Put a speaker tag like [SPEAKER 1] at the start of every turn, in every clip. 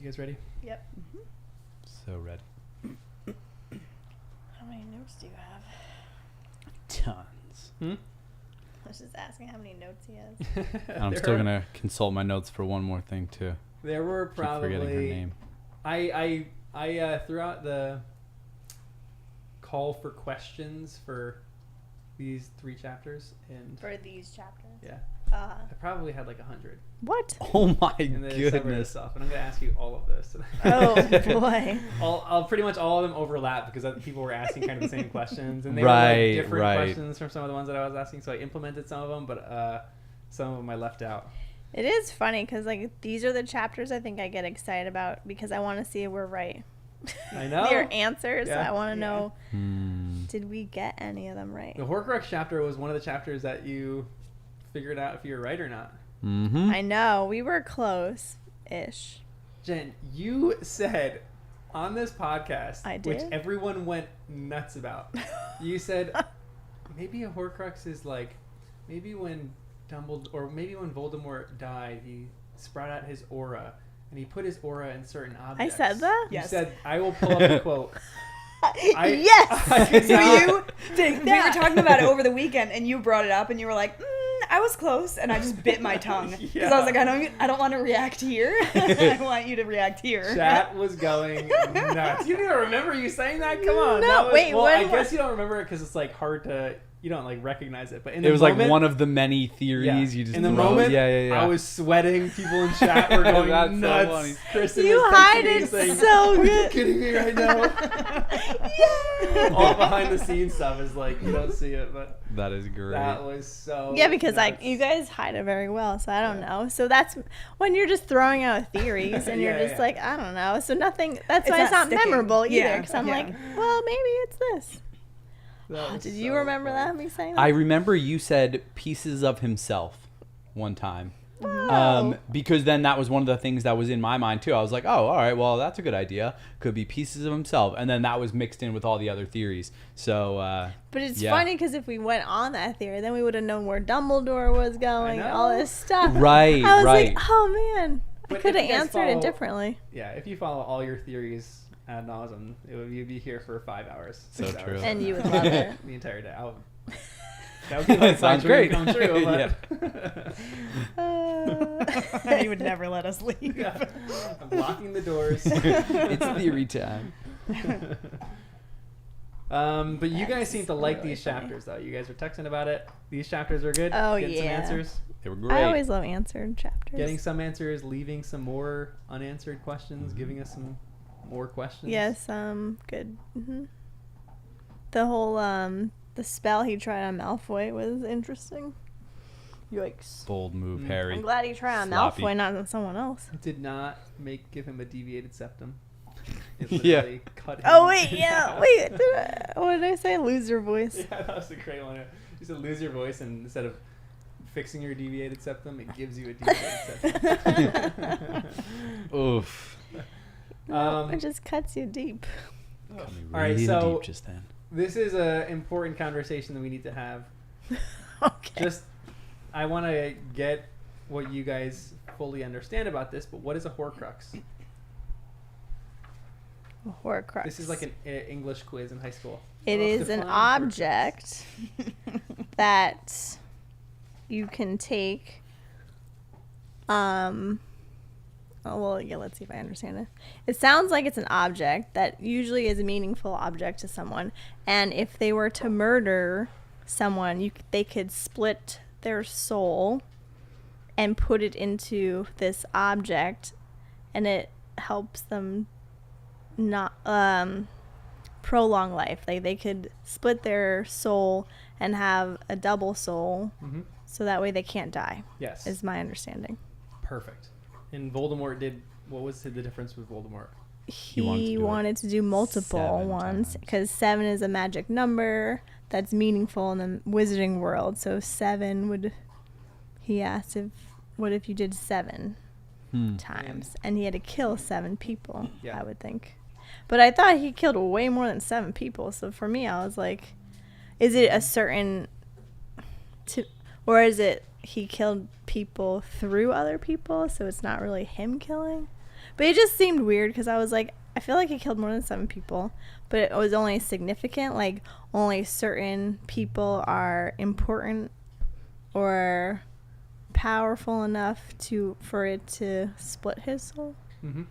[SPEAKER 1] You guys ready?
[SPEAKER 2] Yep.
[SPEAKER 3] Mm-hmm.
[SPEAKER 4] So ready.
[SPEAKER 2] How many notes do you have?
[SPEAKER 4] Tons.
[SPEAKER 2] I was just asking how many notes he has.
[SPEAKER 4] I'm still going to consult my notes for one more thing, too.
[SPEAKER 1] There were probably...
[SPEAKER 4] Keep forgetting her name.
[SPEAKER 1] I threw out the call for questions for these 3 chapters. And
[SPEAKER 2] For these chapters?
[SPEAKER 1] yeah. I probably had like 100.
[SPEAKER 2] What?
[SPEAKER 4] Oh my
[SPEAKER 1] And then separated
[SPEAKER 4] goodness.
[SPEAKER 1] stuff. And I'm going to ask you all of those.
[SPEAKER 2] Oh, boy.
[SPEAKER 1] I'll pretty much all of them overlap because people were asking kind of the same questions. And they were
[SPEAKER 4] Right,
[SPEAKER 1] like different
[SPEAKER 4] right.
[SPEAKER 1] questions from some of the ones that I was asking. So I implemented some of them, but some of them I left out.
[SPEAKER 2] It is funny because, like, these are the chapters I think I get excited about because I want to see if we're right.
[SPEAKER 1] I know.
[SPEAKER 2] Their answers.
[SPEAKER 1] Yeah.
[SPEAKER 2] I want to know,
[SPEAKER 4] Hmm.
[SPEAKER 2] did we get any of them right?
[SPEAKER 1] The Horcrux chapter was one of the chapters that you figured out if you were right or not.
[SPEAKER 4] Mm-hmm.
[SPEAKER 2] I know. We were close-ish.
[SPEAKER 1] Jen, you said on this podcast,
[SPEAKER 2] I
[SPEAKER 1] which
[SPEAKER 2] did?
[SPEAKER 1] everyone went nuts about, you said maybe a Horcrux is like, maybe when Dumbledore, or maybe when Voldemort died, he spread out his aura, and he put his aura in certain objects.
[SPEAKER 2] I said that?
[SPEAKER 1] You
[SPEAKER 3] Yes.
[SPEAKER 1] said, I will pull up the quote.
[SPEAKER 2] Yes!
[SPEAKER 1] I could
[SPEAKER 3] So
[SPEAKER 1] not-
[SPEAKER 3] you, we were talking about it over the weekend, and you brought it up, and you were like, "I was close," and I just bit my tongue because
[SPEAKER 1] Yeah.
[SPEAKER 3] I was like, I don't want to react here. I want you to react here.
[SPEAKER 1] Chat was going nuts. You didn't remember you saying that? Come on.
[SPEAKER 2] No,
[SPEAKER 1] that was,
[SPEAKER 2] wait,
[SPEAKER 1] well,
[SPEAKER 2] when
[SPEAKER 1] I
[SPEAKER 2] was-
[SPEAKER 1] guess you don't remember it because it's like hard to, you don't like recognize it. But in the
[SPEAKER 4] It was
[SPEAKER 1] moment,
[SPEAKER 4] like one of the many theories
[SPEAKER 1] yeah.
[SPEAKER 4] you just
[SPEAKER 1] in the
[SPEAKER 4] throw.
[SPEAKER 1] moment,
[SPEAKER 4] Yeah.
[SPEAKER 1] I was sweating. People in chat were going
[SPEAKER 4] That's so
[SPEAKER 1] nuts.
[SPEAKER 4] funny.
[SPEAKER 1] Kristen
[SPEAKER 2] You
[SPEAKER 1] was
[SPEAKER 2] hide
[SPEAKER 1] texting me
[SPEAKER 2] it
[SPEAKER 1] saying,
[SPEAKER 2] so
[SPEAKER 1] "Are you
[SPEAKER 2] good."
[SPEAKER 1] kidding me right now?" All behind the scenes stuff is like you don't see it, but
[SPEAKER 4] That is great.
[SPEAKER 1] that was so.
[SPEAKER 2] Yeah, because
[SPEAKER 1] nuts.
[SPEAKER 2] like you guys hide it very well, so I don't know. So that's when you're just throwing out theories and you're
[SPEAKER 1] Yeah,
[SPEAKER 2] just
[SPEAKER 1] yeah.
[SPEAKER 2] like, I don't know. So nothing. That's
[SPEAKER 3] It's
[SPEAKER 2] why it's
[SPEAKER 3] not
[SPEAKER 2] not
[SPEAKER 3] sticking.
[SPEAKER 2] memorable either.
[SPEAKER 3] Yeah,
[SPEAKER 2] Because I'm
[SPEAKER 3] yeah.
[SPEAKER 2] like, well, maybe it's this.
[SPEAKER 1] That was
[SPEAKER 2] Did you
[SPEAKER 1] so
[SPEAKER 2] remember
[SPEAKER 1] funny.
[SPEAKER 2] that? Me saying that?
[SPEAKER 4] I remember you said pieces of himself one time.
[SPEAKER 2] Wow.
[SPEAKER 4] Because then that was one of the things that was in my mind too. I was like, oh, all right, well, that's a good idea. Could be pieces of himself. And then that was mixed in with all the other theories. So,
[SPEAKER 2] But it's
[SPEAKER 4] yeah.
[SPEAKER 2] funny because if we went on that theory, then we would have known where Dumbledore was going,
[SPEAKER 1] I
[SPEAKER 2] all
[SPEAKER 1] know.
[SPEAKER 2] this stuff.
[SPEAKER 4] Right,
[SPEAKER 2] I was
[SPEAKER 4] right.
[SPEAKER 2] like, oh man,
[SPEAKER 1] But
[SPEAKER 2] I
[SPEAKER 1] if
[SPEAKER 2] could have
[SPEAKER 1] you guys
[SPEAKER 2] answered it
[SPEAKER 1] follow-
[SPEAKER 2] differently.
[SPEAKER 1] Yeah, if you follow all your theories ad nauseum, you'd be here for 5 hours.
[SPEAKER 4] So
[SPEAKER 1] 6
[SPEAKER 4] true.
[SPEAKER 1] hours.
[SPEAKER 2] And you would love it.
[SPEAKER 1] The entire day. That would be like
[SPEAKER 4] Sounds
[SPEAKER 1] my dream
[SPEAKER 4] great.
[SPEAKER 1] come true.
[SPEAKER 4] Yeah.
[SPEAKER 3] He would never let us leave.
[SPEAKER 1] Yeah. I'm locking the doors.
[SPEAKER 4] It's theory time.
[SPEAKER 1] But you guys seem to like
[SPEAKER 2] really
[SPEAKER 1] these
[SPEAKER 2] funny.
[SPEAKER 1] chapters, though. You guys were texting about it. These chapters are good.
[SPEAKER 2] Oh,
[SPEAKER 1] Getting some
[SPEAKER 2] yeah.
[SPEAKER 1] answers.
[SPEAKER 4] They were great.
[SPEAKER 2] I always love answered chapters.
[SPEAKER 1] Getting some answers, leaving some more unanswered questions, giving us some more questions.
[SPEAKER 2] Yes, good. The whole the spell he tried on Malfoy was interesting. Yikes!
[SPEAKER 4] Bold move,
[SPEAKER 1] Mm.
[SPEAKER 4] Harry.
[SPEAKER 2] I'm glad he tried on
[SPEAKER 4] Sloppy.
[SPEAKER 2] Malfoy, not on someone else.
[SPEAKER 1] It did not give him a deviated septum. It
[SPEAKER 4] Yeah.
[SPEAKER 1] literally cut him
[SPEAKER 2] Oh wait,
[SPEAKER 1] in
[SPEAKER 2] yeah,
[SPEAKER 1] half.
[SPEAKER 2] wait. What did I say? Loser voice.
[SPEAKER 1] Yeah, that was a great one. You said lose your voice, and instead of fixing your deviated septum, it gives you a deviated septum.
[SPEAKER 4] Oof.
[SPEAKER 2] No, it just cuts you deep.
[SPEAKER 4] Cut me
[SPEAKER 1] All right,
[SPEAKER 4] really
[SPEAKER 1] so
[SPEAKER 4] deep just then.
[SPEAKER 1] this is an important conversation that we need to have.
[SPEAKER 2] Okay.
[SPEAKER 1] Just, I want to get what you guys fully understand about this, but what is a Horcrux?
[SPEAKER 2] Horcrux.
[SPEAKER 1] This is like an English quiz in high school.
[SPEAKER 2] It is an
[SPEAKER 1] Define
[SPEAKER 2] object that you can take. Oh, well, yeah. Let's see if I understand it. It sounds like it's an object that usually is a meaningful object to someone, and if they were to murder someone, they could split their soul and put it into this object, and it helps them not prolong life. Like they could split their soul and have a double soul,
[SPEAKER 1] Mm-hmm.
[SPEAKER 2] so that way they can't die.
[SPEAKER 1] Yes.
[SPEAKER 2] Is my understanding.
[SPEAKER 1] Perfect. And Voldemort did, what was the difference with Voldemort?
[SPEAKER 2] He wanted to do multiple
[SPEAKER 4] 7
[SPEAKER 2] ones
[SPEAKER 4] times.
[SPEAKER 2] because 7 is a magic number that's meaningful in the wizarding world. So 7 would. He asked what if you did 7 times, and he had to kill 7 people.
[SPEAKER 1] Yeah.
[SPEAKER 2] I would think, but I thought he killed way more than 7 people. So for me, I was like, is it a certain, or is it he killed people through other people? So it's not really him killing. But it just seemed weird because I was like, I feel like he killed more than 7 people, but it was only significant. Like, only certain people are important or powerful enough for it to split his soul.
[SPEAKER 1] Mm-hmm.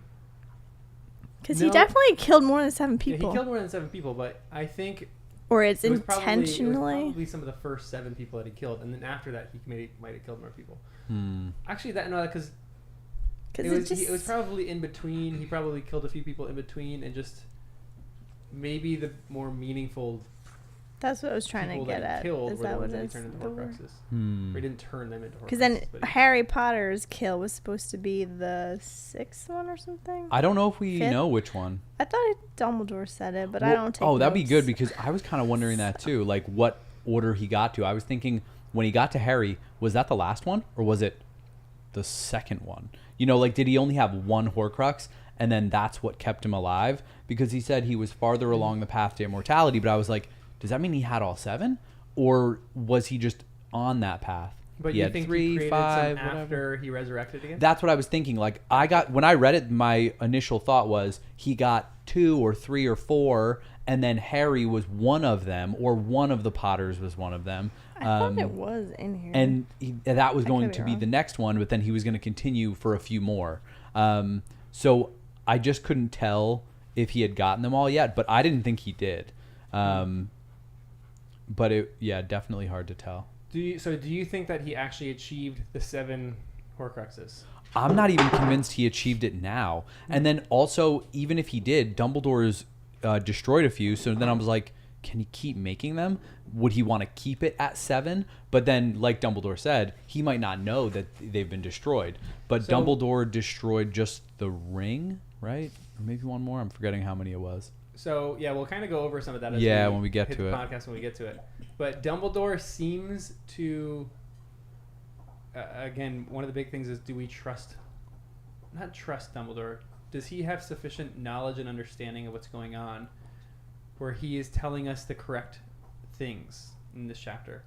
[SPEAKER 2] Because he definitely killed more than 7
[SPEAKER 1] Yeah,
[SPEAKER 2] people.
[SPEAKER 1] he killed more than 7 people, but I think
[SPEAKER 2] Or it's
[SPEAKER 1] it was probably
[SPEAKER 2] intentionally.
[SPEAKER 1] some of the first 7 people that he killed, and then after that, he might have killed more people.
[SPEAKER 4] Hmm.
[SPEAKER 1] Actually, because
[SPEAKER 2] Because
[SPEAKER 1] it was probably in between. He probably killed a few people in between, and just maybe the more meaningful
[SPEAKER 2] That's what I was trying
[SPEAKER 1] people
[SPEAKER 2] to get
[SPEAKER 1] that he
[SPEAKER 2] at.
[SPEAKER 1] killed
[SPEAKER 2] Is
[SPEAKER 1] were the
[SPEAKER 2] that
[SPEAKER 1] ones
[SPEAKER 2] what
[SPEAKER 1] that he
[SPEAKER 2] is
[SPEAKER 1] turned into
[SPEAKER 2] the word?
[SPEAKER 1] Horcruxes.
[SPEAKER 4] Hmm.
[SPEAKER 1] Or he didn't turn them into Horcruxes.
[SPEAKER 2] Because then
[SPEAKER 1] but
[SPEAKER 2] Harry Potter's kill was supposed to be the 6th one or something.
[SPEAKER 4] I don't know if we
[SPEAKER 2] 5th?
[SPEAKER 4] know which one.
[SPEAKER 2] I thought Dumbledore said it, but I
[SPEAKER 4] Well,
[SPEAKER 2] don't take
[SPEAKER 4] that'd be
[SPEAKER 2] notes.
[SPEAKER 4] good because I was kind of wondering that too. Like what order he got to. I was thinking when he got to Harry, was that the last one or was it the second one? You know, like did he only have one Horcrux and then that's what kept him alive? Because he said he was farther along the path to immortality, but I was like, does that mean he had all 7? Or was he just on that path?
[SPEAKER 1] But
[SPEAKER 4] He
[SPEAKER 1] you
[SPEAKER 4] had
[SPEAKER 1] think
[SPEAKER 4] 3,
[SPEAKER 1] he created
[SPEAKER 4] 5,
[SPEAKER 1] some
[SPEAKER 4] whatever.
[SPEAKER 1] after he resurrected again?
[SPEAKER 4] That's what I was thinking. Like when I read it, my initial thought was he got 2 or 3 or 4, and then Harry was one of them, or one of the Potters was one of them.
[SPEAKER 2] I thought it was in here.
[SPEAKER 4] And that was
[SPEAKER 2] I
[SPEAKER 4] going
[SPEAKER 2] could be
[SPEAKER 4] to be
[SPEAKER 2] wrong.
[SPEAKER 4] the next one, but then he was going to continue for a few more. So I just couldn't tell if he had gotten them all yet, but I didn't think he did. But definitely hard to tell.
[SPEAKER 1] Do you think that he actually achieved the 7 Horcruxes?
[SPEAKER 4] I'm not even convinced he achieved it now. And then also, even if he did, Dumbledore's destroyed a few. So then I was like, can he keep making them? Would he want to keep it at 7? But then, like Dumbledore said, he might not know that they've been destroyed. But
[SPEAKER 1] So-
[SPEAKER 4] Dumbledore destroyed just the ring, right? Or maybe one more. I'm forgetting how many it was.
[SPEAKER 1] So, yeah, we'll kind of go over some of that as
[SPEAKER 4] When we get
[SPEAKER 1] hit
[SPEAKER 4] to
[SPEAKER 1] the
[SPEAKER 4] it.
[SPEAKER 1] podcast when we get to it. But Dumbledore seems to, again, one of the big things is, do we not trust Dumbledore? Does he have sufficient knowledge and understanding of what's going on where he is telling us the correct things in this chapter?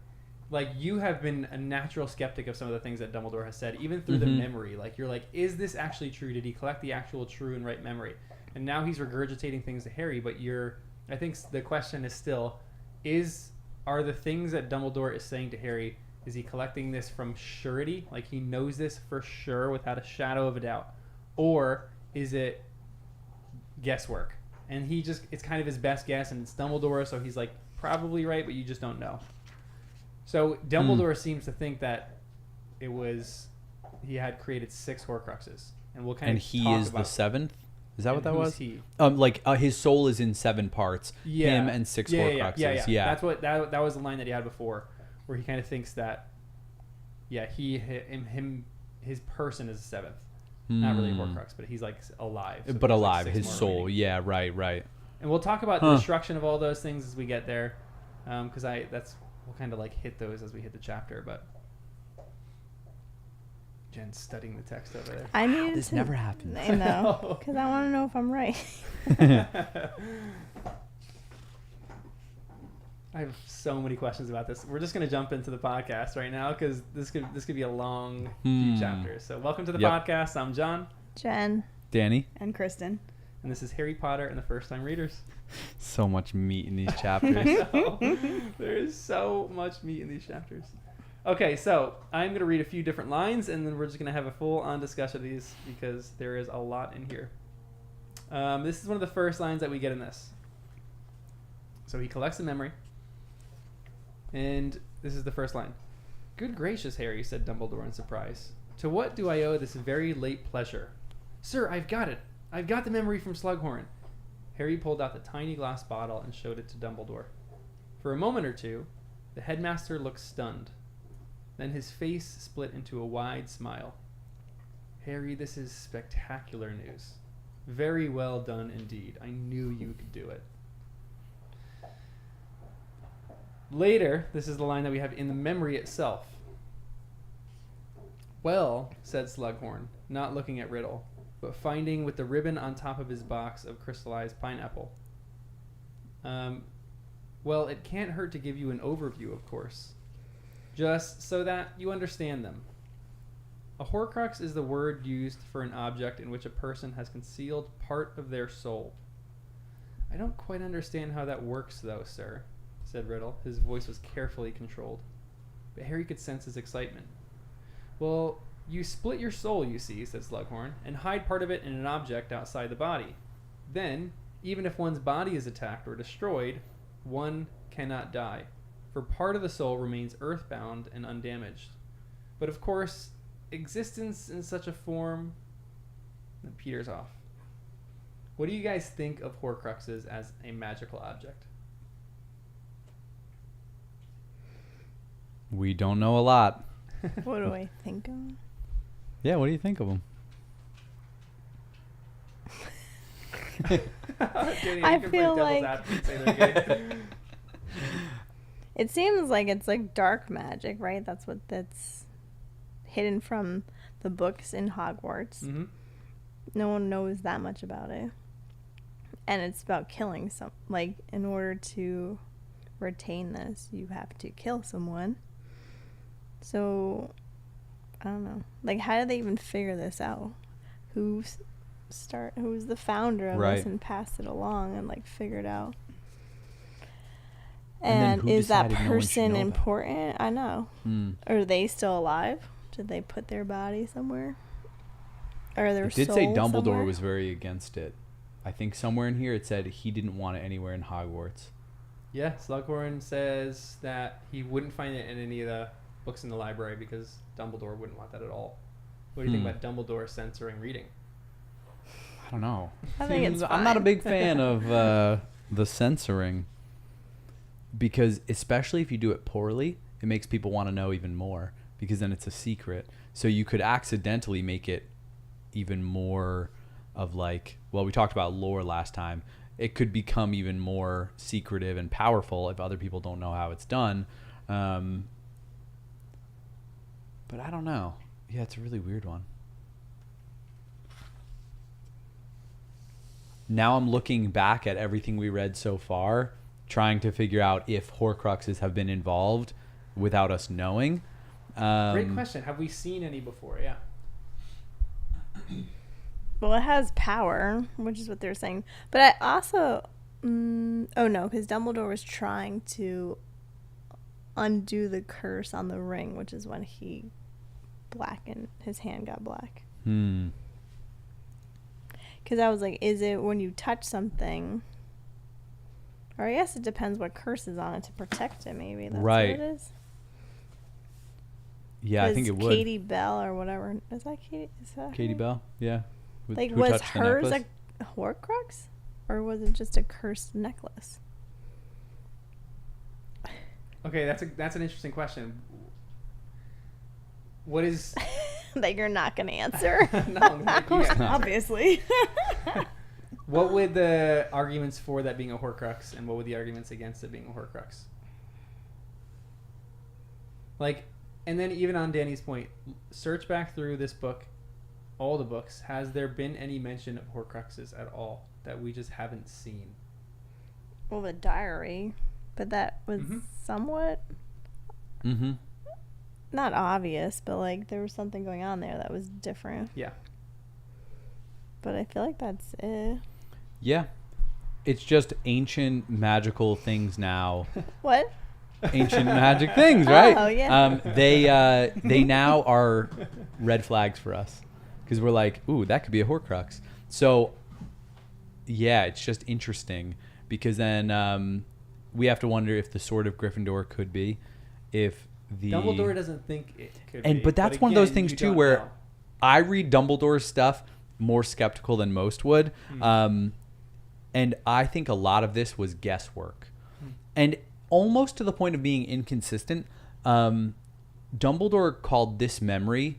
[SPEAKER 1] Like, you have been a natural skeptic of some of the things that Dumbledore has said, even through the memory. Like, you're like, is this actually true? Did he collect the actual true and right memory? And now he's regurgitating things to Harry, but I think the question is still, are the things that Dumbledore is saying to Harry, is he collecting this from surety? Like, he knows this for sure without a shadow of a doubt? Or is it guesswork? And it's kind of his best guess, and it's Dumbledore, so he's like, probably right, but you just don't know. So Dumbledore seems to think that he had created 6 Horcruxes. And we'll kind
[SPEAKER 4] And
[SPEAKER 1] of
[SPEAKER 4] he
[SPEAKER 1] talk
[SPEAKER 4] is the
[SPEAKER 1] about
[SPEAKER 4] 7th? Is that what that
[SPEAKER 1] who's
[SPEAKER 4] was?
[SPEAKER 1] he?
[SPEAKER 4] His soul is in 7 parts.
[SPEAKER 1] Yeah.
[SPEAKER 4] Him and 6 Horcruxes.
[SPEAKER 1] Yeah. That's what that was the line that he had before, where he kind of thinks that, his person is the 7th, not really a Horcrux, but he's like alive. So
[SPEAKER 4] But
[SPEAKER 1] there's,
[SPEAKER 4] alive,
[SPEAKER 1] like, 6
[SPEAKER 4] his
[SPEAKER 1] more
[SPEAKER 4] soul.
[SPEAKER 1] remaining.
[SPEAKER 4] Yeah, right.
[SPEAKER 1] And we'll talk about the destruction of all those things as we get there, because we'll kind of like hit those as we hit the chapter. But Jen's studying the text over there.
[SPEAKER 2] I needed
[SPEAKER 4] This
[SPEAKER 2] to,
[SPEAKER 4] never happens.
[SPEAKER 2] I know, because I want to know if I'm right.
[SPEAKER 1] I have so many questions about this. We're just going to jump into the podcast right now because this could be a long few chapters. So welcome to the podcast. I'm John.
[SPEAKER 2] Jen.
[SPEAKER 4] Danny?
[SPEAKER 3] And Kristen.
[SPEAKER 1] And this is Harry Potter and the First Time Readers.
[SPEAKER 4] So much meat in these chapters.
[SPEAKER 1] There is so much meat in these chapters. Okay, so I'm going to read a few different lines, and then we're just going to have a full-on discussion of these because there is a lot in here. This is one of the first lines that we get in this. So he collects a memory, and this is the first line. "Good gracious, Harry," said Dumbledore in surprise. "To what do I owe this very late pleasure?" "Sir, I've got it. I've got the memory from Slughorn." Harry pulled out the tiny glass bottle and showed it to Dumbledore. For a moment or two, the headmaster looked stunned. Then his face split into a wide smile. "Harry, this is spectacular news. Very well done indeed. I knew you could do it." Later, this is the line that we have in the memory itself. "Well," said Slughorn, not looking at Riddle, but finding with the ribbon on top of his box of crystallized pineapple. "Well, it can't hurt to give you an overview, of course. Just so that you understand them. A Horcrux is the word used for an object in which a person has concealed part of their soul. I don't quite understand how that works, though, sir, said Riddle. His voice was carefully controlled. But Harry could sense his excitement. Well, you split your soul, you see, said Slughorn, and hide part of it in an object outside the body. Then, even if one's body is attacked or destroyed, one cannot die, for part of the soul remains earthbound and undamaged. But of course, existence in such a form... Then Peter's off. What do you guys think of Horcruxes as a magical object?
[SPEAKER 4] We don't know a lot.
[SPEAKER 2] What do I think of?
[SPEAKER 4] Yeah, what do you think of them?
[SPEAKER 2] I feel like it seems like it's like dark magic, right? That's hidden from the books in Hogwarts.
[SPEAKER 1] Mm-hmm.
[SPEAKER 2] No one knows that much about it, and it's about killing some. Like, in order to retain this, you have to kill someone. So I don't know. Like, how did they even figure this out? Who's the founder of this and passed it along and like figured out? And is that person important? I know. Are they still alive? Did they put their body somewhere? Or their soul
[SPEAKER 4] It did say Dumbledore
[SPEAKER 2] somewhere?
[SPEAKER 4] was very against it. I think somewhere in here it said he didn't want it anywhere in Hogwarts.
[SPEAKER 1] Yeah, Slughorn says that he wouldn't find it in any of the books in the library because Dumbledore wouldn't want that at all. What do you think about Dumbledore censoring reading?
[SPEAKER 4] I don't know.
[SPEAKER 2] I think it's
[SPEAKER 4] I'm not a
[SPEAKER 2] fine.
[SPEAKER 4] big fan of the censoring, because especially if you do it poorly, it makes people want to know even more, because then it's a secret. So you could accidentally make it even more of like, well, we talked about lore last time. It could become even more secretive and powerful if other people don't know how it's done. But I don't know. Yeah, it's a really weird one. Now I'm looking back at everything we read so far, trying to figure out if Horcruxes have been involved without us knowing.
[SPEAKER 1] Great question. Have we seen any before? Yeah.
[SPEAKER 2] Well, it has power, which is what they're saying. But I also... oh, no, because Dumbledore was trying to undo the curse on the ring, which is when he blackened. His hand got black. Because I was like, is it when you touch something... Or I guess it depends what curse is on it to protect it, maybe. That's
[SPEAKER 4] Right.
[SPEAKER 2] what it is.
[SPEAKER 4] Yeah, I think it would.
[SPEAKER 2] Katie Bell or whatever. Is that Katie? Is that
[SPEAKER 4] Katie
[SPEAKER 2] her?
[SPEAKER 4] Bell? Yeah.
[SPEAKER 2] Like,
[SPEAKER 4] Who
[SPEAKER 2] was
[SPEAKER 4] touched the
[SPEAKER 2] hers
[SPEAKER 4] necklace?
[SPEAKER 2] a Horcrux? Or was it just a cursed necklace?
[SPEAKER 1] Okay, that's an interesting question. What is...
[SPEAKER 2] That you're not going to answer?
[SPEAKER 1] No, I'm gonna- yeah.
[SPEAKER 3] Obviously.
[SPEAKER 1] What would the arguments for that being a Horcrux, and what would the arguments against it being a Horcrux? Like, and then even on Danny's point, search back through this book, all the books. Has there been any mention of Horcruxes at all that we just haven't seen?
[SPEAKER 2] Well, the diary. But that was somewhat...
[SPEAKER 4] Mm-hmm.
[SPEAKER 2] Not obvious, but like there was something going on there that was different.
[SPEAKER 1] Yeah.
[SPEAKER 2] But I feel like that's it.
[SPEAKER 4] Yeah. It's just ancient magical things now.
[SPEAKER 2] What?
[SPEAKER 4] Ancient magic things, right?
[SPEAKER 2] Oh, yeah.
[SPEAKER 4] They now are red flags for us, because we're like, ooh, that could be a Horcrux. So, yeah, it's just interesting, because then we have to wonder if the Sword of Gryffindor could be, if the
[SPEAKER 1] Dumbledore doesn't think it could be.
[SPEAKER 4] but that's one of those
[SPEAKER 1] again,
[SPEAKER 4] things
[SPEAKER 1] you
[SPEAKER 4] too
[SPEAKER 1] don't
[SPEAKER 4] where
[SPEAKER 1] know.
[SPEAKER 4] I read Dumbledore's stuff more skeptical than most would. And I think a lot of this was guesswork. And almost to the point of being inconsistent. Dumbledore called this memory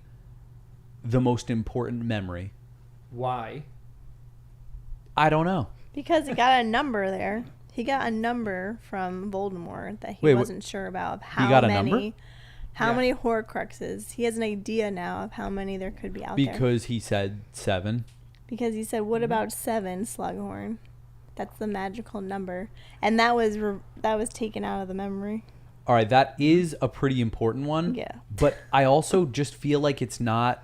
[SPEAKER 4] the most important memory.
[SPEAKER 1] Why?
[SPEAKER 4] I don't know.
[SPEAKER 2] Because he got a number there. He got a number from Voldemort that he wasn't sure about. How
[SPEAKER 4] got a
[SPEAKER 2] many,
[SPEAKER 4] number?
[SPEAKER 2] How many Horcruxes? He has an idea now of how many there could be out there.
[SPEAKER 4] Because he said 7.
[SPEAKER 2] Because he said, "What about 7, Slughorn? That's the magical number," and that was taken out of the memory.
[SPEAKER 4] All right, that is a pretty important one.
[SPEAKER 2] Yeah.
[SPEAKER 4] But I also just feel like it's not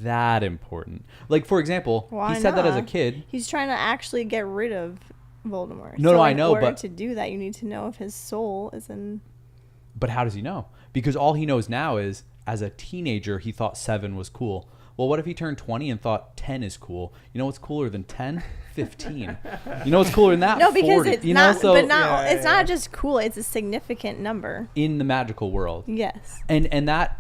[SPEAKER 4] that important. Like, for example,
[SPEAKER 2] Why
[SPEAKER 4] he said that as a
[SPEAKER 2] not?
[SPEAKER 4] kid.
[SPEAKER 2] He's trying to actually get rid of Voldemort.
[SPEAKER 4] No, I know,
[SPEAKER 2] in order
[SPEAKER 4] but
[SPEAKER 2] to do that, you need to know if his soul is in.
[SPEAKER 4] But how does he know? Because all he knows now is, as a teenager, he thought 7 was cool. Well, what if he turned 20 and thought 10 is cool? You know what's cooler than 10? 15. You know what's cooler than that?
[SPEAKER 2] No, because
[SPEAKER 4] 40.
[SPEAKER 2] it's
[SPEAKER 4] You
[SPEAKER 2] not.
[SPEAKER 4] know, so
[SPEAKER 2] But not.
[SPEAKER 1] Yeah,
[SPEAKER 2] it's
[SPEAKER 1] yeah.
[SPEAKER 2] not just cool. It's a significant number.
[SPEAKER 4] in the magical world.
[SPEAKER 2] Yes.
[SPEAKER 4] And that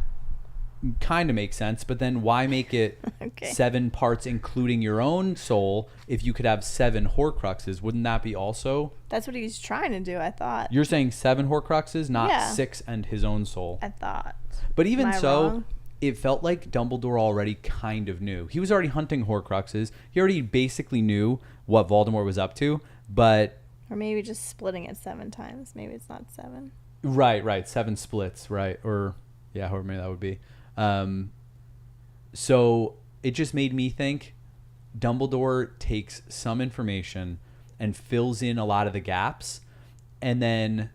[SPEAKER 4] kind of makes sense, but then why make it
[SPEAKER 2] Okay.
[SPEAKER 4] 7 parts including your own soul if you could have 7 horcruxes? Wouldn't that be also?
[SPEAKER 2] That's what he's trying to do. I thought.
[SPEAKER 4] You're saying 7 horcruxes, not
[SPEAKER 2] Yeah.
[SPEAKER 4] 6 and his own soul.
[SPEAKER 2] I thought.
[SPEAKER 4] But even
[SPEAKER 2] Am I
[SPEAKER 4] so,
[SPEAKER 2] wrong?
[SPEAKER 4] it felt like Dumbledore already kind of knew. He was already hunting horcruxes. He already basically knew what Voldemort was up to, but
[SPEAKER 2] Or maybe just splitting it 7 times. Maybe it's not 7.
[SPEAKER 4] right, 7 splits, right? Or yeah, however many that would be. So it just made me think Dumbledore takes some information and fills in a lot of the gaps, and then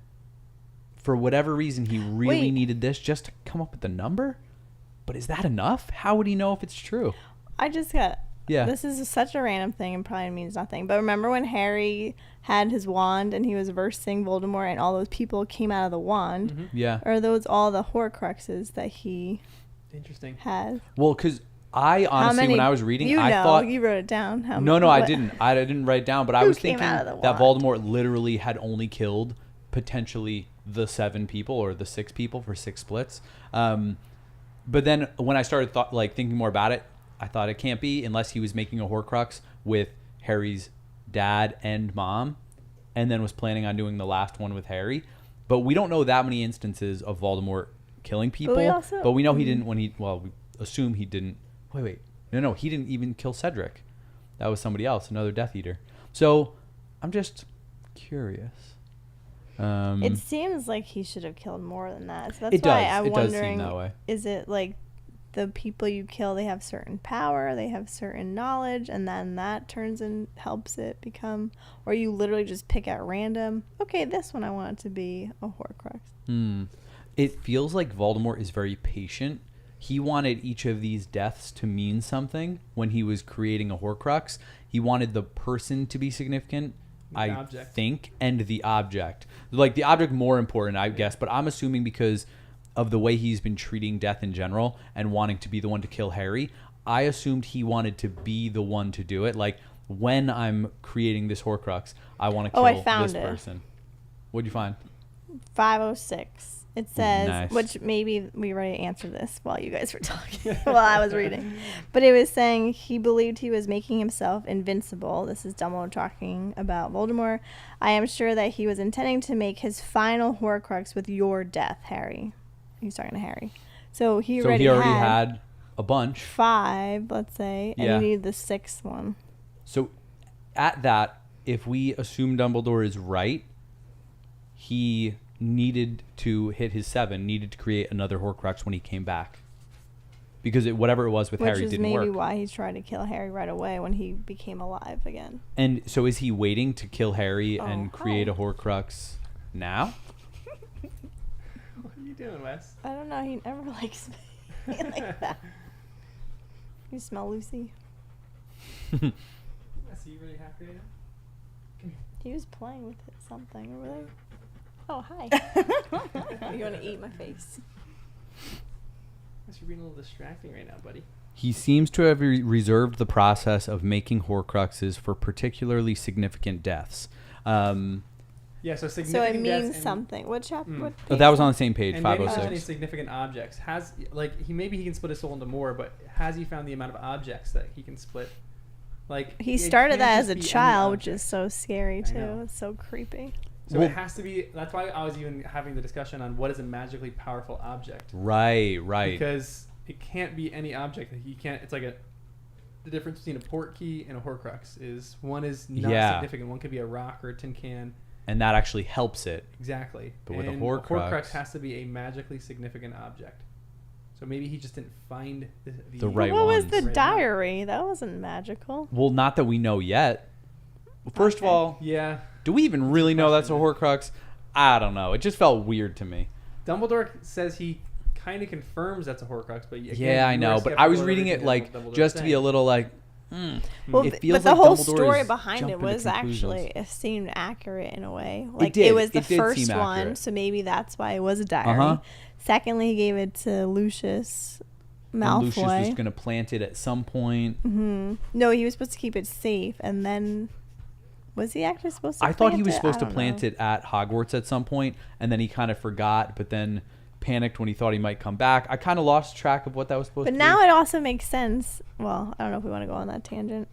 [SPEAKER 4] for whatever reason he really
[SPEAKER 2] Wait.
[SPEAKER 4] needed this just to come up with the number. But is that enough? How would he know if it's true?
[SPEAKER 2] I just got.
[SPEAKER 4] Yeah.
[SPEAKER 2] This is such a random thing and probably means nothing. But remember when Harry had his wand and he was versing Voldemort and all those people came out of the wand?
[SPEAKER 1] Mm-hmm.
[SPEAKER 4] Yeah.
[SPEAKER 2] Or are those all the Horcruxes that he
[SPEAKER 1] Interesting.
[SPEAKER 2] had?
[SPEAKER 4] Well, because I honestly, when I was reading, I thought
[SPEAKER 2] you wrote it down. How
[SPEAKER 4] no,
[SPEAKER 2] many-
[SPEAKER 4] I
[SPEAKER 2] what-
[SPEAKER 4] didn't. I didn't write it down, but I
[SPEAKER 2] Who
[SPEAKER 4] was
[SPEAKER 2] came
[SPEAKER 4] thinking
[SPEAKER 2] out of the
[SPEAKER 4] that
[SPEAKER 2] wand?
[SPEAKER 4] Voldemort literally had only killed potentially the 7 people or the 6 people for 6 splits. But then when I started thinking more about it, I thought it can't be unless he was making a Horcrux with Harry's dad and mom, and then was planning on doing the last one with Harry. But we don't know that many instances of Voldemort killing people. But we know he didn't we assume he didn't. Wait. No, he didn't even kill Cedric. That was somebody else, another Death Eater. So I'm just curious.
[SPEAKER 2] It seems like he should have killed more than that. So that's
[SPEAKER 4] It
[SPEAKER 2] why
[SPEAKER 4] does.
[SPEAKER 2] I'm
[SPEAKER 4] It does seem
[SPEAKER 2] wondering,
[SPEAKER 4] that way.
[SPEAKER 2] is it like the people you kill, they have certain power, they have certain knowledge, and then that turns and helps it become, or you literally just pick at random, okay, this one I want it to be a Horcrux.
[SPEAKER 4] It feels like Voldemort is very patient. He wanted each of these deaths to mean something when he was creating a Horcrux. He wanted the person to be significant, I
[SPEAKER 1] object.
[SPEAKER 4] think, and the object. Like the object more important, I guess, but I'm assuming because of the way he's been treating death in general and wanting to be the one to kill Harry, I assumed he wanted to be the one to do it. Like, when I'm creating this Horcrux, I want to kill
[SPEAKER 2] I found
[SPEAKER 4] this
[SPEAKER 2] it.
[SPEAKER 4] person. What'd you find?
[SPEAKER 2] 506. It says,
[SPEAKER 4] Nice.
[SPEAKER 2] which maybe we already answered this while you guys were talking, while I was reading. But it was saying he believed he was making himself invincible. This is Dumbledore talking about Voldemort. I am sure that he was intending to make his final Horcrux with your death, Harry. He's talking to Harry. So he already
[SPEAKER 4] had a bunch.
[SPEAKER 2] 5, let's say, and
[SPEAKER 4] Yeah.
[SPEAKER 2] he needed the 6th one.
[SPEAKER 4] So at that, if we assume Dumbledore is right, he needed to hit his 7, needed to create another Horcrux when he came back. Because whatever it was with
[SPEAKER 2] Which
[SPEAKER 4] Harry
[SPEAKER 2] is
[SPEAKER 4] didn't
[SPEAKER 2] maybe
[SPEAKER 4] work.
[SPEAKER 2] why he's trying to kill Harry right away when he became alive again.
[SPEAKER 4] And so is he waiting to kill Harry and
[SPEAKER 2] Oh,
[SPEAKER 4] create
[SPEAKER 2] hi.
[SPEAKER 4] a Horcrux now?
[SPEAKER 1] What are you doing, Wes?
[SPEAKER 2] I don't know. He never likes me like that. You smell Lucy?
[SPEAKER 1] Wes, are you really happy right now?
[SPEAKER 2] He was playing with something over there. Oh, hi. You want to eat my face?
[SPEAKER 1] Wes, you're being a little distracting right now, buddy.
[SPEAKER 4] He seems to have reserved the process of making Horcruxes for particularly significant deaths.
[SPEAKER 1] Yeah, so
[SPEAKER 2] So
[SPEAKER 1] significant
[SPEAKER 2] it
[SPEAKER 1] deaths
[SPEAKER 2] means
[SPEAKER 1] and-
[SPEAKER 2] something. What chapter?
[SPEAKER 1] Mm.
[SPEAKER 2] What
[SPEAKER 4] Oh, that was on the same page,
[SPEAKER 1] And maybe there's any
[SPEAKER 4] 506.
[SPEAKER 1] significant objects. Maybe he can split his soul into more, but has he found the amount of objects that he can split? Like
[SPEAKER 2] He
[SPEAKER 1] it
[SPEAKER 2] started
[SPEAKER 1] can't
[SPEAKER 2] that
[SPEAKER 1] just
[SPEAKER 2] as a
[SPEAKER 1] be any
[SPEAKER 2] child, which
[SPEAKER 1] object.
[SPEAKER 2] is so scary
[SPEAKER 1] I
[SPEAKER 2] too.
[SPEAKER 1] know.
[SPEAKER 2] It's so creepy.
[SPEAKER 1] So
[SPEAKER 4] Well-
[SPEAKER 1] it has to be. That's why I was even having the discussion on what is a magically powerful object.
[SPEAKER 4] Right.
[SPEAKER 1] Because it can't be any object. You can't. It's like the difference between a port key and a Horcrux is one is not
[SPEAKER 4] Yeah.
[SPEAKER 1] significant. One could be a rock or a tin can.
[SPEAKER 4] And that actually helps it.
[SPEAKER 1] Exactly.
[SPEAKER 4] But with a
[SPEAKER 1] And
[SPEAKER 4] Horcrux-
[SPEAKER 1] has to be a magically significant object. So maybe he just didn't find
[SPEAKER 4] The right
[SPEAKER 2] what was
[SPEAKER 4] ones.
[SPEAKER 2] the
[SPEAKER 1] Right now.
[SPEAKER 2] diary? That wasn't magical.
[SPEAKER 4] Well, not that we know yet. First of
[SPEAKER 2] Okay.
[SPEAKER 4] all,
[SPEAKER 1] Yeah.
[SPEAKER 4] do we even really know that's a
[SPEAKER 1] question.
[SPEAKER 4] Horcrux? I don't know. It just felt weird to me.
[SPEAKER 1] Dumbledore says he kind of confirms that's a Horcrux, but again,
[SPEAKER 4] Yeah, I
[SPEAKER 1] you
[SPEAKER 4] know,
[SPEAKER 1] are
[SPEAKER 4] but
[SPEAKER 1] skeptical
[SPEAKER 4] I was
[SPEAKER 1] of
[SPEAKER 4] reading it
[SPEAKER 1] everything
[SPEAKER 4] like
[SPEAKER 1] Dumbledore's
[SPEAKER 4] just to be a
[SPEAKER 1] saying.
[SPEAKER 4] little like.
[SPEAKER 2] Well,
[SPEAKER 4] It feels
[SPEAKER 2] but the
[SPEAKER 4] like
[SPEAKER 2] whole
[SPEAKER 4] Dumbledore
[SPEAKER 2] story
[SPEAKER 4] is
[SPEAKER 2] behind it
[SPEAKER 4] jumping to
[SPEAKER 2] was actually
[SPEAKER 4] conclusions.
[SPEAKER 2] it seemed accurate in a way. Like
[SPEAKER 4] did.
[SPEAKER 2] it was the
[SPEAKER 4] It did
[SPEAKER 2] first
[SPEAKER 4] seem
[SPEAKER 2] one,
[SPEAKER 4] accurate.
[SPEAKER 2] so maybe that's why it was a diary.
[SPEAKER 4] Uh-huh.
[SPEAKER 2] Secondly, he gave it to Lucius
[SPEAKER 4] And
[SPEAKER 2] Malfoy.
[SPEAKER 4] Lucius was going to plant it at some point.
[SPEAKER 2] No, he was supposed to keep it safe, and then was he actually supposed to?
[SPEAKER 4] I thought he
[SPEAKER 2] plant
[SPEAKER 4] was
[SPEAKER 2] it?
[SPEAKER 4] supposed
[SPEAKER 2] I
[SPEAKER 4] to
[SPEAKER 2] don't
[SPEAKER 4] plant
[SPEAKER 2] know.
[SPEAKER 4] it at Hogwarts at some point, and then he kind of forgot, but then panicked when he thought he might come back. I kind of lost track of what that was supposed
[SPEAKER 2] But
[SPEAKER 4] to
[SPEAKER 2] now
[SPEAKER 4] be.
[SPEAKER 2] it also makes sense. Well, I don't know if we want to go on that tangent.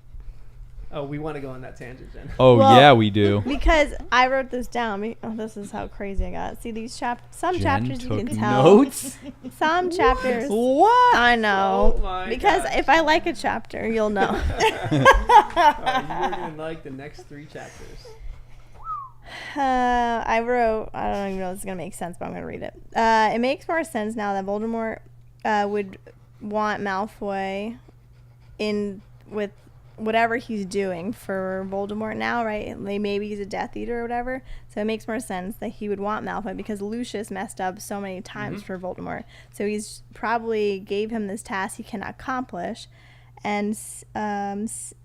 [SPEAKER 1] Oh, we want to go on that tangent, Jen.
[SPEAKER 4] Oh,
[SPEAKER 2] Well,
[SPEAKER 4] yeah, we do.
[SPEAKER 2] Because I wrote this down. Oh, this is how crazy I got. See these some
[SPEAKER 4] Jen
[SPEAKER 2] chapters you
[SPEAKER 4] took
[SPEAKER 2] can tell.
[SPEAKER 4] notes?
[SPEAKER 2] Some chapters.
[SPEAKER 4] What?
[SPEAKER 2] I know.
[SPEAKER 1] Oh my
[SPEAKER 2] because
[SPEAKER 1] gosh.
[SPEAKER 2] if I like a chapter, you'll know.
[SPEAKER 1] Oh, you're gonna like the next 3 chapters.
[SPEAKER 2] I wrote, I don't even know if this is going to make sense, but I'm going to read it. It makes more sense now that Voldemort would want Malfoy in with whatever he's doing for Voldemort now, right? Like maybe he's a Death Eater or whatever. So it makes more sense that he would want Malfoy because Lucius messed up so many times for Voldemort. So he's probably gave him this task he cannot accomplish. And Snape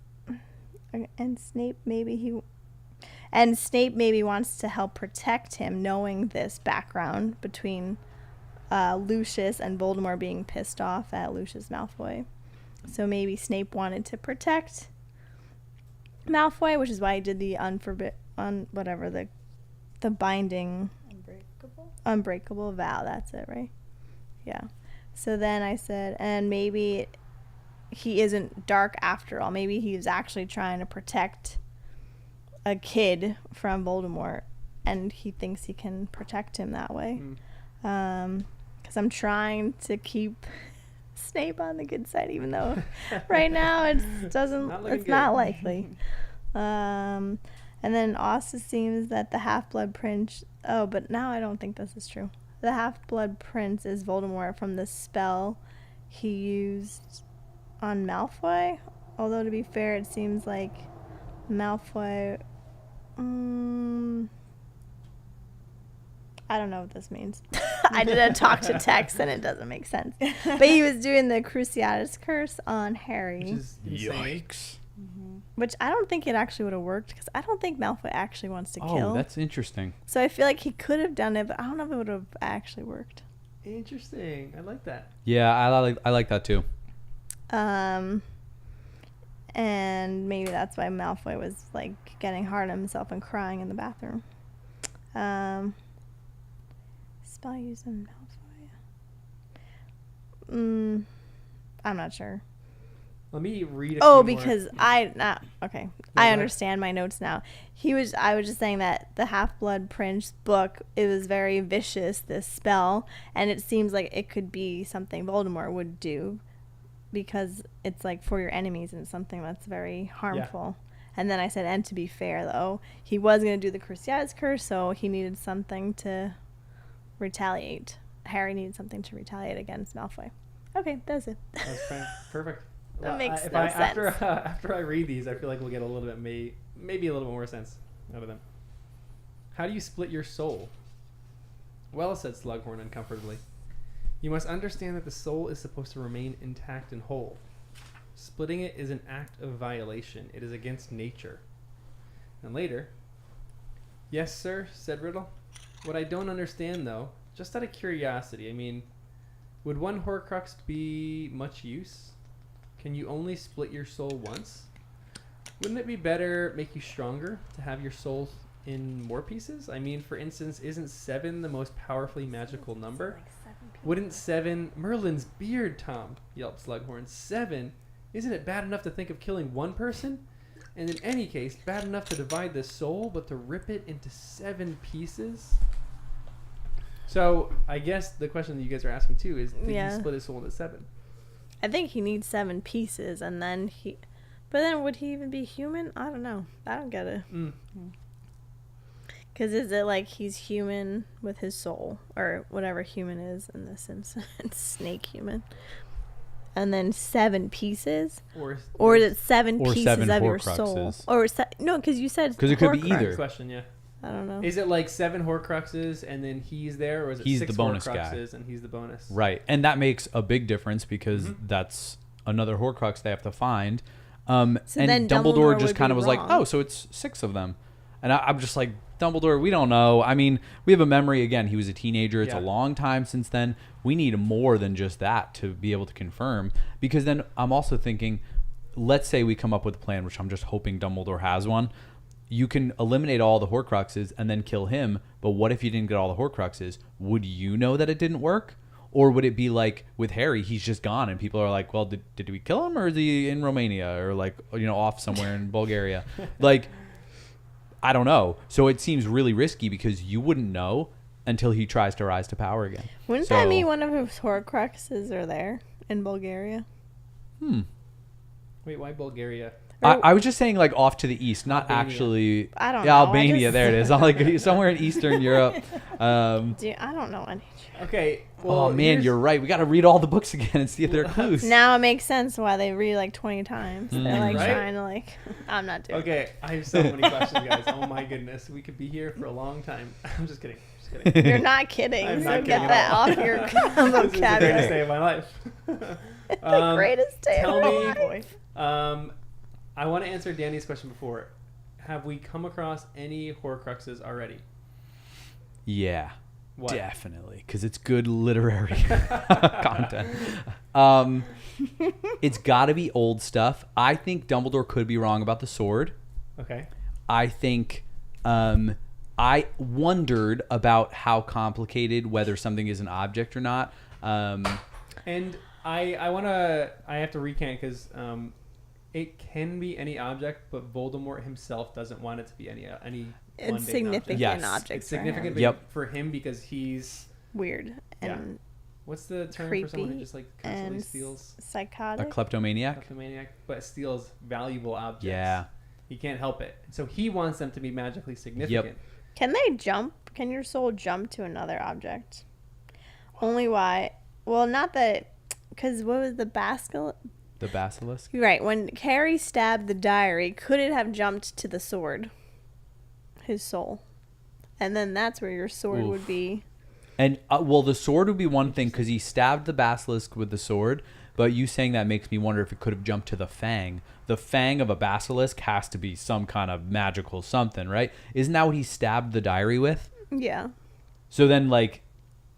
[SPEAKER 2] maybe wants to help protect him, knowing this background between Lucius and Voldemort being pissed off at Lucius Malfoy. So maybe Snape wanted to protect Malfoy, which is why he did the the binding unbreakable vow. That's it, right? Yeah. So then I said, and maybe he isn't dark after all. Maybe he was actually trying to protect a kid from Voldemort, and he thinks he can protect him that way. Because I'm trying to keep Snape on the good side, even though right now it's not likely. And then also seems that the Half-Blood Prince. Oh, but now I don't think this is true. The Half-Blood Prince is Voldemort from the spell he used on Malfoy. Although to be fair, it seems like Malfoy. I don't know what this means. I did a talk to text and it doesn't make sense. But he was doing the Cruciatus Curse on Harry.
[SPEAKER 1] Which is insane.
[SPEAKER 2] Which I don't think it actually would have worked because I don't think Malfoy actually wants to kill.
[SPEAKER 4] Oh, that's interesting.
[SPEAKER 2] So I feel like he could have done it, but I don't know if it would have actually worked.
[SPEAKER 1] Interesting. I like that.
[SPEAKER 4] Yeah, I like that too.
[SPEAKER 2] And maybe that's why Malfoy was like getting hard on himself and crying in the bathroom. Spell used on Malfoy. I'm not sure.
[SPEAKER 1] Let me read.
[SPEAKER 2] Because I
[SPEAKER 1] ahead.
[SPEAKER 2] understand my notes now. I was just saying that the Half-Blood Prince book, it was very vicious, this spell, and it seems like it could be something Voldemort would do because it's like for your enemies and something that's very harmful. Yeah. And then I said, and to be fair though, he was going to do the Cruciatus Curse, so he needed something to retaliate. Harry needed something to retaliate against Malfoy. Okay, that's it.
[SPEAKER 1] That's perfect.
[SPEAKER 2] That makes
[SPEAKER 1] sense. After I read these, I feel like we'll get a little bit, maybe a little bit more sense out of them. How do you split your soul? Well, said Slughorn uncomfortably. You must understand that the soul is supposed to remain intact and whole. Splitting it is an act of violation. It is against nature. And later, yes, sir, said Riddle. What I don't understand, though, just out of curiosity, I mean, would one Horcrux be much use? Can you only split your soul once? Wouldn't it be better, make you stronger, to have your soul in more pieces? I mean, for instance, isn't 7 the most powerfully magical number? Wouldn't 7... Merlin's beard, Tom, yelped Slughorn. 7? Isn't it bad enough to think of killing one person? And in any case, bad enough to divide the soul, but to rip it into 7 pieces? So, I guess the question that you guys are asking, too, is did he split his soul into 7?
[SPEAKER 2] I think he needs 7 pieces, and then he... But then would he even be human? I don't know. I don't get it. Because is it like he's human with his soul? Or whatever human is in this instance. Snake human. And then 7 pieces? Or is it 7 pieces
[SPEAKER 4] 7
[SPEAKER 2] of your soul?
[SPEAKER 4] Horcruxes.
[SPEAKER 2] Or no, because you said
[SPEAKER 4] Because it could be
[SPEAKER 2] Horcrux.
[SPEAKER 4] either.
[SPEAKER 1] Question, yeah.
[SPEAKER 2] I don't know.
[SPEAKER 1] Is it like 7 Horcruxes and then he's there, or is it
[SPEAKER 4] He's
[SPEAKER 1] 6
[SPEAKER 4] the bonus guy.
[SPEAKER 1] Horcruxes and he's the bonus?
[SPEAKER 4] Right. And that makes a big difference because that's another Horcrux they have to find. And
[SPEAKER 2] then
[SPEAKER 4] Dumbledore
[SPEAKER 2] Dumbledore
[SPEAKER 4] just
[SPEAKER 2] would
[SPEAKER 4] kind
[SPEAKER 2] be
[SPEAKER 4] of was like,
[SPEAKER 2] wrong.
[SPEAKER 4] oh, so it's 6 of them. And I'm just like, Dumbledore, we don't know. I mean, we have a memory. Again, he was a teenager. It's a long time since then. We need more than just that to be able to confirm. Because then I'm also thinking, let's say we come up with a plan, which I'm just hoping Dumbledore has one. You can eliminate all the Horcruxes and then kill him. But what if you didn't get all the Horcruxes? Would you know that it didn't work? Or would it be like with Harry, he's just gone and people are like, well, did we kill him, or is he in Romania, or like, off somewhere in Bulgaria? Like, I don't know. So it seems really risky because you wouldn't know until he tries to rise to power again.
[SPEAKER 2] Wouldn't that mean one of his Horcruxes are there in Bulgaria?
[SPEAKER 1] Wait, why Bulgaria?
[SPEAKER 4] I was just saying, like, off to the east, not
[SPEAKER 1] Albania.
[SPEAKER 4] actually.
[SPEAKER 2] I don't
[SPEAKER 4] Yeah,
[SPEAKER 2] know.
[SPEAKER 4] Albania. There it is. I'm like somewhere in Eastern Europe.
[SPEAKER 2] Dude, I don't know any.
[SPEAKER 1] Okay. Well,
[SPEAKER 4] Oh man, you're right. We got to read all the books again and see if there are clues.
[SPEAKER 2] Now it makes sense why they read like 20 times. They're like
[SPEAKER 1] Right?
[SPEAKER 2] trying to like. I'm not doing.
[SPEAKER 1] Okay, I have so many questions, guys. Oh my goodness, we could be here for a long time. I'm just kidding. Just kidding.
[SPEAKER 2] You're not kidding.
[SPEAKER 1] I'm
[SPEAKER 2] So
[SPEAKER 1] not
[SPEAKER 2] get
[SPEAKER 1] kidding
[SPEAKER 2] that
[SPEAKER 1] at all.
[SPEAKER 2] off your
[SPEAKER 1] This is the greatest
[SPEAKER 2] vocabulary.
[SPEAKER 1] day of my life.
[SPEAKER 2] The greatest day
[SPEAKER 1] tell
[SPEAKER 2] of my
[SPEAKER 1] me-
[SPEAKER 2] life.
[SPEAKER 1] I want to answer Danny's question before. Have we come across any Horcruxes already?
[SPEAKER 4] Yeah,
[SPEAKER 1] What?
[SPEAKER 4] definitely, because it's good literary content. It's got to be old stuff. I think Dumbledore could be wrong about the sword.
[SPEAKER 1] Okay.
[SPEAKER 4] I think I wondered about how complicated, whether something is an object or not.
[SPEAKER 1] And I have to recant because it can be any object, but Voldemort himself doesn't want it to be any
[SPEAKER 2] It's
[SPEAKER 1] mundane
[SPEAKER 2] significant
[SPEAKER 4] Yes.
[SPEAKER 2] object.
[SPEAKER 1] It's significant
[SPEAKER 2] For him.
[SPEAKER 4] Yep.
[SPEAKER 1] for him because he's
[SPEAKER 2] Weird and
[SPEAKER 1] what's the term for someone who
[SPEAKER 2] creepy
[SPEAKER 1] just like constantly
[SPEAKER 2] and
[SPEAKER 1] steals?
[SPEAKER 4] A
[SPEAKER 2] psychotic.
[SPEAKER 4] kleptomaniac.
[SPEAKER 1] Kleptomaniac, but steals valuable objects.
[SPEAKER 4] Yeah.
[SPEAKER 1] He can't help it. So he wants them to be magically significant.
[SPEAKER 2] Can they jump? Can your soul jump to another object? Only why? Well, not that. Because what was the basilisk?
[SPEAKER 4] The basilisk.
[SPEAKER 2] Right. When Harry stabbed the diary, could it have jumped to the sword? His soul. And then that's where your sword
[SPEAKER 4] Oof.
[SPEAKER 2] would be.
[SPEAKER 4] And well, the sword would be one thing because he stabbed the basilisk with the sword. But you saying that makes me wonder if it could have jumped to the fang. The fang of a basilisk has to be some kind of magical something, right? Isn't that what he stabbed the diary with?
[SPEAKER 2] Yeah.
[SPEAKER 4] So then, like,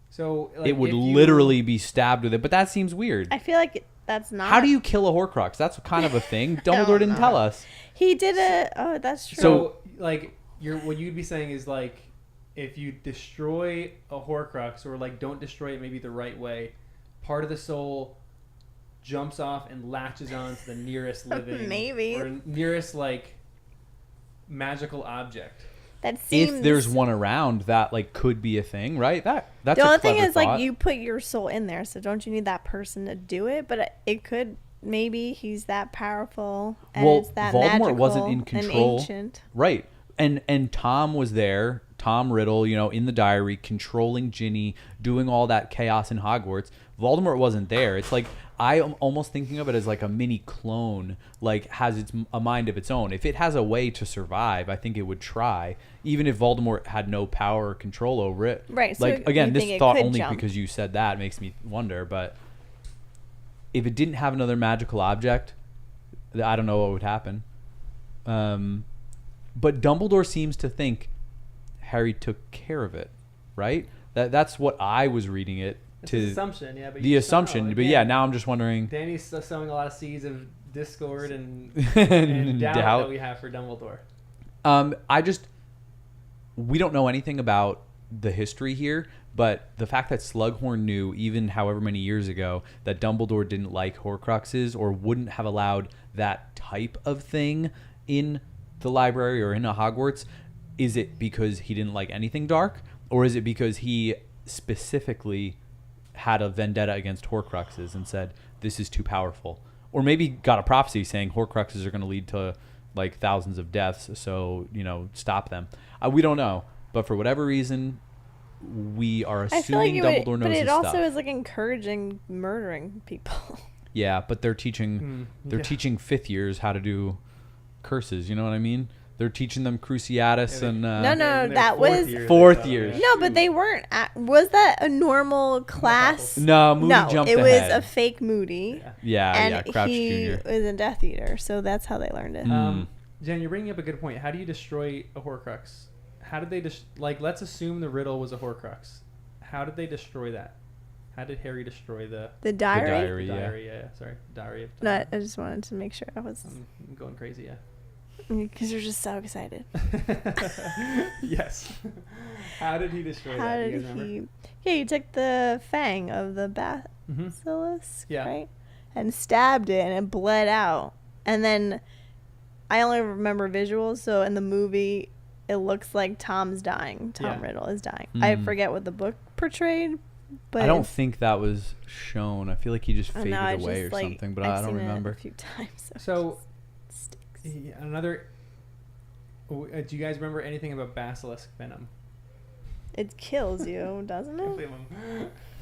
[SPEAKER 1] So like,
[SPEAKER 4] it would
[SPEAKER 1] if you-
[SPEAKER 4] literally be stabbed with it. But that seems weird.
[SPEAKER 2] I feel like that's not.
[SPEAKER 4] How do you kill a Horcrux? That's kind of a thing. Dumbledore didn't tell us.
[SPEAKER 2] He did it. Oh, that's true.
[SPEAKER 1] So like what you'd be saying is like if you destroy a Horcrux or like don't destroy it maybe the right way, part of the soul jumps off and latches on to the nearest living
[SPEAKER 2] Maybe.
[SPEAKER 1] or nearest like magical object.
[SPEAKER 2] that seems.
[SPEAKER 4] If there's one around, that like could be a thing, right? That's
[SPEAKER 2] The
[SPEAKER 4] a
[SPEAKER 2] only thing
[SPEAKER 4] clever
[SPEAKER 2] is,
[SPEAKER 4] thought.
[SPEAKER 2] like, you put your soul in there, so don't you need that person to do it? But it could. Maybe he's that powerful and
[SPEAKER 4] Well,
[SPEAKER 2] it's that
[SPEAKER 4] Voldemort
[SPEAKER 2] magical
[SPEAKER 4] wasn't in
[SPEAKER 2] and
[SPEAKER 4] control.
[SPEAKER 2] ancient.
[SPEAKER 4] Right. And Tom was there, Tom Riddle, in the diary, controlling Ginny, doing all that chaos in Hogwarts. Voldemort wasn't there. It's like, I am almost thinking of it as like a mini clone, like has a mind of its own. If it has a way to survive, I think it would try, even if Voldemort had no power or control over it.
[SPEAKER 2] Right, so
[SPEAKER 4] Like,
[SPEAKER 2] you
[SPEAKER 4] again, this
[SPEAKER 2] think it
[SPEAKER 4] thought
[SPEAKER 2] could
[SPEAKER 4] only
[SPEAKER 2] jump.
[SPEAKER 4] because you said that makes me wonder, but if it didn't have another magical object, I don't know what would happen. But Dumbledore seems to think Harry took care of it, right? That's what I was reading it
[SPEAKER 1] It's
[SPEAKER 4] to.
[SPEAKER 1] an assumption, yeah. But
[SPEAKER 4] The
[SPEAKER 1] you
[SPEAKER 4] assumption,
[SPEAKER 1] don't know.
[SPEAKER 4] but yeah, now I'm just wondering.
[SPEAKER 1] Danny's still sowing a lot of seeds of discord and,
[SPEAKER 4] And
[SPEAKER 1] and doubt,
[SPEAKER 4] doubt.
[SPEAKER 1] that we have for Dumbledore.
[SPEAKER 4] We don't know anything about the history here, but the fact that Slughorn knew, even however many years ago, that Dumbledore didn't like Horcruxes or wouldn't have allowed that type of thing in the library or in a Hogwarts, is it because he didn't like anything dark, or is it because he specifically had a vendetta against Horcruxes and said this is too powerful, or maybe got a prophecy saying Horcruxes are going to lead to like thousands of deaths, so stop them. We don't know, but for whatever reason, we are
[SPEAKER 2] I feel like
[SPEAKER 4] assuming
[SPEAKER 2] it
[SPEAKER 4] Dumbledore
[SPEAKER 2] would,
[SPEAKER 4] knows
[SPEAKER 2] but it
[SPEAKER 4] his
[SPEAKER 2] also
[SPEAKER 4] stuff.
[SPEAKER 2] is like encouraging murdering people.
[SPEAKER 4] Yeah, but they're teaching
[SPEAKER 1] yeah.
[SPEAKER 4] teaching fifth years how to do curses. You know what I mean? They're teaching them Cruciatus and
[SPEAKER 2] No,
[SPEAKER 1] In their
[SPEAKER 2] that
[SPEAKER 1] fourth
[SPEAKER 2] was-
[SPEAKER 1] year,
[SPEAKER 4] Fourth
[SPEAKER 1] they thought,
[SPEAKER 4] years.
[SPEAKER 2] No, but they weren't. Was that a normal class?
[SPEAKER 4] No, Moody
[SPEAKER 2] No,
[SPEAKER 4] jumped
[SPEAKER 2] it
[SPEAKER 4] ahead.
[SPEAKER 2] was a fake Moody.
[SPEAKER 1] Yeah.
[SPEAKER 2] And
[SPEAKER 4] Crouch
[SPEAKER 2] he
[SPEAKER 4] Jr.
[SPEAKER 2] was a Death Eater, so that's how they learned it.
[SPEAKER 1] Jen, you're bringing up a good point. How do you destroy a Horcrux? How did they let's assume the riddle was a Horcrux. How did they destroy that? How did Harry destroy the
[SPEAKER 2] The diary?
[SPEAKER 4] diary.
[SPEAKER 1] diary? Yeah, sorry, diary of
[SPEAKER 2] No,
[SPEAKER 1] time.
[SPEAKER 2] I just wanted to make sure I was,
[SPEAKER 1] I'm going crazy. Yeah.
[SPEAKER 2] because you're just so excited.
[SPEAKER 1] Yes. How did he destroy
[SPEAKER 2] How
[SPEAKER 1] that? Do you
[SPEAKER 2] did
[SPEAKER 1] guys remember?
[SPEAKER 2] he? Yeah, he took the fang of the
[SPEAKER 1] Mm-hmm.
[SPEAKER 2] basilisk,
[SPEAKER 1] Yeah.
[SPEAKER 2] right, and stabbed it, and it bled out. And then I only remember visuals, so in the movie, it looks like Tom's dying. Tom
[SPEAKER 1] Yeah.
[SPEAKER 2] Riddle is dying. I forget what the book portrayed, but
[SPEAKER 4] I don't think that was shown. I feel like he just
[SPEAKER 2] I
[SPEAKER 4] faded
[SPEAKER 2] know, I
[SPEAKER 4] away
[SPEAKER 2] just,
[SPEAKER 4] or
[SPEAKER 2] like,
[SPEAKER 4] something, but
[SPEAKER 2] I've
[SPEAKER 4] I don't
[SPEAKER 2] seen it
[SPEAKER 4] remember.
[SPEAKER 2] a few times.
[SPEAKER 1] So,
[SPEAKER 2] it sticks.
[SPEAKER 1] another. Do you guys remember anything about basilisk venom?
[SPEAKER 2] It kills you, doesn't it?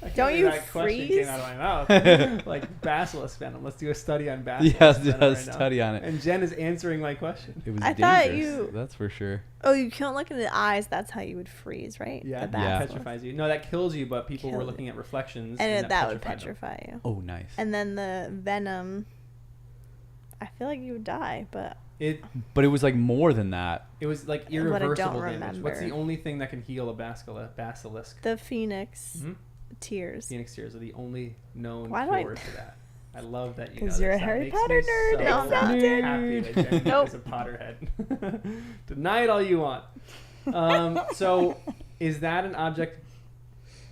[SPEAKER 1] I can't
[SPEAKER 2] Don't
[SPEAKER 1] believe
[SPEAKER 2] you
[SPEAKER 1] that question
[SPEAKER 2] freeze?
[SPEAKER 1] came out of my mouth. Like basilisk venom. Let's do a study on basilisk
[SPEAKER 4] Yeah,
[SPEAKER 1] venom
[SPEAKER 4] do a
[SPEAKER 1] right now.
[SPEAKER 4] study on it.
[SPEAKER 1] And Jen is answering my question.
[SPEAKER 4] It was
[SPEAKER 2] I thought
[SPEAKER 4] dangerous.
[SPEAKER 2] you-
[SPEAKER 4] That's for sure.
[SPEAKER 2] Oh, you can't look in the eyes. That's how you would freeze, right?
[SPEAKER 1] Yeah,
[SPEAKER 2] The
[SPEAKER 1] it
[SPEAKER 4] Yeah.
[SPEAKER 2] basilisk.
[SPEAKER 1] petrifies you. No, that kills you, but people were
[SPEAKER 2] Kills
[SPEAKER 1] looking at reflections.
[SPEAKER 2] And that would
[SPEAKER 1] petrified them.
[SPEAKER 2] petrify you.
[SPEAKER 4] Oh, nice.
[SPEAKER 2] And then the venom, I feel like you would die, but
[SPEAKER 4] But it was like more than that.
[SPEAKER 1] It was like
[SPEAKER 2] But I
[SPEAKER 1] irreversible
[SPEAKER 2] don't
[SPEAKER 1] damage. What's the
[SPEAKER 2] remember.
[SPEAKER 1] only thing that can heal a basilisk?
[SPEAKER 2] the phoenix
[SPEAKER 1] Mhm.
[SPEAKER 2] tears.
[SPEAKER 1] Phoenix tears are the only known
[SPEAKER 2] Do I-
[SPEAKER 1] cure for that. I love that you know
[SPEAKER 3] 'Cause
[SPEAKER 1] this.
[SPEAKER 3] you're a
[SPEAKER 1] That
[SPEAKER 3] Harry
[SPEAKER 1] makes
[SPEAKER 3] Potter
[SPEAKER 1] me
[SPEAKER 3] nerd.
[SPEAKER 1] So
[SPEAKER 2] No, I'm not.
[SPEAKER 1] happy that Jen
[SPEAKER 2] Nope.
[SPEAKER 1] is a Potterhead. Deny it all you want. So, is that an object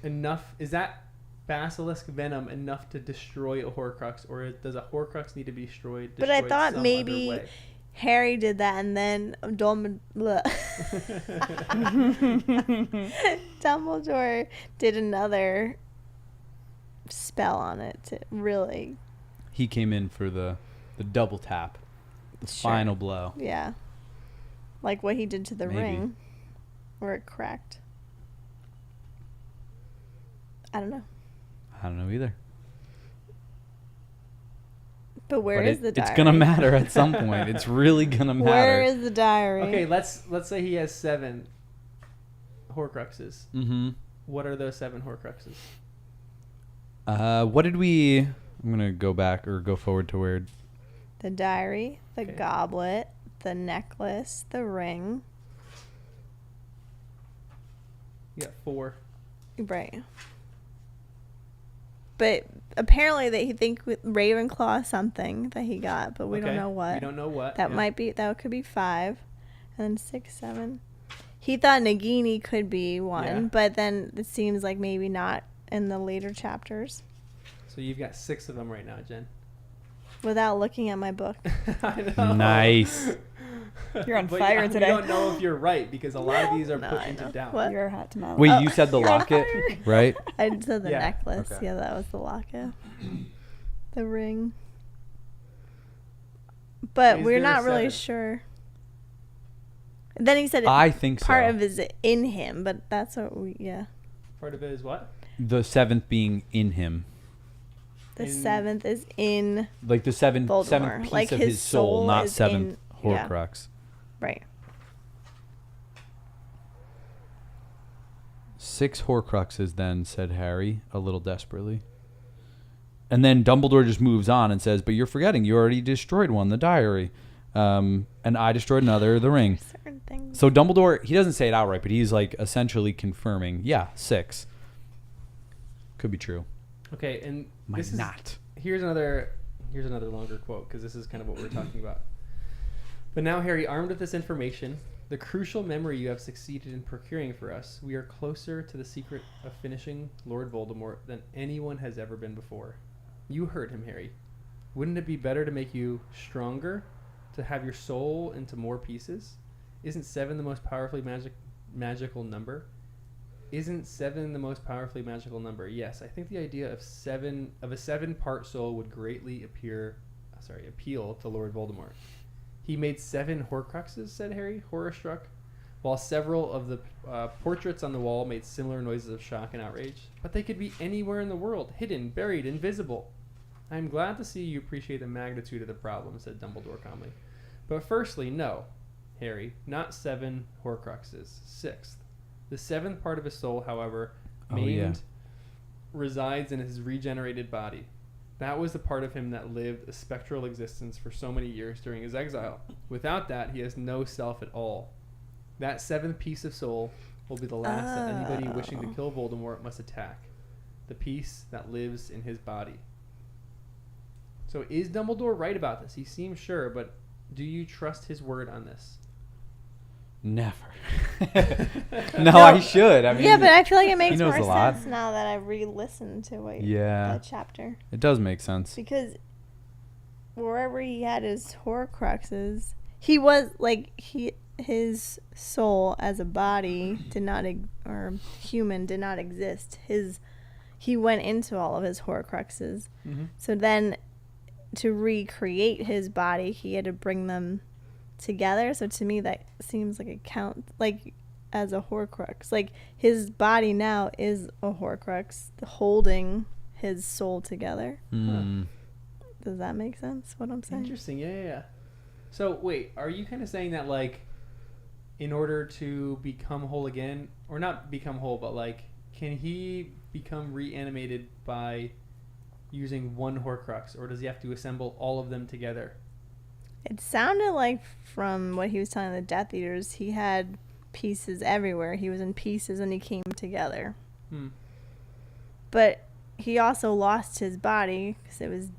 [SPEAKER 1] enough? Is that basilisk venom enough to destroy a Horcrux, or does a Horcrux need to be destroyed?
[SPEAKER 2] But I
[SPEAKER 1] destroyed
[SPEAKER 2] thought
[SPEAKER 1] some
[SPEAKER 2] maybe
[SPEAKER 1] other way?
[SPEAKER 2] Harry did that, and then Dumbledore did another spell on it to really,
[SPEAKER 4] He came in for the double tap, the
[SPEAKER 2] Sure.
[SPEAKER 4] final blow.
[SPEAKER 2] yeah, like what he did to the
[SPEAKER 4] Maybe.
[SPEAKER 2] ring, where it cracked. I don't know.
[SPEAKER 4] I don't know either.
[SPEAKER 2] But where
[SPEAKER 4] But
[SPEAKER 2] is the diary?
[SPEAKER 4] it's gonna matter at some point. It's really gonna matter.
[SPEAKER 2] Where is the diary?
[SPEAKER 1] Okay, let's say he has 7 Horcruxes.
[SPEAKER 4] Mm-hmm.
[SPEAKER 1] What are those 7 Horcruxes?
[SPEAKER 4] What did we? I'm gonna go back or go forward to where.
[SPEAKER 2] The diary, the
[SPEAKER 1] Okay.
[SPEAKER 2] goblet, the necklace, the ring.
[SPEAKER 1] You got 4.
[SPEAKER 2] Right. But apparently they think with Ravenclaw something that he got, but we don't
[SPEAKER 1] Okay,
[SPEAKER 2] know what.
[SPEAKER 1] We don't know what.
[SPEAKER 2] That could be 5. And then 6, 7. He thought Nagini could be 1,
[SPEAKER 1] Yeah.
[SPEAKER 2] but then it seems like maybe not in the later chapters.
[SPEAKER 1] So you've got 6 of them right now, Jen.
[SPEAKER 2] Without looking at my book.
[SPEAKER 1] I know.
[SPEAKER 4] Nice.
[SPEAKER 3] You're on
[SPEAKER 1] But
[SPEAKER 3] fire
[SPEAKER 1] we
[SPEAKER 3] today.
[SPEAKER 1] don't know if you're right because a lot of these are
[SPEAKER 2] No,
[SPEAKER 1] put
[SPEAKER 2] I
[SPEAKER 1] into
[SPEAKER 2] know.
[SPEAKER 1] doubt.
[SPEAKER 2] What?
[SPEAKER 3] You're a hot tamale.
[SPEAKER 4] Wait,
[SPEAKER 2] Oh,
[SPEAKER 4] you said the
[SPEAKER 2] you're on
[SPEAKER 4] locket,
[SPEAKER 2] fire.
[SPEAKER 4] right?
[SPEAKER 2] I said the
[SPEAKER 1] Yeah,
[SPEAKER 2] necklace.
[SPEAKER 1] okay.
[SPEAKER 2] Yeah, that was the locket. The ring. But
[SPEAKER 1] Is
[SPEAKER 2] we're
[SPEAKER 1] there
[SPEAKER 2] not
[SPEAKER 1] a
[SPEAKER 2] really
[SPEAKER 1] 7?
[SPEAKER 2] sure. Then he said
[SPEAKER 4] I think
[SPEAKER 2] part
[SPEAKER 4] so.
[SPEAKER 2] of it is in him, but that's what we, yeah.
[SPEAKER 1] Part of it is what?
[SPEAKER 4] The 7th being in him,
[SPEAKER 2] The
[SPEAKER 1] In-
[SPEAKER 2] 7th is in,
[SPEAKER 4] like the seventh
[SPEAKER 2] Voldemort.
[SPEAKER 4] piece
[SPEAKER 2] Like
[SPEAKER 4] of
[SPEAKER 2] his
[SPEAKER 4] his soul,
[SPEAKER 2] soul
[SPEAKER 4] not
[SPEAKER 2] is
[SPEAKER 4] 7th
[SPEAKER 2] in- yeah.
[SPEAKER 4] Horcrux.
[SPEAKER 2] right.
[SPEAKER 4] 6 Horcruxes, then, said Harry, a little desperately. And then Dumbledore just moves on and says, "But you're forgetting, you already destroyed one, the diary. And I destroyed another, the ring."
[SPEAKER 2] Certain things.
[SPEAKER 4] So Dumbledore, he doesn't say it outright, but he's like essentially confirming, yeah, 6. Could be true.
[SPEAKER 1] Okay, and
[SPEAKER 4] Might
[SPEAKER 1] this is
[SPEAKER 4] not.
[SPEAKER 1] here's another longer quote because this is kind of what we're talking about. But now, Harry, armed with this information, the crucial memory you have succeeded in procuring for us, we are closer to the secret of finishing Lord Voldemort than anyone has ever been before. You heard him, Harry. Wouldn't it be better to make you stronger, to have your soul into more pieces? Isn't 7 the most powerfully magical number? Isn't 7 the most powerfully magical number? Yes, I think the idea of a 7-part soul would greatly appeal to Lord Voldemort. He made 7 Horcruxes, said Harry, horror-struck, while several of the portraits on the wall made similar noises of shock and outrage. But they could be anywhere in the world, hidden, buried, invisible. I am glad to see you appreciate the magnitude of the problem, said Dumbledore calmly. But firstly, no. Harry, not 7 Horcruxes. 6th. The 7th part of his soul, however, resides in his regenerated body. That was the part of him that lived a spectral existence for so many years during his exile. Without that, he has no self at all. That 7th piece of soul will be the last that anybody wishing to kill Voldemort must attack. The piece that lives in his body. So is Dumbledore right about this? He seems sure, but do you trust his word on this?
[SPEAKER 4] Never. No, I should. I mean,
[SPEAKER 2] yeah, but I feel like it makes
[SPEAKER 4] knows
[SPEAKER 2] more
[SPEAKER 4] a lot.
[SPEAKER 2] sense now that I re-listened to it.
[SPEAKER 4] Yeah.
[SPEAKER 2] That chapter.
[SPEAKER 4] It does make sense.
[SPEAKER 2] Because wherever he had his Horcruxes, he was like his soul as a body did not or human did not exist. He went into all of his Horcruxes.
[SPEAKER 1] Mm-hmm.
[SPEAKER 2] So then to recreate his body, he had to bring them together. So to me that seems like it counts like as a Horcrux. Like his body now is a Horcrux holding his soul together. Does that make sense what I'm saying?
[SPEAKER 1] Interesting. Yeah. So wait, are you kind of saying that like in order to become whole again, or not become whole, but like can he become reanimated by using one Horcrux, or does he have to assemble all of them together?
[SPEAKER 2] It sounded like from what he was telling the Death Eaters, he had pieces everywhere. He was in pieces and he came together. But he also lost his body because it was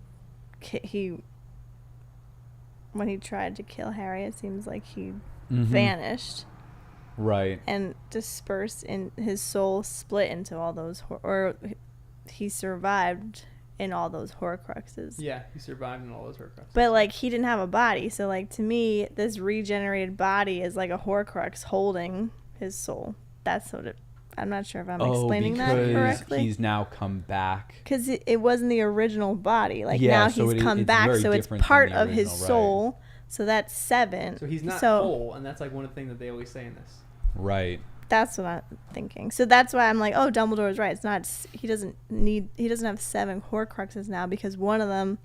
[SPEAKER 2] when he tried to kill Harry, it seems like he vanished.
[SPEAKER 4] Right.
[SPEAKER 2] And dispersed, in his soul split into all those or he survived in all those Horcruxes.
[SPEAKER 1] Yeah, he survived in all those Horcruxes.
[SPEAKER 2] But like he didn't have a body, so like to me, this regenerated body is like a Horcrux holding his soul. That's what it. I'm not sure if I'm explaining that correctly.
[SPEAKER 4] He's now come back.
[SPEAKER 2] Because it wasn't the original body. Like
[SPEAKER 4] Yeah,
[SPEAKER 2] now
[SPEAKER 4] so
[SPEAKER 2] he's come
[SPEAKER 4] it's
[SPEAKER 2] back,
[SPEAKER 4] very
[SPEAKER 2] so it's
[SPEAKER 4] different than
[SPEAKER 2] part
[SPEAKER 4] the
[SPEAKER 2] of his
[SPEAKER 4] original, right.
[SPEAKER 2] soul. So that's 7.
[SPEAKER 1] So he's not whole, and that's like one of the things that they always say in this.
[SPEAKER 4] Right.
[SPEAKER 2] That's what I'm thinking. So that's why I'm like, oh, Dumbledore's right. It's not. He doesn't have 7 Horcruxes now because one of them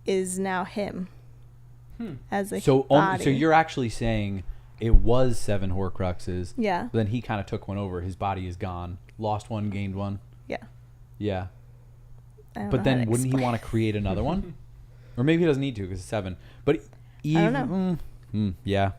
[SPEAKER 2] is now him as a body.
[SPEAKER 4] So you're actually saying it was 7 Horcruxes.
[SPEAKER 2] Yeah.
[SPEAKER 4] But then he kind of took one over. His body is gone. Lost one, gained one.
[SPEAKER 2] Yeah.
[SPEAKER 4] Yeah.
[SPEAKER 2] I don't
[SPEAKER 4] But
[SPEAKER 2] know
[SPEAKER 4] then
[SPEAKER 2] how to
[SPEAKER 4] wouldn't he
[SPEAKER 2] explain.
[SPEAKER 4] want to create another one? Or maybe he doesn't need to because it's 7. But
[SPEAKER 2] I don't
[SPEAKER 4] know. Yeah.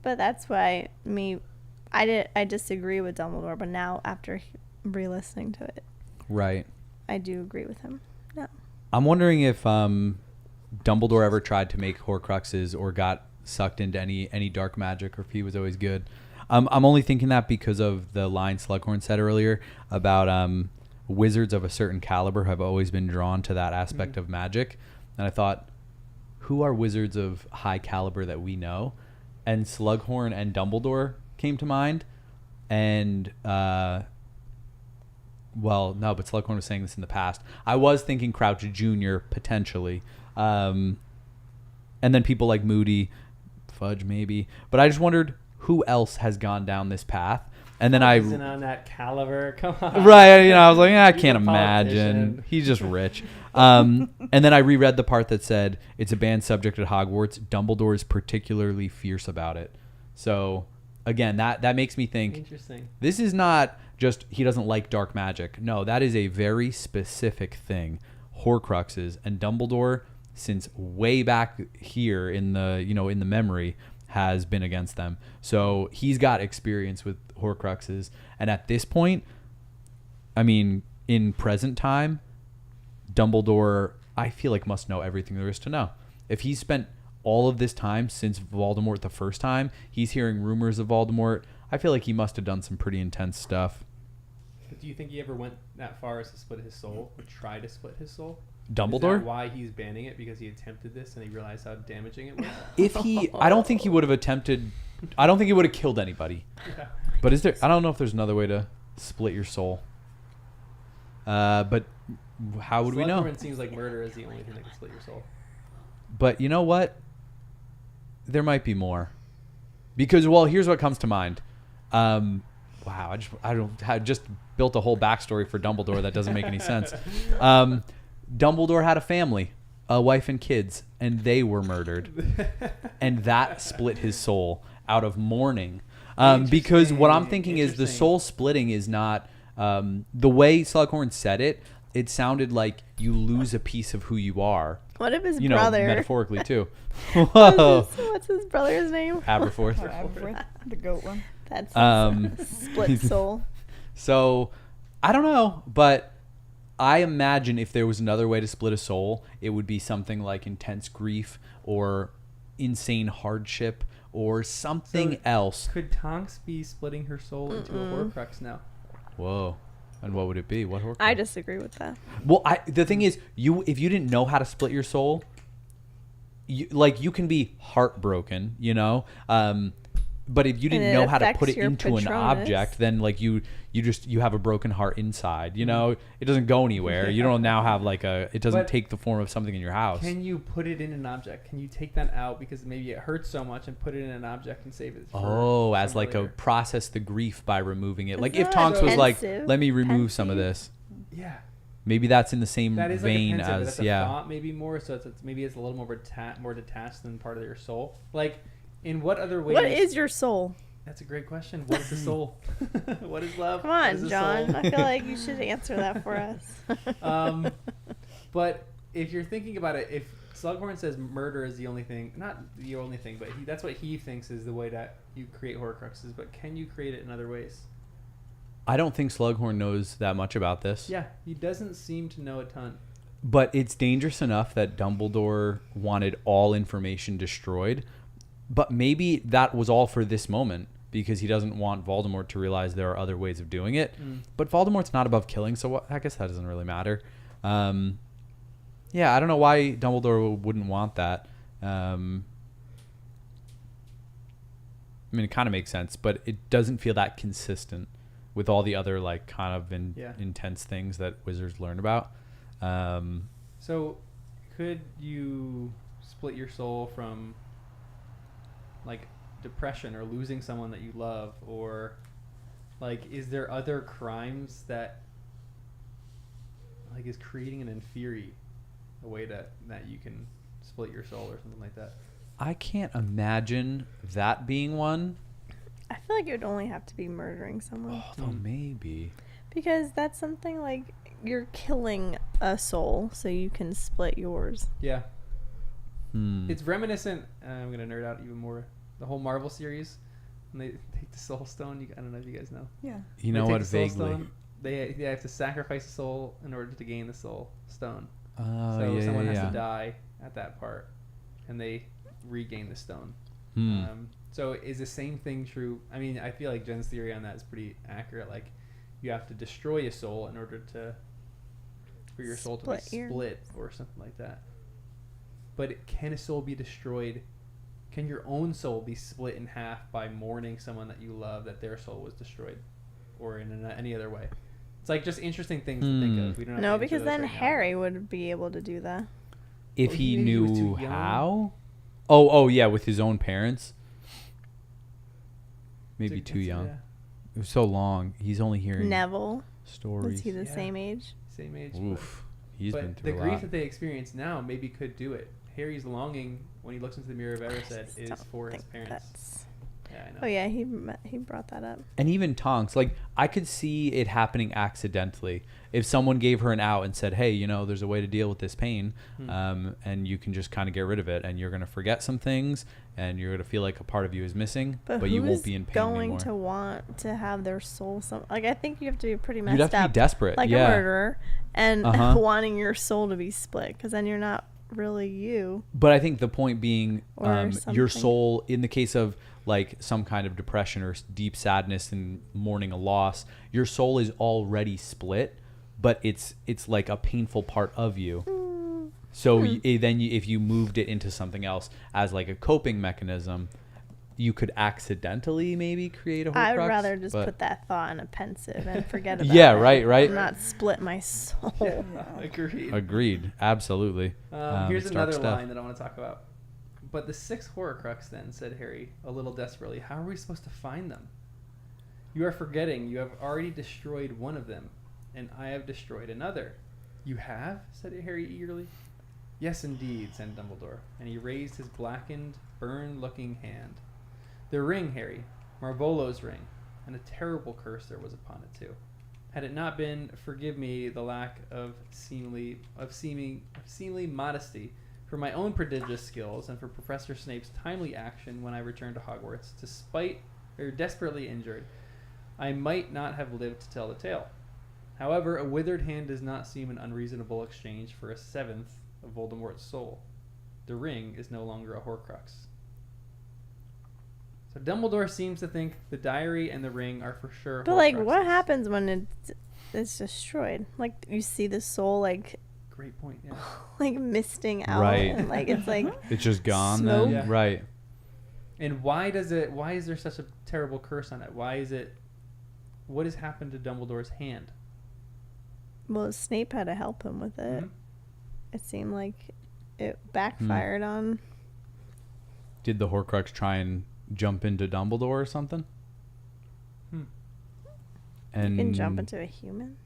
[SPEAKER 2] But that's why I disagree with Dumbledore. But now after re-listening to it,
[SPEAKER 4] Right.
[SPEAKER 2] I do agree with him. No.
[SPEAKER 4] I'm wondering if Dumbledore ever tried to make Horcruxes or got sucked into any dark magic, or if he was always good. I'm only thinking that because of the line Slughorn said earlier about wizards of a certain caliber have always been drawn to that aspect of magic. And I thought, who are wizards of high caliber that we know? And Slughorn and Dumbledore came to mind. And, well, no, but Slughorn was saying this in the past. I was thinking Crouch Jr. potentially. And then people like Moody, Fudge maybe. But I just wondered who else has gone down this path. And then
[SPEAKER 1] Isn't on that caliber. Come on.
[SPEAKER 4] Right, I was like, I
[SPEAKER 1] He's
[SPEAKER 4] can't
[SPEAKER 1] a
[SPEAKER 4] imagine.
[SPEAKER 1] politician.
[SPEAKER 4] He's just rich. And then I reread the part that said it's a banned subject at Hogwarts. Dumbledore is particularly fierce about it. So again, that makes me think
[SPEAKER 1] Interesting.
[SPEAKER 4] this is not just he doesn't like dark magic. No, that is a very specific thing. Horcruxes, and Dumbledore, since way back here in the in the memory, has been against them. So he's got experience with Horcruxes, and at this point, I mean, in present time, Dumbledore, I feel like, must know everything there is to know. If he's spent all of this time since Voldemort the first time, he's hearing rumors of Voldemort, I feel like he must have done some pretty intense stuff.
[SPEAKER 1] But do you think he ever went that far as to split his soul, or try to split his soul?
[SPEAKER 4] Dumbledore?
[SPEAKER 1] Is that why he's banning it? Because he attempted this and he realized how damaging it was?
[SPEAKER 4] I don't think he would have attempted, I don't think he would have killed anybody.
[SPEAKER 1] Yeah.
[SPEAKER 4] But I don't know if there's another way to split your soul. But how would we know?
[SPEAKER 1] Slughorn seems like murder is the only thing that can split your soul.
[SPEAKER 4] But you know what? There might be more. Because, well, here's what comes to mind. Wow, I just built a whole backstory for Dumbledore that doesn't make any sense. Dumbledore had a family. a wife and kids, and they were murdered, and that split his soul out of mourning. Because what I'm thinking is the soul splitting is not the way Slughorn said it. It sounded like you lose a piece of who you are.
[SPEAKER 2] What if his
[SPEAKER 4] You
[SPEAKER 2] brother?
[SPEAKER 4] know, metaphorically too. Whoa.
[SPEAKER 2] What's his brother's name?
[SPEAKER 4] Aberforth.
[SPEAKER 3] Aberforth, the goat one.
[SPEAKER 2] That's
[SPEAKER 4] Um,
[SPEAKER 2] split soul.
[SPEAKER 4] So, I don't know, but I imagine if there was another way to split a soul, it would be something like intense grief or insane hardship or something else.
[SPEAKER 1] Could Tonks be splitting her soul into a Horcrux now?
[SPEAKER 4] Whoa. And what would it be? What Horcrux?
[SPEAKER 2] I disagree with that.
[SPEAKER 4] Well, the thing is, if you didn't know how to split your soul, you can be heartbroken, you know? But if you didn't know how to put it into an object, then like you have a broken heart inside, you know? It doesn't go anywhere. You don't now have it doesn't take the form of something in your house.
[SPEAKER 1] Can you put it in an object? Can you take that out because maybe it hurts so much and put it in an object and save it?
[SPEAKER 4] As like a process the grief by removing it. Like if
[SPEAKER 2] that
[SPEAKER 4] Tonks was like,
[SPEAKER 2] pensive?
[SPEAKER 4] let me remove some of this.
[SPEAKER 1] Yeah.
[SPEAKER 4] Maybe that's in the same
[SPEAKER 1] That is
[SPEAKER 4] vein
[SPEAKER 1] like a pensive,
[SPEAKER 4] as
[SPEAKER 1] that's a thought maybe more, so it's maybe it's a little more detached than part of your soul. Like, in what other ways?
[SPEAKER 2] What is your soul?
[SPEAKER 1] That's a great question. What is the soul? What is love?
[SPEAKER 2] Come
[SPEAKER 1] What
[SPEAKER 2] on,
[SPEAKER 1] is the
[SPEAKER 2] John.
[SPEAKER 1] soul?
[SPEAKER 2] I feel like you should answer that for us.
[SPEAKER 1] But if you're thinking about it, if Slughorn says murder is the only thing, not the only thing, but that's what he thinks is the way that you create Horcruxes, but can you create it in other ways?
[SPEAKER 4] I don't think Slughorn knows that much about this.
[SPEAKER 1] Yeah, he doesn't seem to know a ton.
[SPEAKER 4] But it's dangerous enough that Dumbledore wanted all information destroyed. But maybe that was all for this moment because he doesn't want Voldemort to realize there are other ways of doing it. But Voldemort's not above killing, so I guess that doesn't really matter. Yeah, I don't know why Dumbledore wouldn't want that. I mean, it kind of makes sense, but it doesn't feel that consistent with all the other like kind of intense things that wizards learn about.
[SPEAKER 1] So, could you split your soul from like depression or losing someone that you love, or like is there other crimes that like is creating an inferi a way that you can split your soul or something like that?
[SPEAKER 4] I can't imagine that being one.
[SPEAKER 2] I feel like it would only have to be murdering someone.
[SPEAKER 4] Although maybe.
[SPEAKER 2] Because that's something like you're killing a soul so you can split yours.
[SPEAKER 1] Yeah. It's reminiscent, I'm going to nerd out even more, the whole Marvel series, when they take the soul stone, I don't know if you guys know.
[SPEAKER 3] Yeah.
[SPEAKER 4] You know what, vaguely.
[SPEAKER 1] Stone, they have to sacrifice a soul in order to gain the soul stone.
[SPEAKER 4] Oh,
[SPEAKER 1] So
[SPEAKER 4] yeah,
[SPEAKER 1] someone
[SPEAKER 4] yeah,
[SPEAKER 1] has
[SPEAKER 4] yeah.
[SPEAKER 1] to die at that part, and they regain the stone. So is the same thing true? I mean, I feel like Jen's theory on that is pretty accurate. Like, you have to destroy a soul in order for your soul to be split or something like that. But can a soul be destroyed? Can your own soul be split in half by mourning someone that you love that their soul was destroyed, or in any other way? It's like just interesting things to think of. We don't have to answer
[SPEAKER 2] because
[SPEAKER 1] those
[SPEAKER 2] then
[SPEAKER 1] right now.
[SPEAKER 2] Harry would be able to do that.
[SPEAKER 4] If
[SPEAKER 1] Well,
[SPEAKER 4] he
[SPEAKER 1] maybe he was
[SPEAKER 4] knew
[SPEAKER 1] too young.
[SPEAKER 4] how? Oh, yeah, with his own parents. Maybe too young.
[SPEAKER 1] Yeah.
[SPEAKER 4] It was so long. He's only hearing
[SPEAKER 2] Neville,
[SPEAKER 4] stories.
[SPEAKER 2] was he the
[SPEAKER 1] Yeah.
[SPEAKER 2] same age?
[SPEAKER 1] Same age.
[SPEAKER 4] Oof. He's
[SPEAKER 1] but
[SPEAKER 4] been
[SPEAKER 1] the
[SPEAKER 4] through a
[SPEAKER 1] grief
[SPEAKER 4] lot.
[SPEAKER 1] that they experience now maybe could do it. Harry's longing when he looks into the mirror of Erised is for his parents. Yeah, I know.
[SPEAKER 2] Oh yeah, he brought that up.
[SPEAKER 4] And even Tonks, like, I could see it happening accidentally. If someone gave her an out and said, hey, there's a way to deal with this pain, and you can just kind of get rid of it, and you're going to forget some things, and you're going to feel like a part of you is missing, but you won't be in pain
[SPEAKER 2] going
[SPEAKER 4] anymore.
[SPEAKER 2] to want to have their soul I think you have to be pretty messed
[SPEAKER 4] You'd have to
[SPEAKER 2] up,
[SPEAKER 4] be desperate,
[SPEAKER 2] like
[SPEAKER 4] yeah.
[SPEAKER 2] a murderer, and wanting your soul to be split, because then you're not really you.
[SPEAKER 4] But I think the point being,
[SPEAKER 2] Or
[SPEAKER 4] your
[SPEAKER 2] something.
[SPEAKER 4] soul, in the case of like some kind of depression or deep sadness and mourning a loss, your soul is already split, but it's like a painful part of you. So if you moved it into something else as like a coping mechanism, you could accidentally maybe create a Horcrux.
[SPEAKER 2] I'd rather just put that thought in a pensive and forget about
[SPEAKER 4] Yeah,
[SPEAKER 2] it.
[SPEAKER 4] right.
[SPEAKER 2] And not split my soul.
[SPEAKER 1] Yeah, agreed.
[SPEAKER 4] Agreed. Absolutely.
[SPEAKER 1] Here's
[SPEAKER 4] it's dark
[SPEAKER 1] another
[SPEAKER 4] stuff.
[SPEAKER 1] line that I want to talk about. But the 6th Horcrux then, said Harry, a little desperately, how are we supposed to find them? You are forgetting you have already destroyed one of them, and I have destroyed another. You have? Said Harry eagerly. Yes, indeed, said Dumbledore, and he raised his blackened, burned-looking hand. The ring, Harry, Marvolo's ring, and a terrible curse there was upon it too. Had it not been, forgive me the lack of seemly modesty, for my own prodigious skills and for Professor Snape's timely action when I returned to Hogwarts, desperately injured, I might not have lived to tell the tale. However, a withered hand does not seem an unreasonable exchange for a seventh of Voldemort's soul. The ring is no longer a Horcrux. So Dumbledore seems to think the diary and the ring are for sure
[SPEAKER 2] But like,
[SPEAKER 1] Horcruxes.
[SPEAKER 2] what happens when it's destroyed? Like, you see the soul like
[SPEAKER 1] Great point, yeah.
[SPEAKER 2] like misting out,
[SPEAKER 4] Right.
[SPEAKER 2] and like it's like
[SPEAKER 4] It's just gone
[SPEAKER 2] Smoke.
[SPEAKER 4] then?
[SPEAKER 1] Yeah.
[SPEAKER 4] Right.
[SPEAKER 1] And why is there such a terrible curse on it? What has happened to Dumbledore's hand?
[SPEAKER 2] well, Snape had to help him with it.
[SPEAKER 1] Mhm.
[SPEAKER 2] It seemed like it backfired on.
[SPEAKER 4] Did the Horcrux try and jump into Dumbledore or something?
[SPEAKER 1] Hmm.
[SPEAKER 4] And
[SPEAKER 2] You can jump into a human.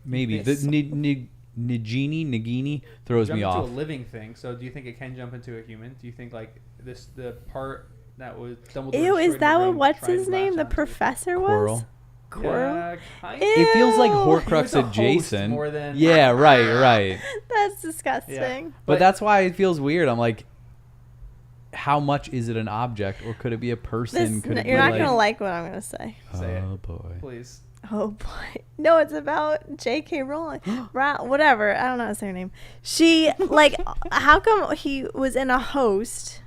[SPEAKER 4] maybe
[SPEAKER 1] This-
[SPEAKER 4] the Nagini throws
[SPEAKER 1] Jump
[SPEAKER 4] me
[SPEAKER 1] into
[SPEAKER 4] off.
[SPEAKER 1] a living thing. So do you think it can jump into a human? Do you think like the part that was Dumbledore?
[SPEAKER 2] Ew,
[SPEAKER 1] destroyed
[SPEAKER 2] is
[SPEAKER 1] in
[SPEAKER 2] that
[SPEAKER 1] the
[SPEAKER 2] what
[SPEAKER 1] ring
[SPEAKER 2] what's
[SPEAKER 1] tried to
[SPEAKER 2] his name?
[SPEAKER 1] latch
[SPEAKER 2] The
[SPEAKER 1] onto?
[SPEAKER 2] professor was?
[SPEAKER 4] Quirrell.
[SPEAKER 2] Quirrell?
[SPEAKER 1] Yeah, kind
[SPEAKER 2] Ew.
[SPEAKER 1] of.
[SPEAKER 4] It feels like
[SPEAKER 2] Ew.
[SPEAKER 1] He was
[SPEAKER 4] Horcrux
[SPEAKER 1] a host
[SPEAKER 4] adjacent.
[SPEAKER 1] more than-
[SPEAKER 4] Yeah, right.
[SPEAKER 2] That's disgusting.
[SPEAKER 4] But that's why it feels weird. I'm like, how much is it an object, or could it be a person? Could it be
[SPEAKER 2] You're not
[SPEAKER 4] like,
[SPEAKER 2] gonna like what I'm gonna say.
[SPEAKER 1] Say it.
[SPEAKER 4] oh boy.
[SPEAKER 1] Please.
[SPEAKER 2] Oh boy. No, it's about J.K. Rowling. Whatever. I don't know how to say her name. She, like, how come he was in a host,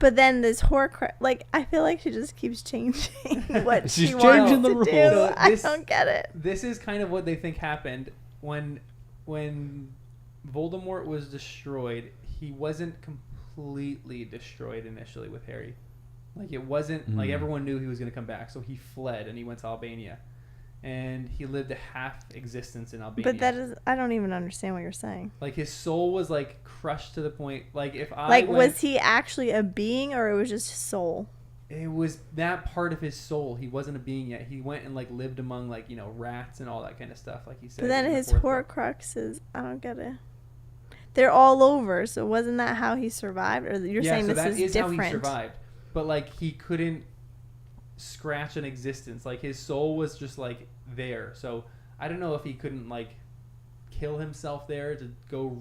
[SPEAKER 2] but then this Horcrux, like, I feel like she just keeps changing what
[SPEAKER 4] She's
[SPEAKER 2] she
[SPEAKER 4] changing
[SPEAKER 2] wants
[SPEAKER 4] the
[SPEAKER 2] to do.
[SPEAKER 4] rules.
[SPEAKER 1] So
[SPEAKER 2] I
[SPEAKER 1] this-
[SPEAKER 2] don't get it.
[SPEAKER 1] This is kind of what they think happened when Voldemort was destroyed. He wasn't completely destroyed initially with Harry. Like it wasn't like everyone knew he was going to come back, so he fled and he went to Albania, and he lived a half existence in Albania.
[SPEAKER 2] But that is, I don't even understand what you're saying.
[SPEAKER 1] like his soul was like crushed to the point. Like if I
[SPEAKER 2] Like,
[SPEAKER 1] went,
[SPEAKER 2] was he actually a being, or it was just soul?
[SPEAKER 1] it was that part of his soul. He wasn't a being yet. He went and like lived among like rats and all that kind of stuff. Like he said.
[SPEAKER 2] But then
[SPEAKER 1] in the
[SPEAKER 2] his
[SPEAKER 1] fourth book.
[SPEAKER 2] Horcruxes, I don't get it. They're all over, so wasn't that how he survived? Or you're saying
[SPEAKER 1] so
[SPEAKER 2] this
[SPEAKER 1] that
[SPEAKER 2] is
[SPEAKER 1] how he
[SPEAKER 2] different?
[SPEAKER 1] survived. But like he couldn't scratch an existence. Like his soul was just like there. So I don't know if he couldn't like kill himself there to go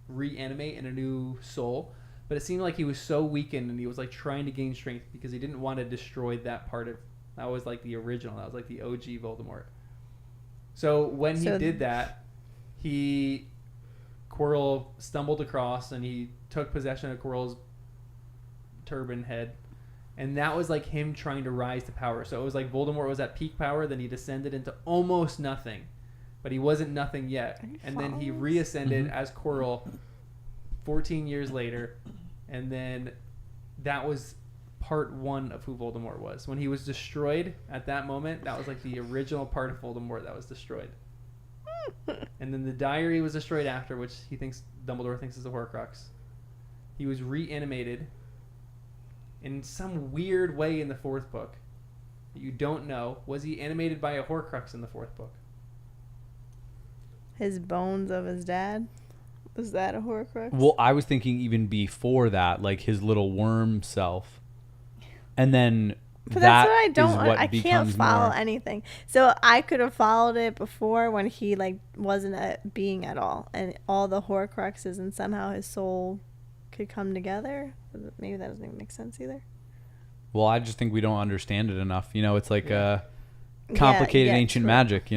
[SPEAKER 1] reanimate in a new soul. But it seemed like he was so weakened and he was like trying to gain strength because he didn't want to destroy that part of that was like the original. That was like the OG Voldemort. So when he did that, Quirrell stumbled across and he took possession of Quirrell's turban head, and that was like him trying to rise to power. So it was like Voldemort was at peak power, then he descended into almost nothing, but he wasn't nothing yet, and then he reascended as Quirrell 14 years later, and then that was part one of who Voldemort was. When he was destroyed at that moment, that was like the original part of Voldemort that was destroyed. And then the diary was destroyed after, which Dumbledore thinks is a Horcrux. He was reanimated in some weird way in the fourth book that you don't know. Was he animated by a Horcrux in the fourth book?
[SPEAKER 2] His bones of his dad? Was that a Horcrux?
[SPEAKER 4] Well, I was thinking even before that, like his little worm self, and then
[SPEAKER 2] But
[SPEAKER 4] that
[SPEAKER 2] that's what I
[SPEAKER 4] is
[SPEAKER 2] don't.
[SPEAKER 4] what
[SPEAKER 2] I can't
[SPEAKER 4] becomes
[SPEAKER 2] follow
[SPEAKER 4] more-
[SPEAKER 2] anything. So I could have followed it before when he like wasn't a being at all, and all the Horcruxes, and somehow his soul could come together. Maybe that doesn't even make sense either.
[SPEAKER 4] Well, I just think we don't understand it enough. It's like
[SPEAKER 1] Yeah.
[SPEAKER 4] complicated
[SPEAKER 2] Yeah,
[SPEAKER 4] ancient
[SPEAKER 2] true.
[SPEAKER 4] magic.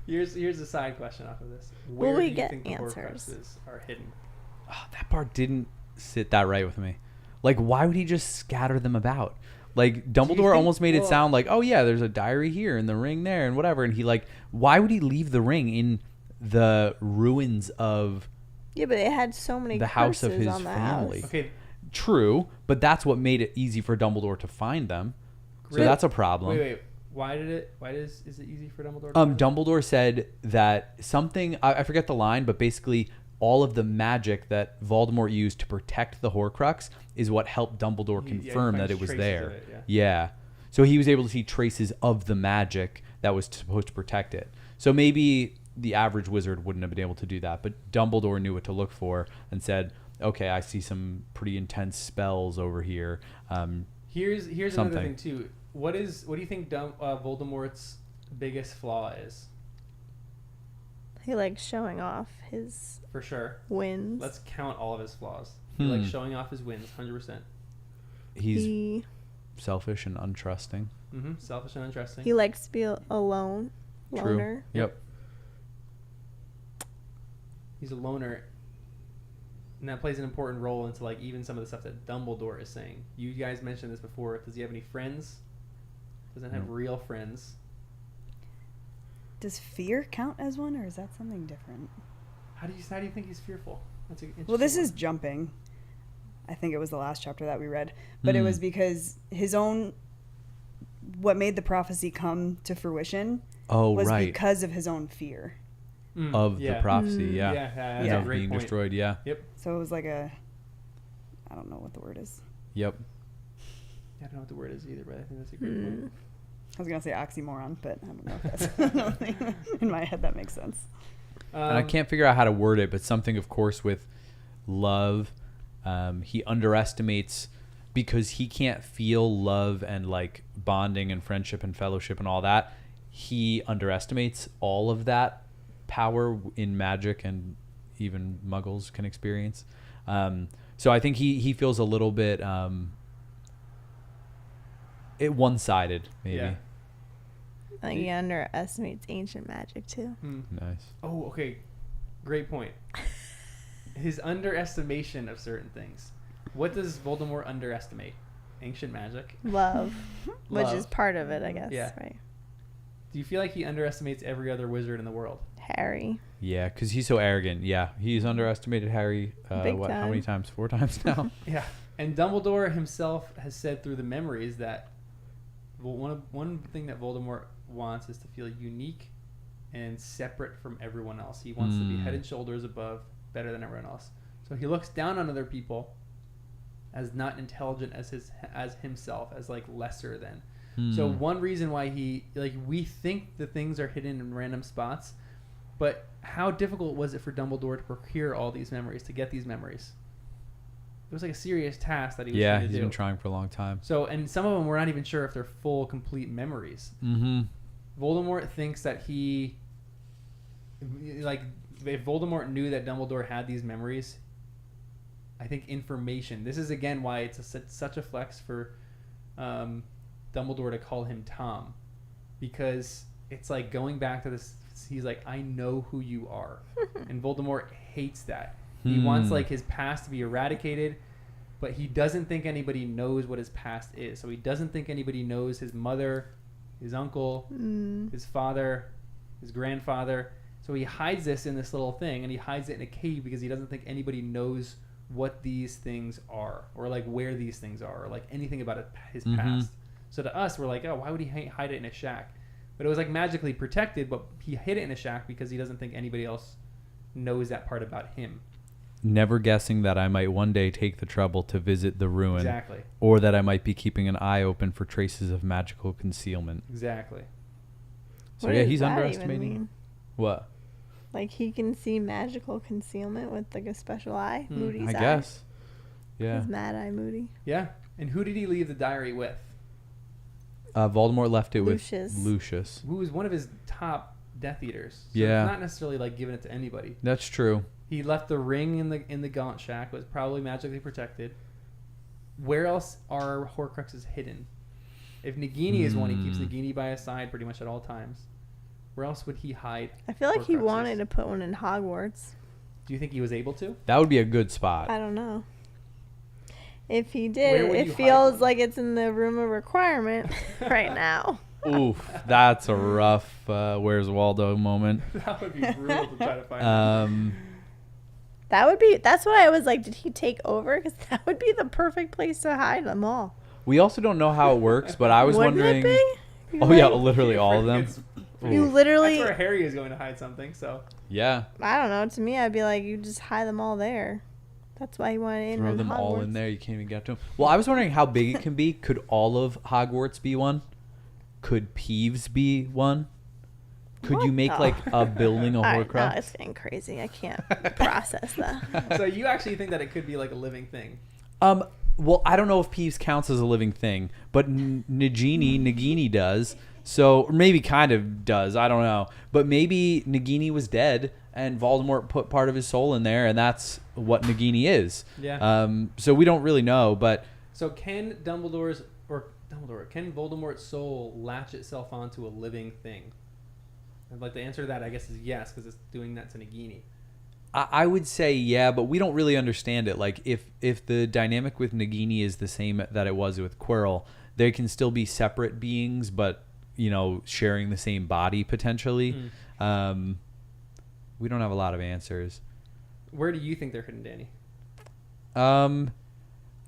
[SPEAKER 1] Here's a side question off of this.
[SPEAKER 2] Will
[SPEAKER 1] Where
[SPEAKER 2] we
[SPEAKER 1] do you
[SPEAKER 2] get
[SPEAKER 1] think the
[SPEAKER 2] answers?
[SPEAKER 1] Horcruxes are hidden?
[SPEAKER 4] Oh, that part didn't sit that right with me. Like, why would he just scatter them about? Like, Dumbledore
[SPEAKER 1] think-
[SPEAKER 4] almost made it
[SPEAKER 1] well-
[SPEAKER 4] sound like, oh yeah, there's a diary here and the ring there and whatever. And he why would he leave the ring in the ruins of
[SPEAKER 2] Yeah, but it had so many
[SPEAKER 4] the house of
[SPEAKER 2] curses
[SPEAKER 4] his
[SPEAKER 2] on the
[SPEAKER 4] family?
[SPEAKER 2] house.
[SPEAKER 1] Okay,
[SPEAKER 4] True, but that's what made it easy for Dumbledore to find them. So
[SPEAKER 1] Great.
[SPEAKER 4] that's a problem.
[SPEAKER 1] wait. Why is it easy for Dumbledore to find them?
[SPEAKER 4] Dumbledore said that something, I forget the line, but basically all of the magic that Voldemort used to protect the Horcrux is what helped Dumbledore
[SPEAKER 1] He- yeah, he
[SPEAKER 4] confirm that
[SPEAKER 1] finds
[SPEAKER 4] it was
[SPEAKER 1] traces
[SPEAKER 4] there.
[SPEAKER 1] of it, yeah.
[SPEAKER 4] Yeah. So he was able to see traces of the magic that was supposed to protect it. So maybe the average wizard wouldn't have been able to do that. But Dumbledore knew what to look for and said, okay, I see some pretty intense spells over here.
[SPEAKER 1] Here's another
[SPEAKER 4] something.
[SPEAKER 1] thing too. What do you think Voldemort's biggest flaw is?
[SPEAKER 2] He likes showing off his
[SPEAKER 1] For sure.
[SPEAKER 2] wins.
[SPEAKER 1] Let's count all of his flaws. He likes showing off his wins, 100%.
[SPEAKER 4] He's selfish and untrusting.
[SPEAKER 1] Selfish and untrusting.
[SPEAKER 2] He likes to be alone.
[SPEAKER 4] True.
[SPEAKER 2] Loner.
[SPEAKER 4] Yep.
[SPEAKER 1] He's a loner. And that plays an important role into like even some of the stuff that Dumbledore is saying. You guys mentioned this before. Does he have any friends? Doesn't have real friends.
[SPEAKER 3] Does fear count as one, or is that something different?
[SPEAKER 1] How do you think he's fearful? That's an
[SPEAKER 3] Well, this
[SPEAKER 1] interesting
[SPEAKER 3] is jumping. I think it was the last chapter that we read. But it was because his own... What made the prophecy come to fruition was because of his own fear.
[SPEAKER 4] Of the prophecy, yeah.
[SPEAKER 1] That's
[SPEAKER 4] And
[SPEAKER 1] a
[SPEAKER 4] of
[SPEAKER 1] great
[SPEAKER 4] being
[SPEAKER 1] point.
[SPEAKER 4] destroyed, yeah.
[SPEAKER 1] Yep.
[SPEAKER 3] So it was like a... I don't know what the word is.
[SPEAKER 4] Yep.
[SPEAKER 1] I don't know what the word is either, but I think that's a great point.
[SPEAKER 3] I was going to say oxymoron, but I don't know if that's... In my head, that makes sense.
[SPEAKER 4] And I can't figure out how to word it, but something, of course, with love. He underestimates, because he can't feel love and like bonding and friendship and fellowship and all that. He underestimates all of that power in magic, and even muggles can experience. So I think he feels a little bit one-sided, maybe.
[SPEAKER 1] Yeah.
[SPEAKER 2] I think he underestimates ancient magic too.
[SPEAKER 4] Nice.
[SPEAKER 1] Oh, okay. Great point. His underestimation of certain things. What does Voldemort underestimate? Ancient magic.
[SPEAKER 2] Love, which
[SPEAKER 1] Love.
[SPEAKER 2] is part of it, I guess.
[SPEAKER 1] Yeah.
[SPEAKER 2] Right.
[SPEAKER 1] Do you feel like he underestimates every other wizard in the world?
[SPEAKER 2] Harry.
[SPEAKER 4] Yeah, because he's so arrogant. Yeah, he's underestimated Harry.
[SPEAKER 2] Big
[SPEAKER 4] How
[SPEAKER 2] time.
[SPEAKER 4] many times? 4 times now.
[SPEAKER 1] Yeah. And Dumbledore himself has said through the memories that one thing that Voldemort wants is to feel unique and separate from everyone else. He wants to be head and shoulders above, better than everyone else. So he looks down on other people as not intelligent as himself, as like lesser than. So one reason why we think the things are hidden in random spots, but how difficult was it for Dumbledore to procure all these memories, to get these memories? It was like a serious task that he was trying to do.
[SPEAKER 4] He's been trying for a long time.
[SPEAKER 1] So, and some of them we're not even sure if they're full, complete memories. Voldemort thinks that if Voldemort knew that Dumbledore had these memories, I think information. This is again why it's such a flex for Dumbledore to call him Tom, because it's like going back to this. He's like, I know who you are, and Voldemort hates that. He wants like his past to be eradicated, but he doesn't think anybody knows what his past is. So he doesn't think anybody knows his mother, his uncle, his father, his grandfather. So he hides this in this little thing, and he hides it in a cave because he doesn't think anybody knows what these things are, or like where these things are, or like anything about his past. So to us, we're like, oh, why would he hide it in a shack? But it was like magically protected, but he hid it in a shack because he doesn't think anybody else knows that part about him.
[SPEAKER 4] Never guessing that I might one day take the trouble to visit the ruin.
[SPEAKER 1] Exactly.
[SPEAKER 4] Or that I might be keeping an eye open for traces of magical concealment.
[SPEAKER 1] Exactly.
[SPEAKER 4] So
[SPEAKER 2] What
[SPEAKER 4] yeah,
[SPEAKER 2] does
[SPEAKER 4] he's
[SPEAKER 2] that even
[SPEAKER 4] underestimating.
[SPEAKER 2] mean?
[SPEAKER 4] What?
[SPEAKER 2] Like he can see magical concealment with like a special eye. Moody's
[SPEAKER 4] I
[SPEAKER 2] eye.
[SPEAKER 4] guess. Yeah.
[SPEAKER 2] His mad eye Moody.
[SPEAKER 1] Yeah. And who did he leave the diary with?
[SPEAKER 4] Voldemort left it
[SPEAKER 2] Lucius.
[SPEAKER 4] with Lucius.
[SPEAKER 1] Who was one of his top Death Eaters. So
[SPEAKER 4] Yeah.
[SPEAKER 1] Not necessarily like giving it to anybody.
[SPEAKER 4] That's true.
[SPEAKER 1] He left the ring in the Gaunt Shack. It was probably magically protected. Where else are Horcruxes hidden? If Nagini is one, he keeps Nagini by his side pretty much at all times. Where else would he hide?
[SPEAKER 2] I feel like he
[SPEAKER 1] Horcruxes?
[SPEAKER 2] wanted to put one in Hogwarts.
[SPEAKER 1] Do you think he was able to?
[SPEAKER 4] That would be a good spot.
[SPEAKER 2] I don't know. If he
[SPEAKER 1] Where
[SPEAKER 2] did,
[SPEAKER 1] would
[SPEAKER 2] it
[SPEAKER 1] you hide
[SPEAKER 2] feels
[SPEAKER 1] one?
[SPEAKER 2] like it's in the room of requirement right now.
[SPEAKER 4] Oof, that's a rough Where's Waldo moment.
[SPEAKER 1] That would be brutal to try to find.
[SPEAKER 2] That's what I was like, did he take over? Because that would be the perfect place to hide them all.
[SPEAKER 4] We also don't know how it works, but I was
[SPEAKER 2] Wouldn't
[SPEAKER 4] wondering.
[SPEAKER 2] it be?
[SPEAKER 4] Oh yeah, literally all of them.
[SPEAKER 2] You
[SPEAKER 4] Oof.
[SPEAKER 2] literally,
[SPEAKER 1] That's where Harry is going to hide something. So
[SPEAKER 4] Yeah,
[SPEAKER 2] I don't know. To me, I'd be like, you just hide them all there. That's why he wanted in
[SPEAKER 4] throw
[SPEAKER 2] on
[SPEAKER 4] them all
[SPEAKER 2] Hogwarts.
[SPEAKER 4] in there. You can't even get to them. Well, I was wondering how big it can be. Could all of Hogwarts be one? Could Peeves be one? Could you make like a building a
[SPEAKER 2] All right,
[SPEAKER 4] Horcrux?
[SPEAKER 2] now it's getting crazy. I can't process that.
[SPEAKER 1] So you actually think that it could be like a living thing?
[SPEAKER 4] Well, I don't know if Peeves counts as a living thing, but Nagini does. So, or maybe kind of does. I don't know. But maybe Nagini was dead and Voldemort put part of his soul in there, and that's what Nagini is.
[SPEAKER 1] Yeah.
[SPEAKER 4] So we don't really know, but...
[SPEAKER 1] So can can Voldemort's soul latch itself onto a living thing? And like the answer to that, I guess, is yes, because it's doing that to Nagini.
[SPEAKER 4] I would say yeah, but we don't really understand it. Like if the dynamic with Nagini is the same that it was with Quirrell, they can still be separate beings, but sharing the same body potentially. We don't have a lot of answers.
[SPEAKER 1] Where do you think they're hidden, Danny?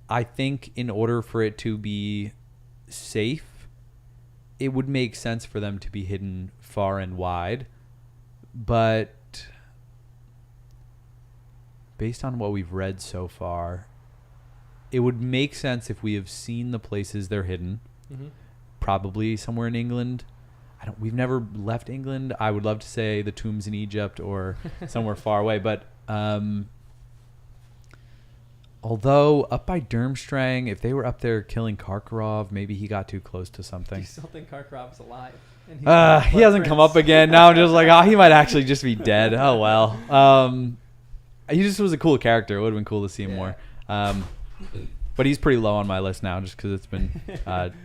[SPEAKER 4] I think in order for it to be safe, it would make sense for them to be hidden far and wide, but based on what we've read so far, it would make sense if we have seen the places they're hidden. Probably somewhere in England. We've never left England. I would love to say the tombs in Egypt or somewhere far away, but although up by Durmstrang, if they were up there killing Karkaroff, maybe he got too close to something.
[SPEAKER 1] Do you still think Karkaroff's alive?
[SPEAKER 4] He hasn't come up again. Now I'm just like, he might actually just be dead. Oh well. He just was a cool character. It would have been cool to see him more. But he's pretty low on my list now just because it's been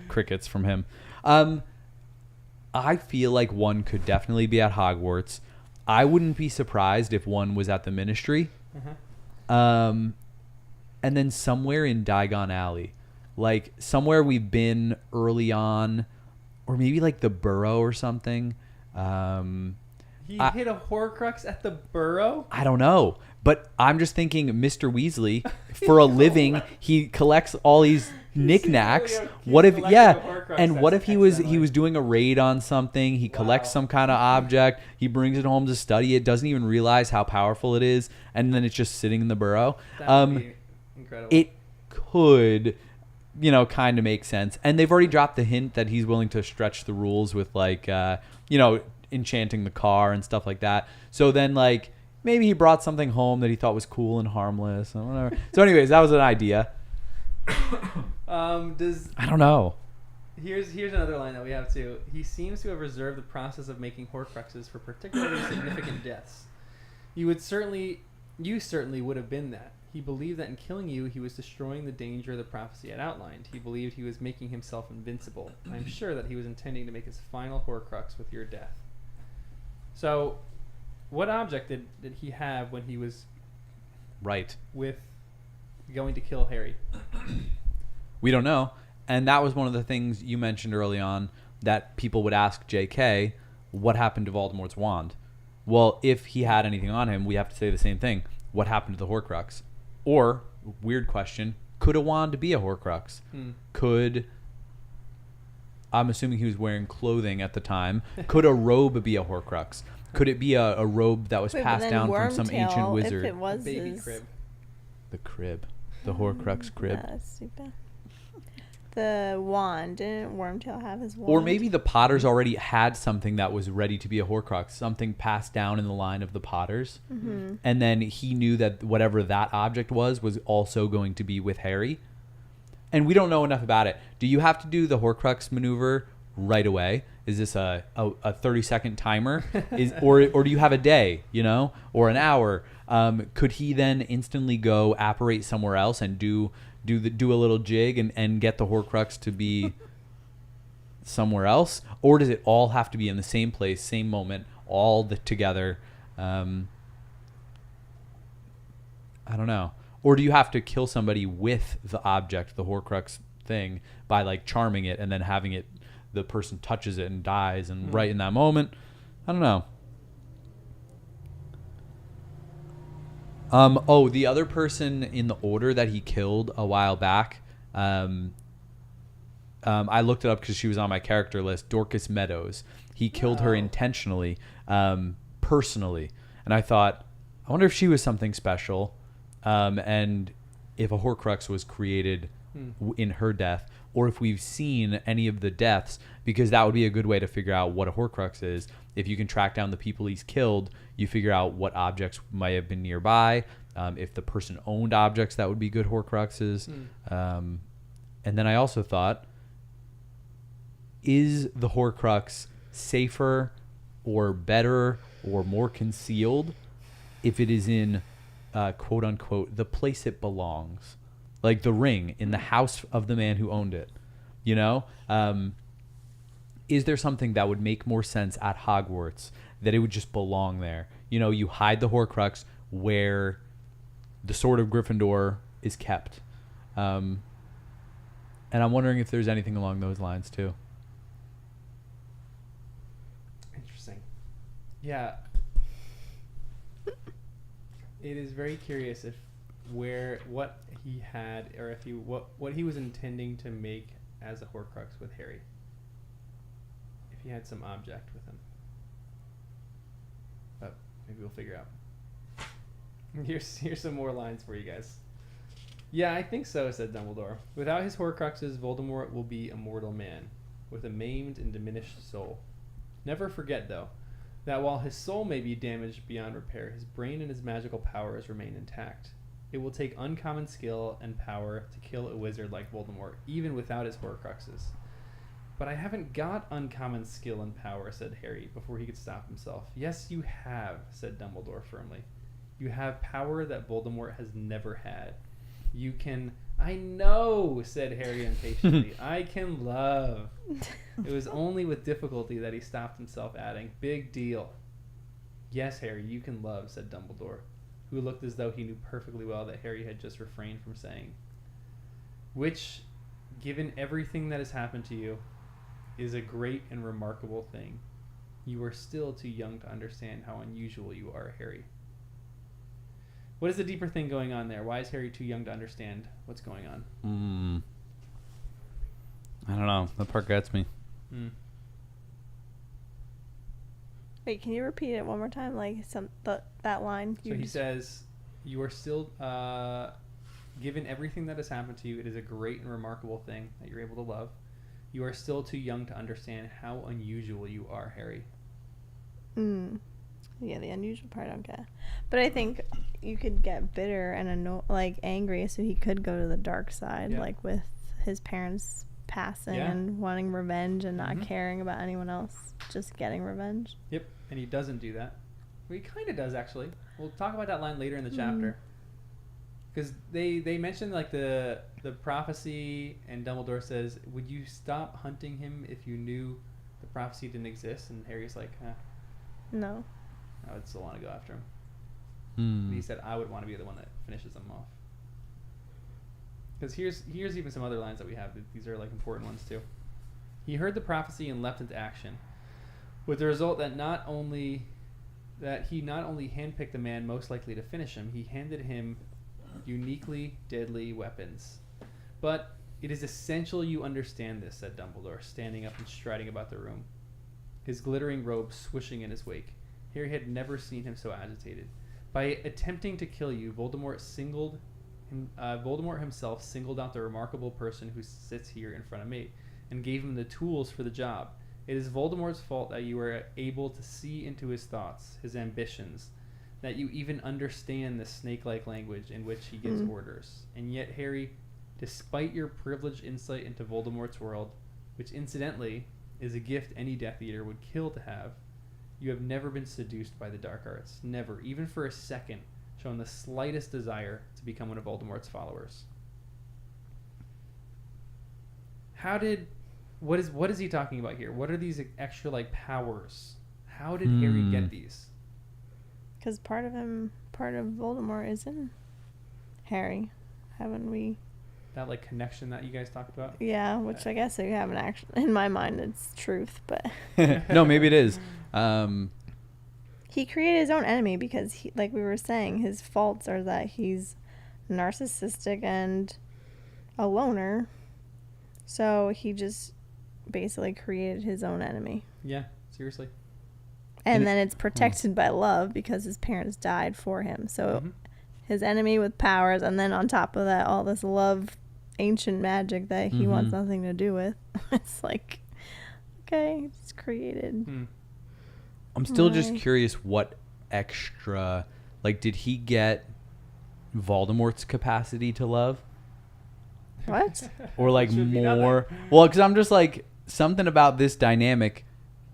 [SPEAKER 4] crickets from him. I feel like one could definitely be at Hogwarts. I wouldn't be surprised if one was at the Ministry. And then somewhere in Diagon Alley. Like somewhere we've been early on, or maybe like the Burrow or something.
[SPEAKER 1] He hit a Horcrux at the Burrow?
[SPEAKER 4] I don't know. But I'm just thinking Mr. Weasley, for a living, he collects all these knickknacks. What if what if he was doing a raid on something, he collects some kind of object, he brings it home to study it, doesn't even realize how powerful it is, and then it's just sitting in the Burrow.
[SPEAKER 1] That would be incredible.
[SPEAKER 4] It could, kind of make sense. And they've already dropped the hint that he's willing to stretch the rules with like enchanting the car and stuff like that. So then like maybe he brought something home that he thought was cool and harmless and whatever. So anyways, that was an idea. I don't know.
[SPEAKER 1] Here's another line that we have too. He seems to have reserved the process of making Horcruxes for particularly significant deaths. You certainly would have been that. He believed that in killing you, he was destroying the danger the prophecy had outlined. He believed he was making himself invincible. I'm sure that he was intending to make his final Horcrux with your death. So, what object did he have when he was with going to kill Harry?
[SPEAKER 4] We don't know. And that was one of the things you mentioned early on, that people would ask JK, what happened to Voldemort's wand? Well, if he had anything on him, we have to say the same thing. What happened to the Horcrux? Or, weird question, could a wand be a Horcrux? I'm assuming he was wearing clothing at the time. Could a robe be a Horcrux? Could it be a robe that was passed down from some ancient wizard?
[SPEAKER 2] If it was
[SPEAKER 1] Baby crib.
[SPEAKER 4] The crib. The Horcrux crib.
[SPEAKER 2] That's stupid. The wand. Didn't Wormtail have his wand?
[SPEAKER 4] Or maybe the Potters already had something that was ready to be a Horcrux, something passed down in the line of the Potters.
[SPEAKER 2] Mm-hmm.
[SPEAKER 4] And then he knew that whatever that object was also going to be with Harry. And we don't know enough about it. Do you have to do the Horcrux maneuver right away? Is this a 30-second timer? Or do you have a day, or an hour? Could he then instantly go apparate somewhere else and do a little jig and get the Horcrux to be somewhere else? Or does it all have to be in the same place, same moment, all together? I don't know. Or do you have to kill somebody with the object, the Horcrux thing, by like charming it and then having it, the person touches it and dies and right in that moment? I don't know. The other person in the order that he killed a while back, I looked it up because she was on my character list, Dorcas Meadows. He killed her intentionally, personally. And I thought, I wonder if she was something special, and if a Horcrux was created in her death, or if we've seen any of the deaths, because that would be a good way to figure out what a Horcrux is. If you can track down the people he's killed, you figure out what objects might have been nearby. If the person owned objects, that would be good Horcruxes. And then I also thought, is the Horcrux safer or better or more concealed if it is in, quote unquote, the place it belongs? Like the ring in the house of the man who owned it, you know? Is there something that would make more sense at Hogwarts, that it would just belong there? You know, you hide the Horcrux where the Sword of Gryffindor is kept. And I'm wondering if there's anything along those lines too.
[SPEAKER 1] Interesting. Yeah. It is very curious if what he had, or if he what he was intending to make as a Horcrux with Harry. If he had some object with him. But maybe we'll figure out. Here's some more lines for you guys. Yeah, I think so, said Dumbledore. Without his Horcruxes, Voldemort will be a mortal man, with a maimed and diminished soul. Never forget, though, that while his soul may be damaged beyond repair, his brain and his magical powers remain intact. It will take uncommon skill and power to kill a wizard like Voldemort, even without his Horcruxes. But I haven't got uncommon skill and power, said Harry, before he could stop himself. Yes, you have, said Dumbledore firmly. You have power that Voldemort has never had. You can... I know, said Harry impatiently. I can love. It was only with difficulty that he stopped himself, adding, big deal. Yes, Harry, you can love, said Dumbledore, who looked as though he knew perfectly well that Harry had just refrained from saying. Which, given everything that has happened to you, is a great and remarkable thing. You are still too young to understand how unusual you are, Harry. What is the deeper thing going on there? Why is Harry too young to understand what's going on?
[SPEAKER 4] I don't know. That part gets me.
[SPEAKER 2] Wait, can you repeat it one more time? Like that line?
[SPEAKER 1] So he says, you are still, given everything that has happened to you, it is a great and remarkable thing that you're able to love. You are still too young to understand how unusual you are, Harry.
[SPEAKER 2] Yeah, the unusual part I don't get. But I think you could get bitter and angry, so he could go to the dark side, like with his parents passing and wanting revenge and not caring about anyone else, just getting revenge.
[SPEAKER 1] Yep, and he doesn't do that. Well, he kind of does, actually. We'll talk about that line later in the chapter. Because they mention like the prophecy, and Dumbledore says, would you stop hunting him if you knew the prophecy didn't exist? And Harry's like,
[SPEAKER 2] no.
[SPEAKER 1] I would still want to go after him. And he said, I would want to be the one that finishes him off. Because here's even some other lines that we have. These are like important ones too. He heard the prophecy and leapt into action, with the result that he not only handpicked the man most likely to finish him, he handed him uniquely deadly weapons. But it is essential you understand this, said Dumbledore, standing up and striding about the room, his glittering robe swishing in his wake. Harry had never seen him so agitated. By attempting to kill you, Voldemort himself singled out the remarkable person who sits here in front of me, and gave him the tools for the job. It is Voldemort's fault that you are able to see into his thoughts, his ambitions, that you even understand the snake-like language in which he gives orders. And yet, Harry, despite your privileged insight into Voldemort's world, which incidentally is a gift any Death Eater would kill to have, you have never been seduced by the dark arts, never, even for a second, shown the slightest desire to become one of Voldemort's followers. What is he talking about here? What are these extra powers? How did Harry get these?
[SPEAKER 2] Because part of Voldemort is in Harry, haven't we?
[SPEAKER 1] That connection that you guys talked about?
[SPEAKER 2] Yeah, which I guess you haven't actually. In my mind, it's truth, but
[SPEAKER 4] no, maybe it is.
[SPEAKER 2] He created his own enemy because, like we were saying, his faults are that he's narcissistic and a loner. So he just basically created his own enemy.
[SPEAKER 1] Yeah, seriously.
[SPEAKER 2] And then it's protected by love because his parents died for him. So his enemy with powers, and then on top of that, all this love ancient magic that he wants nothing to do with. It's like, okay, it's created.
[SPEAKER 4] I'm still just curious what extra, like, did he get Voldemort's capacity to love?
[SPEAKER 2] What?
[SPEAKER 4] Or like more? Well, because I'm just like, something about this dynamic,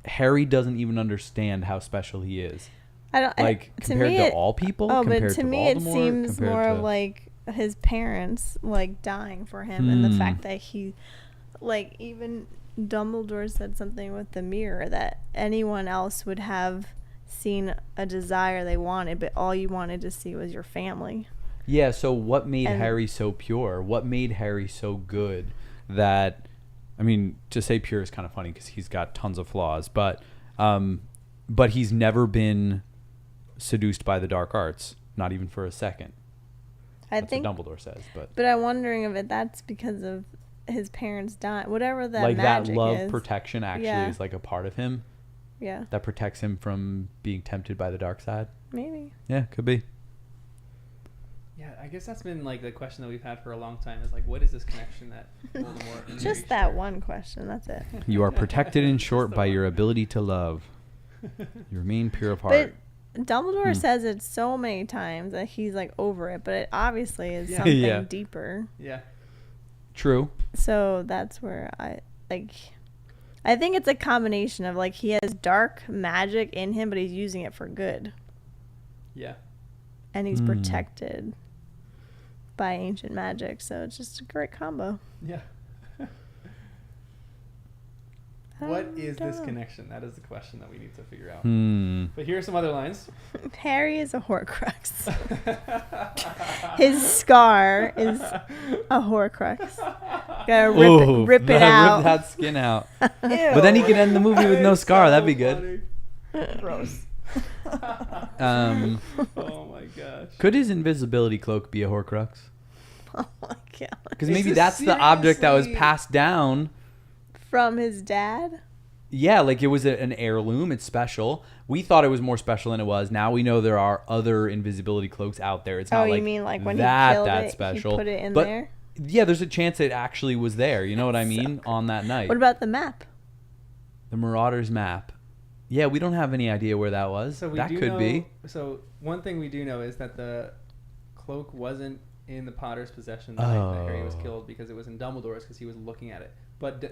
[SPEAKER 4] Harry doesn't even understand how special he is.
[SPEAKER 2] I don't
[SPEAKER 4] like compared to all people.
[SPEAKER 2] Oh,
[SPEAKER 4] but
[SPEAKER 2] to me it seems more of like his parents like dying for him, and the fact that he, like, even Dumbledore said something with the mirror that anyone else would have seen a desire they wanted, but all you wanted to see was your family.
[SPEAKER 4] Yeah. So what made Harry so pure? What made Harry so good? That, I mean, to say pure is kind of funny because he's got tons of flaws, but he's never been seduced by the dark arts, not even for a second. That's what Dumbledore says. But
[SPEAKER 2] I'm wondering if that's because of his parents dying, whatever that
[SPEAKER 4] like
[SPEAKER 2] magic
[SPEAKER 4] that love
[SPEAKER 2] is.
[SPEAKER 4] protection actually is like a part of him.
[SPEAKER 2] Yeah.
[SPEAKER 4] That protects him from being tempted by the dark side.
[SPEAKER 2] Maybe.
[SPEAKER 4] Yeah, could be.
[SPEAKER 1] Yeah, I guess that's been like the question that we've had for a long time is like, what is this connection that Voldemort and
[SPEAKER 2] Just that one question. That's it.
[SPEAKER 4] You are protected in short by your ability to love. You remain pure of heart.
[SPEAKER 2] But Dumbledore says it so many times that he's like over it, but it obviously is something deeper.
[SPEAKER 1] Yeah.
[SPEAKER 4] True.
[SPEAKER 2] So that's where I think it's a combination of like he has dark magic in him, but he's using it for good.
[SPEAKER 1] Yeah.
[SPEAKER 2] And he's protected by ancient magic, so it's just a great combo.
[SPEAKER 1] Yeah. What is this connection? That is the question that we need to figure out. But here are some other lines.
[SPEAKER 2] Harry is a Horcrux. His scar is a Horcrux. Gotta rip it out.
[SPEAKER 4] Rip that skin out. But then he could end the movie with no scar. That'd be good.
[SPEAKER 3] Gross.
[SPEAKER 1] Oh my gosh.
[SPEAKER 4] Could his invisibility cloak be a Horcrux?
[SPEAKER 2] Oh my god.
[SPEAKER 4] Because maybe that's the object that was passed down
[SPEAKER 2] from his dad?
[SPEAKER 4] Yeah, like it was an heirloom. It's special. We thought it was more special than it was. Now we know there are other invisibility cloaks out there. It's not
[SPEAKER 2] you
[SPEAKER 4] like
[SPEAKER 2] mean like when
[SPEAKER 4] that,
[SPEAKER 2] he killed
[SPEAKER 4] that
[SPEAKER 2] it,
[SPEAKER 4] special.
[SPEAKER 2] he put it in
[SPEAKER 4] but
[SPEAKER 2] there?
[SPEAKER 4] Yeah, there's a chance it actually was there. You know what I mean? On that night.
[SPEAKER 2] What about the map?
[SPEAKER 4] The Marauders map. Yeah, we don't have any idea where that was.
[SPEAKER 1] So
[SPEAKER 4] that could be.
[SPEAKER 1] So one thing we do know is that the cloak wasn't in the Potter's possession the night that Harry was killed, because it was in Dumbledore's because he was looking at it. But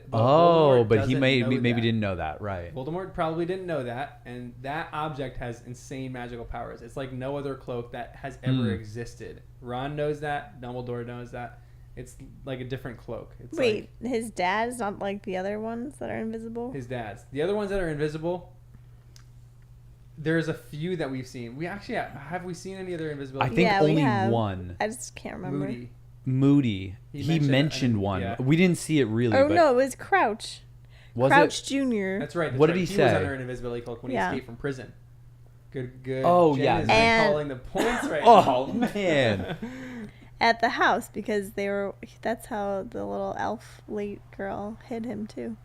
[SPEAKER 4] he maybe didn't know that, right?
[SPEAKER 1] Voldemort probably didn't know that, and that object has insane magical powers. It's like no other cloak that has ever existed. Ron knows that. Dumbledore knows that. It's like a different cloak. It's
[SPEAKER 2] Wait, his dad's not like the other ones that are invisible?
[SPEAKER 1] His dad's. The other ones that are invisible, there's a few that we've seen. We actually have we seen any other invisibility?
[SPEAKER 4] I think only one.
[SPEAKER 2] I just can't remember.
[SPEAKER 1] Moody.
[SPEAKER 4] He mentioned one. Yeah. We didn't see it really.
[SPEAKER 2] Oh, no, it was Crouch.
[SPEAKER 4] Was
[SPEAKER 2] Crouch Jr.
[SPEAKER 1] That's right.
[SPEAKER 4] What did he say?
[SPEAKER 1] He was under an invisibility cloak when he escaped from prison. Good.
[SPEAKER 4] Oh,
[SPEAKER 1] Jen
[SPEAKER 4] yeah.
[SPEAKER 1] is calling the points right now.
[SPEAKER 4] Oh, man.
[SPEAKER 2] At the house, because that's how the little elf late girl hid him, too.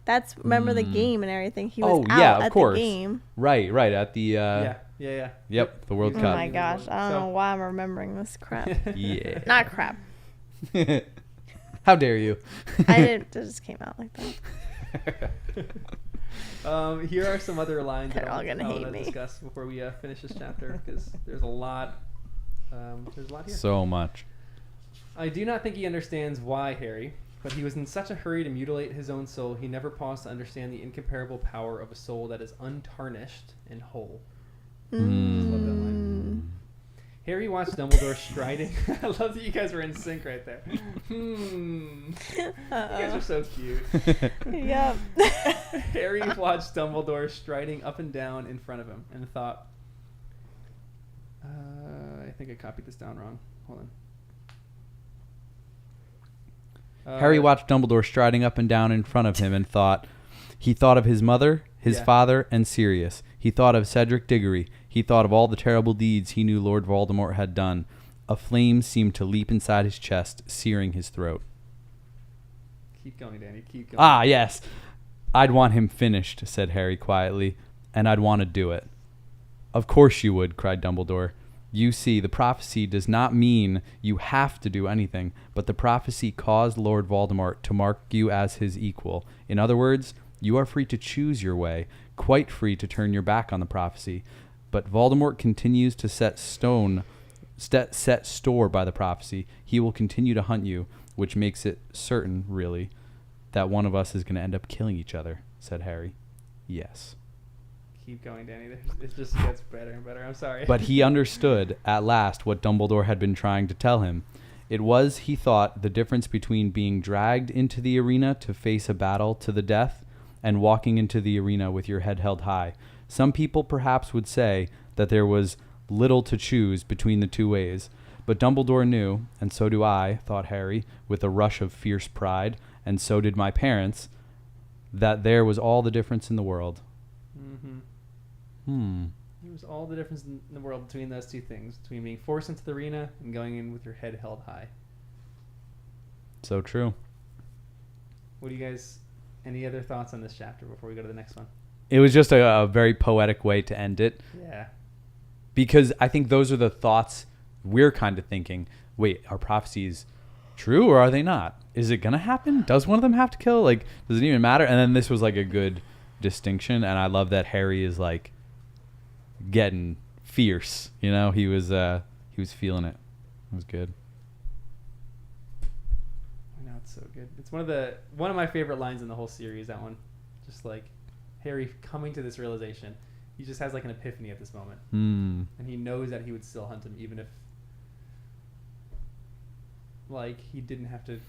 [SPEAKER 2] That's, remember the game and everything. He was out at the game.
[SPEAKER 4] Right. At the...
[SPEAKER 1] Yeah.
[SPEAKER 4] Yep, the World Cup.
[SPEAKER 2] Oh my gosh, I don't know why I'm remembering this crap.
[SPEAKER 4] Yeah.
[SPEAKER 2] Not crap.
[SPEAKER 4] How dare you?
[SPEAKER 2] I didn't, it just came out like
[SPEAKER 1] that. Here are some other lines
[SPEAKER 2] They're all gonna hate
[SPEAKER 1] me. Discuss before we finish this chapter, because there's a lot. There's a lot here.
[SPEAKER 4] So much.
[SPEAKER 1] I do not think he understands why, Harry, but he was in such a hurry to mutilate his own soul, he never paused to understand the incomparable power of a soul that is untarnished and whole. Love that line. Harry watched Dumbledore striding. I love that you guys were in sync right there. You guys are so cute.
[SPEAKER 2] Yep.
[SPEAKER 1] Harry watched Dumbledore striding up and down in front of him and thought, I think I copied this down wrong. Hold on.
[SPEAKER 4] Harry watched Dumbledore striding up and down in front of him and thought, he thought of his mother, his father, and Sirius. He thought of Cedric Diggory. He thought of all the terrible deeds he knew Lord Voldemort had done. A flame seemed to leap inside his chest, searing his throat.
[SPEAKER 1] Keep going, Danny. Keep going.
[SPEAKER 4] Ah, yes. I'd want him finished, said Harry quietly, and I'd want to do it. Of course you would, cried Dumbledore. You see, the prophecy does not mean you have to do anything, but the prophecy caused Lord Voldemort to mark you as his equal. In other words, you are free to choose your way, quite free to turn your back on the prophecy. But Voldemort continues to set store by the prophecy. He will continue to hunt you, which makes it certain, really, that one of us is going to end up killing each other, said Harry. Yes.
[SPEAKER 1] Keep going, Danny. It just gets better and better. I'm sorry.
[SPEAKER 4] But he understood, at last, what Dumbledore had been trying to tell him. It was, he thought, the difference between being dragged into the arena to face a battle to the death and walking into the arena with your head held high. Some people perhaps would say that there was little to choose between the two ways. But Dumbledore knew, and so do I, thought Harry, with a rush of fierce pride, and so did my parents, that there was all the difference in the world.
[SPEAKER 1] Mm-hmm.
[SPEAKER 4] There
[SPEAKER 1] was all the difference in the world between those two things, between being forced into the arena and going in with your head held high.
[SPEAKER 4] So true.
[SPEAKER 1] What do you guys, any other thoughts on this chapter before we go to the next one?
[SPEAKER 4] It was just a very poetic way to end it.
[SPEAKER 1] Yeah.
[SPEAKER 4] Because I think those are the thoughts we're kind of thinking, wait, are prophecies true or are they not? Is it going to happen? Does one of them have to kill? Like, does it even matter? And then this was like a good distinction. And I love that Harry is like getting fierce. You know, he was feeling it. It was good.
[SPEAKER 1] I know, it's so good. It's one of my favorite lines in the whole series, that one. Just like Harry coming to this realization. He just has like an epiphany at this moment. And he knows that he would still hunt him even if like he didn't have to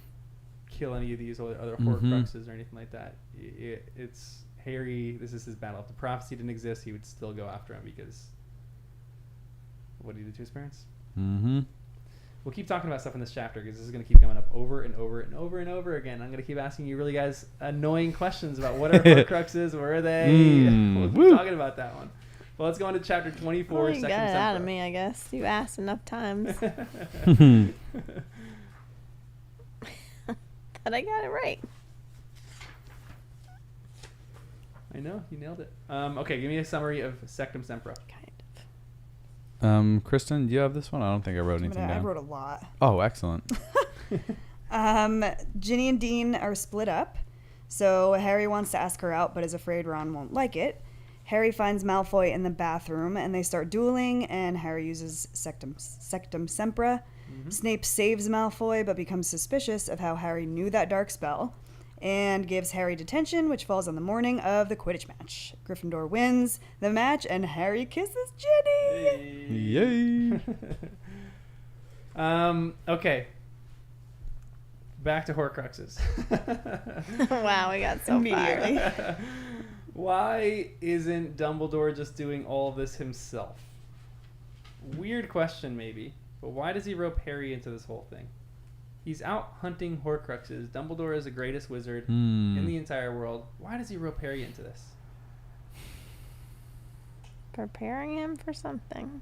[SPEAKER 1] kill any of these other Horcruxes or anything like that. It's Harry, this is his battle. If the prophecy didn't exist, he would still go after him because what he did to his parents. We'll keep talking about stuff in this chapter because this is going to keep coming up over and over and over and over again. I'm going to keep asking you really guys annoying questions about what are Horcruxes, where are they? We'll keep talking about that one. Well, let's go on to chapter 24.
[SPEAKER 2] Well, you got it out of me, I guess. You asked enough times. But I got it right.
[SPEAKER 1] I know, you nailed it. Okay, give me a summary of Sectum Sempra.
[SPEAKER 4] Kristen, do you have this one? I don't think I wrote anything down.
[SPEAKER 3] I wrote a lot.
[SPEAKER 4] Oh, excellent.
[SPEAKER 3] Ginny and Dean are split up. So Harry wants to ask her out, but is afraid Ron won't like it. Harry finds Malfoy in the bathroom, and they start dueling, and Harry uses Sectum Sempra. Snape saves Malfoy, but becomes suspicious of how Harry knew that dark spell, and gives Harry detention, which falls on the morning of the Quidditch match. Gryffindor wins the match, and Harry kisses Ginny.
[SPEAKER 4] Yay!
[SPEAKER 1] Okay. Back to Horcruxes.
[SPEAKER 2] Wow, we got so immediately.
[SPEAKER 1] Why isn't Dumbledore just doing all of this himself? Weird question, maybe, but why does he rope Harry into this whole thing? He's out hunting Horcruxes. Dumbledore is the greatest wizard in the entire world. Why does he rope Harry into this?
[SPEAKER 2] Preparing him for something.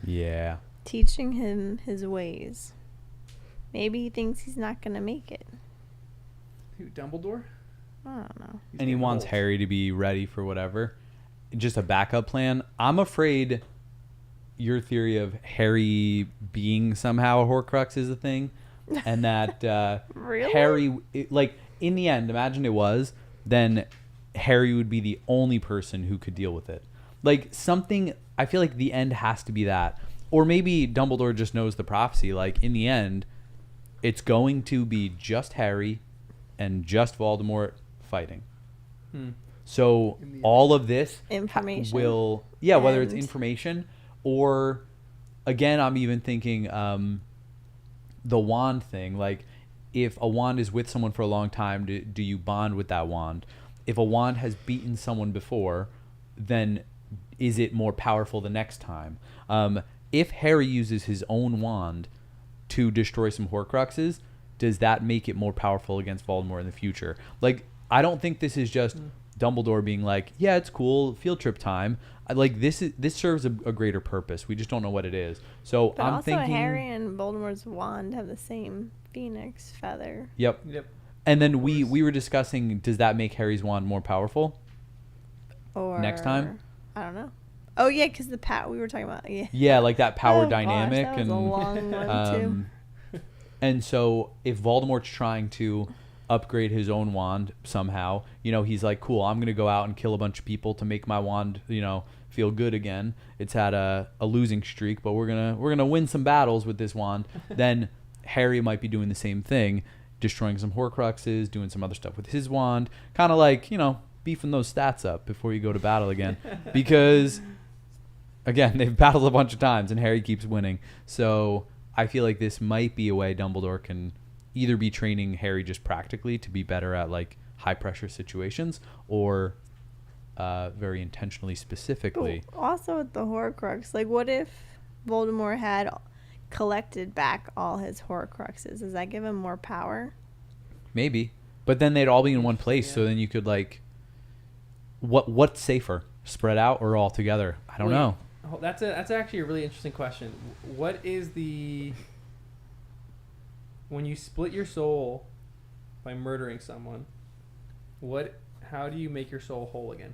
[SPEAKER 4] Yeah.
[SPEAKER 2] Teaching him his ways. Maybe he thinks he's not going to make it.
[SPEAKER 1] Who, Dumbledore?
[SPEAKER 2] I don't know.
[SPEAKER 4] And he wants Harry to be ready for whatever. Just a backup plan. I'm afraid your theory of Harry being somehow a Horcrux is a thing. And that
[SPEAKER 2] really?
[SPEAKER 4] Harry, like, in the end, imagine it was, then Harry would be the only person who could deal with it. Like, something, I feel like the end has to be that. Or maybe Dumbledore just knows the prophecy. Like, in the end, it's going to be just Harry and just Voldemort fighting. So all of this
[SPEAKER 2] information
[SPEAKER 4] whether it's information or, again, I'm even thinking the wand thing. Like, if a wand is with someone for a long time, do you bond with that wand? If a wand has beaten someone before, then is it more powerful the next time? If Harry uses his own wand to destroy some Horcruxes, does that make it more powerful against Voldemort in the future? Like, I don't think this is just Dumbledore being like, yeah, it's cool, field trip time. Like, this serves a greater purpose. We just don't know what it is. So
[SPEAKER 2] but
[SPEAKER 4] I'm thinking
[SPEAKER 2] Harry and Voldemort's wand have the same phoenix feather.
[SPEAKER 4] Yep. And then we were discussing, does that make Harry's wand more powerful?
[SPEAKER 2] Or
[SPEAKER 4] next time?
[SPEAKER 2] I don't know. Oh yeah, because the we were talking about
[SPEAKER 4] Yeah, like that power
[SPEAKER 2] Oh,
[SPEAKER 4] dynamic.
[SPEAKER 2] gosh, that was
[SPEAKER 4] and
[SPEAKER 2] a long one too.
[SPEAKER 4] And so if Voldemort's trying to upgrade his own wand somehow, he's like, cool, I'm going to go out and kill a bunch of people to make my wand, feel good again. It's had a losing streak, but we're going to win some battles with this wand. Then Harry might be doing the same thing, destroying some Horcruxes, doing some other stuff with his wand, kind of like, beefing those stats up before you go to battle again. Because again, they've battled a bunch of times and Harry keeps winning. So I feel like this might be a way Dumbledore can either be training Harry just practically to be better at like high pressure situations, or very intentionally, specifically.
[SPEAKER 2] But also with the Horcrux, like what if Voldemort had collected back all his Horcruxes? Does that give him more power?
[SPEAKER 4] Maybe, but then they'd all be in one place. So then you could like, what's safer, spread out or all together? I don't know.
[SPEAKER 1] Oh, that's actually a really interesting question. What is when you split your soul by murdering someone, how do you make your soul whole again?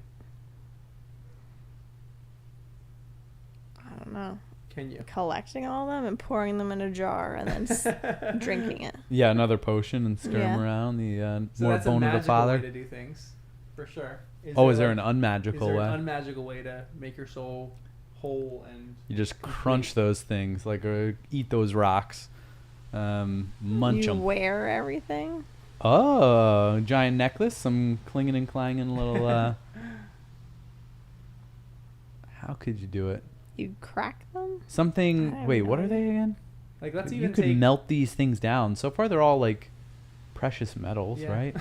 [SPEAKER 2] I don't know.
[SPEAKER 1] Can you?
[SPEAKER 2] Collecting all of them and pouring them in a jar and then drinking it.
[SPEAKER 4] Yeah, another potion and stir them around.
[SPEAKER 1] So
[SPEAKER 4] More
[SPEAKER 1] that's
[SPEAKER 4] bone
[SPEAKER 1] a
[SPEAKER 4] of the father.
[SPEAKER 1] way to do things, for sure.
[SPEAKER 4] Is there an unmagical way?
[SPEAKER 1] Unmagical way to make your soul whole and
[SPEAKER 4] you just crunch those things, like, or eat those rocks, munch them.
[SPEAKER 2] You wear everything.
[SPEAKER 4] Oh, giant necklace, some clinging and clanging little. How could you do it?
[SPEAKER 2] You crack them.
[SPEAKER 4] Something. Wait, what are they again?
[SPEAKER 1] Like, let's
[SPEAKER 4] you
[SPEAKER 1] even
[SPEAKER 4] could melt these things down. So far, they're all like precious metals, right?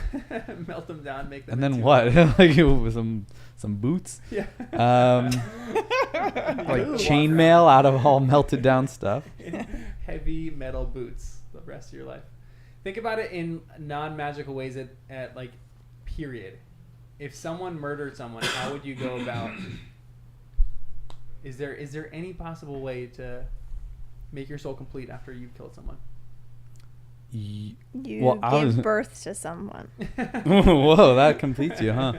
[SPEAKER 1] Melt them down, make them.
[SPEAKER 4] And then what? Like with some boots.
[SPEAKER 1] Yeah.
[SPEAKER 4] Like chainmail out of all melted down stuff.
[SPEAKER 1] Heavy metal boots the rest of your life. Think about it in non-magical ways at like period. If someone murdered someone, how would you go about? Is there any possible way to make your soul complete after you've killed someone?
[SPEAKER 2] You give birth to someone.
[SPEAKER 4] Whoa, that completes you, huh?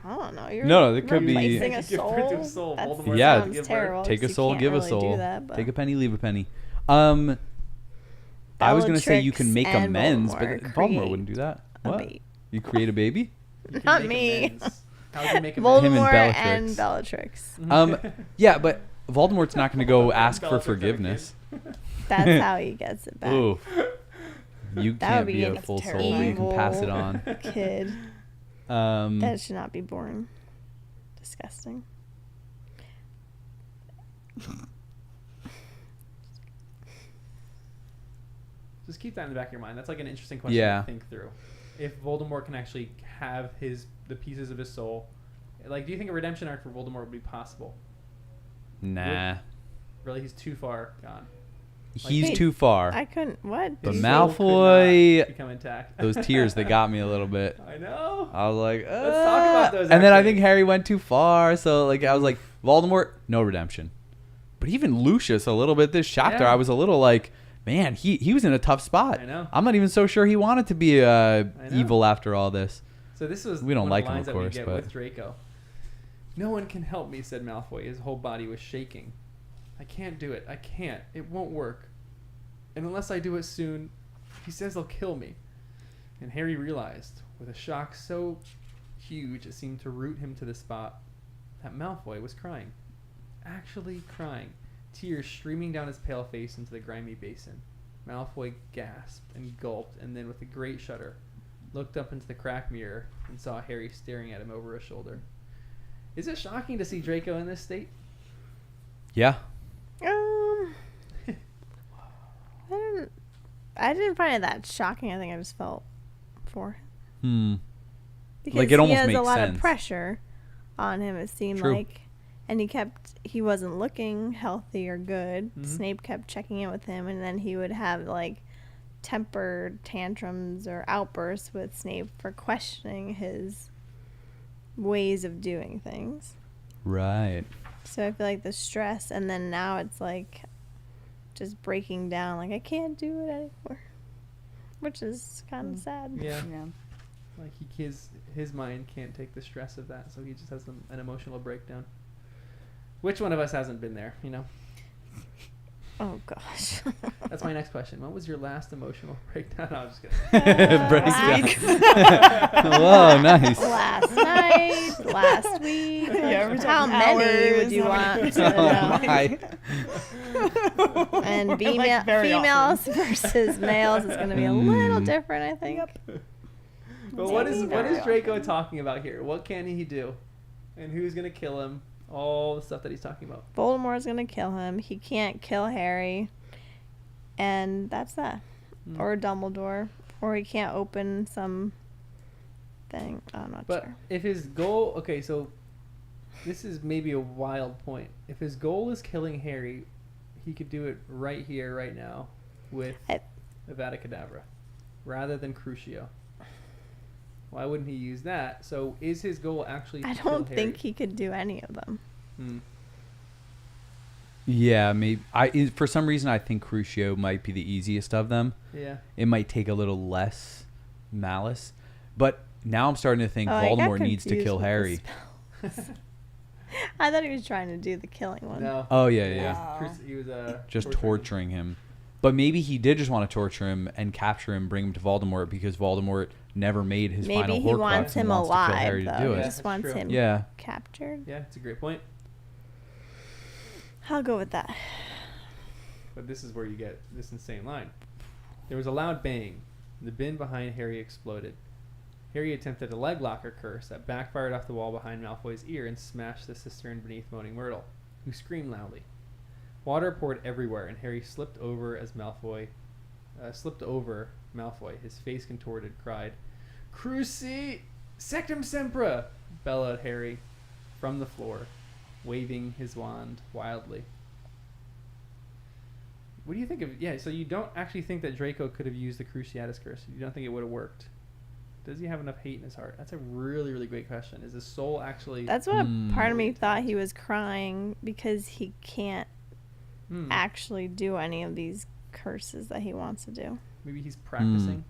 [SPEAKER 2] I don't know.
[SPEAKER 4] No, it could be
[SPEAKER 2] replacing a soul.
[SPEAKER 4] Yeah,
[SPEAKER 2] sounds terrible.
[SPEAKER 4] Take a soul, give a soul. Take a penny, leave a penny. I was gonna say you can make amends, but Voldemort wouldn't do that. What? You create a baby?
[SPEAKER 2] Not me.
[SPEAKER 1] How would you make
[SPEAKER 2] Voldemort and Bellatrix.
[SPEAKER 4] Yeah, but Voldemort's not going to go ask for forgiveness.
[SPEAKER 2] That's how he gets it back.
[SPEAKER 4] Ooh. You can't be a full soul, but you can pass it on.
[SPEAKER 2] Kid. That should not be born. Disgusting.
[SPEAKER 1] Just keep that in the back of your mind. That's like an interesting question to think through. If Voldemort can actually have the pieces of his soul, like, do you think a redemption arc for Voldemort would be possible?
[SPEAKER 4] Nah.
[SPEAKER 1] Really, he's too far gone.
[SPEAKER 4] He's too far.
[SPEAKER 2] I couldn't. What?
[SPEAKER 4] But Malfoy,
[SPEAKER 1] become intact.
[SPEAKER 4] those tears, they got me a little bit.
[SPEAKER 1] I know.
[SPEAKER 4] I was like,
[SPEAKER 1] let's talk about those.
[SPEAKER 4] And then I think Harry went too far. So like, I was like, Voldemort, no redemption. But even Lucius, a little bit this chapter, I was a little like, man, he was in a tough spot.
[SPEAKER 1] I know.
[SPEAKER 4] I'm not even so sure he wanted to be evil after all this.
[SPEAKER 1] So this was
[SPEAKER 4] we don't like him,
[SPEAKER 1] of
[SPEAKER 4] course,
[SPEAKER 1] that we get
[SPEAKER 4] but
[SPEAKER 1] with Draco. No one can help me, said Malfoy. His whole body was shaking. I can't do it. I can't. It won't work. And unless I do it soon, he says they'll kill me. And Harry realized, with a shock so huge it seemed to root him to the spot, that Malfoy was crying. Actually crying. Tears streaming down his pale face into the grimy basin. Malfoy gasped and gulped, and then with a great shudder, looked up into the cracked mirror and saw Harry staring at him over his shoulder. Is it shocking to see Draco in this state?
[SPEAKER 4] Yeah.
[SPEAKER 2] I didn't find it that shocking. I think I just felt for
[SPEAKER 4] him.
[SPEAKER 2] Because
[SPEAKER 4] like, it almost
[SPEAKER 2] he has
[SPEAKER 4] makes
[SPEAKER 2] a lot
[SPEAKER 4] sense.
[SPEAKER 2] of pressure on him, it seemed like. And he wasn't looking healthy or good. Mm-hmm. Snape kept checking in with him, and then he would have like tempered tantrums or outbursts with Snape for questioning his ways of doing things.
[SPEAKER 4] Right.
[SPEAKER 2] So I feel like the stress, and then now it's like just breaking down, like I can't do it anymore, which is kind of sad.
[SPEAKER 1] Yeah. Like his mind can't take the stress of that, so he just has an emotional breakdown. Which one of us hasn't been there, you know?
[SPEAKER 2] Oh gosh.
[SPEAKER 1] That's my next question. What was your last emotional breakdown? No, I'm just kidding.
[SPEAKER 4] Breakdown. Whoa, nice.
[SPEAKER 2] Last night, last week.
[SPEAKER 3] Yeah, we're
[SPEAKER 2] How
[SPEAKER 3] talking
[SPEAKER 2] many would
[SPEAKER 3] hours,
[SPEAKER 2] you
[SPEAKER 3] how many-
[SPEAKER 2] want to
[SPEAKER 4] Oh,
[SPEAKER 2] know?
[SPEAKER 4] my.
[SPEAKER 2] And
[SPEAKER 3] Like, very
[SPEAKER 2] females versus males is going to be a little different, I think.
[SPEAKER 1] But what is
[SPEAKER 3] Very
[SPEAKER 1] Draco
[SPEAKER 3] often.
[SPEAKER 1] talking about here? What can he do? And who's going to kill him? All the stuff that he's talking about.
[SPEAKER 2] Voldemort's going to kill him. He can't kill Harry. And that's that. Or Dumbledore. Or he can't open some thing. I'm not
[SPEAKER 1] But
[SPEAKER 2] sure.
[SPEAKER 1] if his goal... Okay, so this is maybe a wild point. If his goal is killing Harry, he could do it right here, right now, with Avada Kedavra, rather than Crucio. Why wouldn't he use that? So is his goal actually to
[SPEAKER 2] I
[SPEAKER 1] kill
[SPEAKER 2] don't
[SPEAKER 1] Harry?
[SPEAKER 2] think he could do any of them.
[SPEAKER 4] Yeah, maybe. For some reason, I think Crucio might be the easiest of them.
[SPEAKER 1] Yeah.
[SPEAKER 4] It might take a little less malice. But now I'm starting to think
[SPEAKER 2] Oh, I got
[SPEAKER 4] Voldemort needs to
[SPEAKER 2] confused
[SPEAKER 4] kill
[SPEAKER 2] with the
[SPEAKER 4] Harry.
[SPEAKER 2] spells. I thought he was trying to do the killing one.
[SPEAKER 1] No.
[SPEAKER 4] Oh, yeah.
[SPEAKER 3] Wow.
[SPEAKER 1] He was
[SPEAKER 4] Just torturing him. But maybe he did just want to torture him and capture him, bring him to Voldemort because Voldemort never made his
[SPEAKER 2] Maybe
[SPEAKER 4] final
[SPEAKER 2] he
[SPEAKER 4] Horcrux
[SPEAKER 2] wants
[SPEAKER 4] and
[SPEAKER 2] him
[SPEAKER 4] wants to kill
[SPEAKER 2] alive,
[SPEAKER 4] Harry
[SPEAKER 2] though.
[SPEAKER 4] to do
[SPEAKER 2] He
[SPEAKER 4] it.
[SPEAKER 2] just wants
[SPEAKER 1] true.
[SPEAKER 2] him
[SPEAKER 4] Yeah.
[SPEAKER 2] captured.
[SPEAKER 1] Yeah, it's a great point.
[SPEAKER 2] I'll go with that.
[SPEAKER 1] But this is where you get this insane line. There was a loud bang. The bin behind Harry exploded. Harry attempted a leg locker curse that backfired off the wall behind Malfoy's ear and smashed the cistern beneath Moaning Myrtle, who screamed loudly. Water poured everywhere, and Harry slipped over, Malfoy. His face contorted, cried, "Cruci sectum sempra!" bellowed Harry from the floor, waving his wand wildly. What do you think of... Yeah, so you don't actually think that Draco could have used the Cruciatus Curse? You don't think it would have worked? Does he have enough hate in his heart? That's a really, really great question. Is his soul actually...
[SPEAKER 2] That's what a part of me thought he was crying because he can't actually do any of these curses that he wants to do.
[SPEAKER 1] Maybe he's practicing.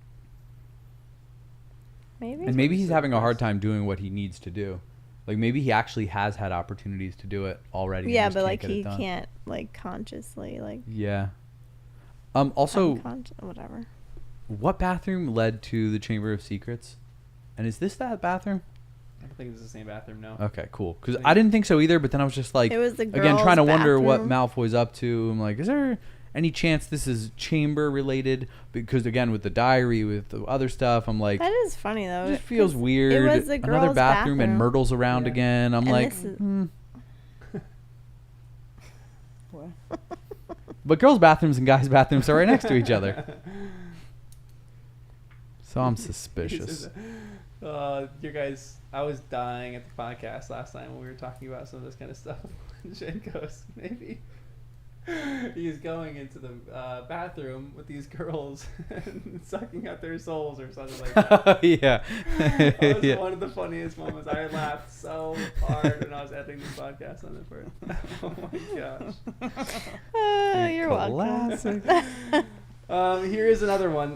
[SPEAKER 2] Maybe.
[SPEAKER 4] And maybe he's having a hard time doing what he needs to do. Like maybe he actually has had opportunities to do it already. and
[SPEAKER 2] Yeah,
[SPEAKER 4] just
[SPEAKER 2] but
[SPEAKER 4] can't
[SPEAKER 2] like
[SPEAKER 4] get it
[SPEAKER 2] he
[SPEAKER 4] done.
[SPEAKER 2] can't like consciously like.
[SPEAKER 4] Yeah. Also,
[SPEAKER 2] whatever.
[SPEAKER 4] what bathroom led to the Chamber of Secrets? And is this that bathroom?
[SPEAKER 1] I don't think it's the same bathroom, no.
[SPEAKER 4] Okay, cool. Because I didn't think so either, but then I was just like,
[SPEAKER 2] It was the
[SPEAKER 4] again,
[SPEAKER 2] girls'
[SPEAKER 4] trying to wonder what
[SPEAKER 2] bathroom.
[SPEAKER 4] Malfoy's up to. I'm like, is there any chance this is chamber related? Because again, with the diary, with the other stuff, I'm like,
[SPEAKER 2] That is funny though.
[SPEAKER 4] it just feels
[SPEAKER 2] 'cause
[SPEAKER 4] weird.
[SPEAKER 2] It was the
[SPEAKER 4] Another
[SPEAKER 2] girls'
[SPEAKER 4] bathroom and Myrtle's around
[SPEAKER 1] Yeah.
[SPEAKER 4] again. I'm
[SPEAKER 2] And
[SPEAKER 4] like,
[SPEAKER 2] this is-
[SPEAKER 3] What?
[SPEAKER 4] but girls' bathrooms and guys' bathrooms are right next to each other. So I'm suspicious.
[SPEAKER 1] You guys, I was dying at the podcast last time when we were talking about some of this kind of stuff. Jen goes, maybe he's going into the bathroom with these girls and sucking out their souls or something like that.
[SPEAKER 4] Yeah.
[SPEAKER 1] That was
[SPEAKER 4] Yeah.
[SPEAKER 1] one of the funniest moments. I laughed so hard when I was editing this podcast on it. Oh my gosh.
[SPEAKER 2] You're welcome.
[SPEAKER 4] Classic.
[SPEAKER 1] Here is another one.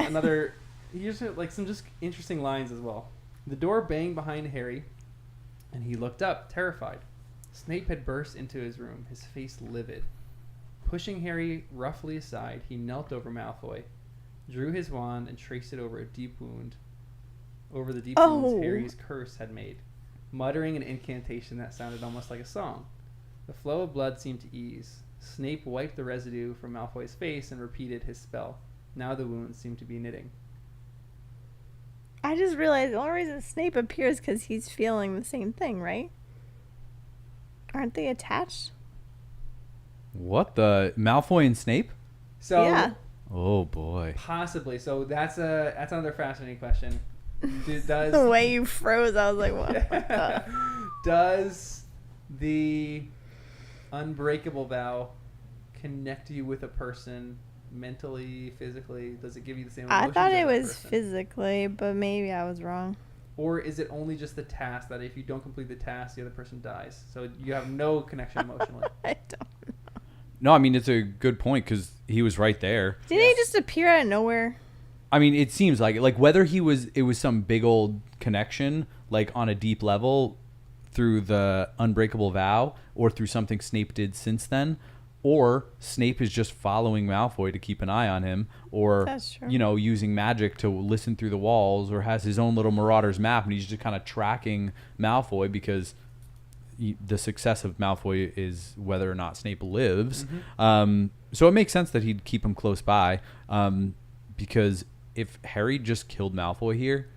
[SPEAKER 1] Here's like some just interesting lines as well. The door banged behind Harry, and he looked up, terrified. Snape had burst into his room, his face livid. Pushing Harry roughly aside, he knelt over Malfoy, drew his wand, and traced it over the deep wounds Harry's curse had made, muttering an incantation that sounded almost like a song. The flow of blood seemed to ease. Snape wiped the residue from Malfoy's face and repeated his spell. Now the wounds seemed to be knitting.
[SPEAKER 2] I just realized the only reason Snape appears because he's feeling the same thing, right? Aren't they attached?
[SPEAKER 4] What the Malfoy and Snape?
[SPEAKER 1] So
[SPEAKER 2] Yeah.
[SPEAKER 4] Oh boy.
[SPEAKER 1] possibly. So that's another fascinating question. Does
[SPEAKER 2] The way you froze, I was like, what?
[SPEAKER 1] does the unbreakable vow connect you with a person mentally, physically? Does it give you the same
[SPEAKER 2] I
[SPEAKER 1] emotions
[SPEAKER 2] thought
[SPEAKER 1] as
[SPEAKER 2] it
[SPEAKER 1] that
[SPEAKER 2] was
[SPEAKER 1] person?
[SPEAKER 2] physically, but maybe I was wrong.
[SPEAKER 1] Or is it only just the task that if you don't complete the task, the other person dies? So you have no connection emotionally.
[SPEAKER 2] I don't.
[SPEAKER 4] No, I mean it's a good point because he was right there.
[SPEAKER 2] Didn't he just appear out of nowhere?
[SPEAKER 4] I mean, it seems like whether it was some big old connection, like on a deep level, through the unbreakable vow or through something Snape did since then, or Snape is just following Malfoy to keep an eye on him, or
[SPEAKER 2] That's true.
[SPEAKER 4] using magic to listen through the walls, or has his own little Marauder's map and he's just kind of tracking Malfoy because the success of Malfoy is whether or not Snape lives. So it makes sense that he'd keep him close by, because if Harry just killed Malfoy here,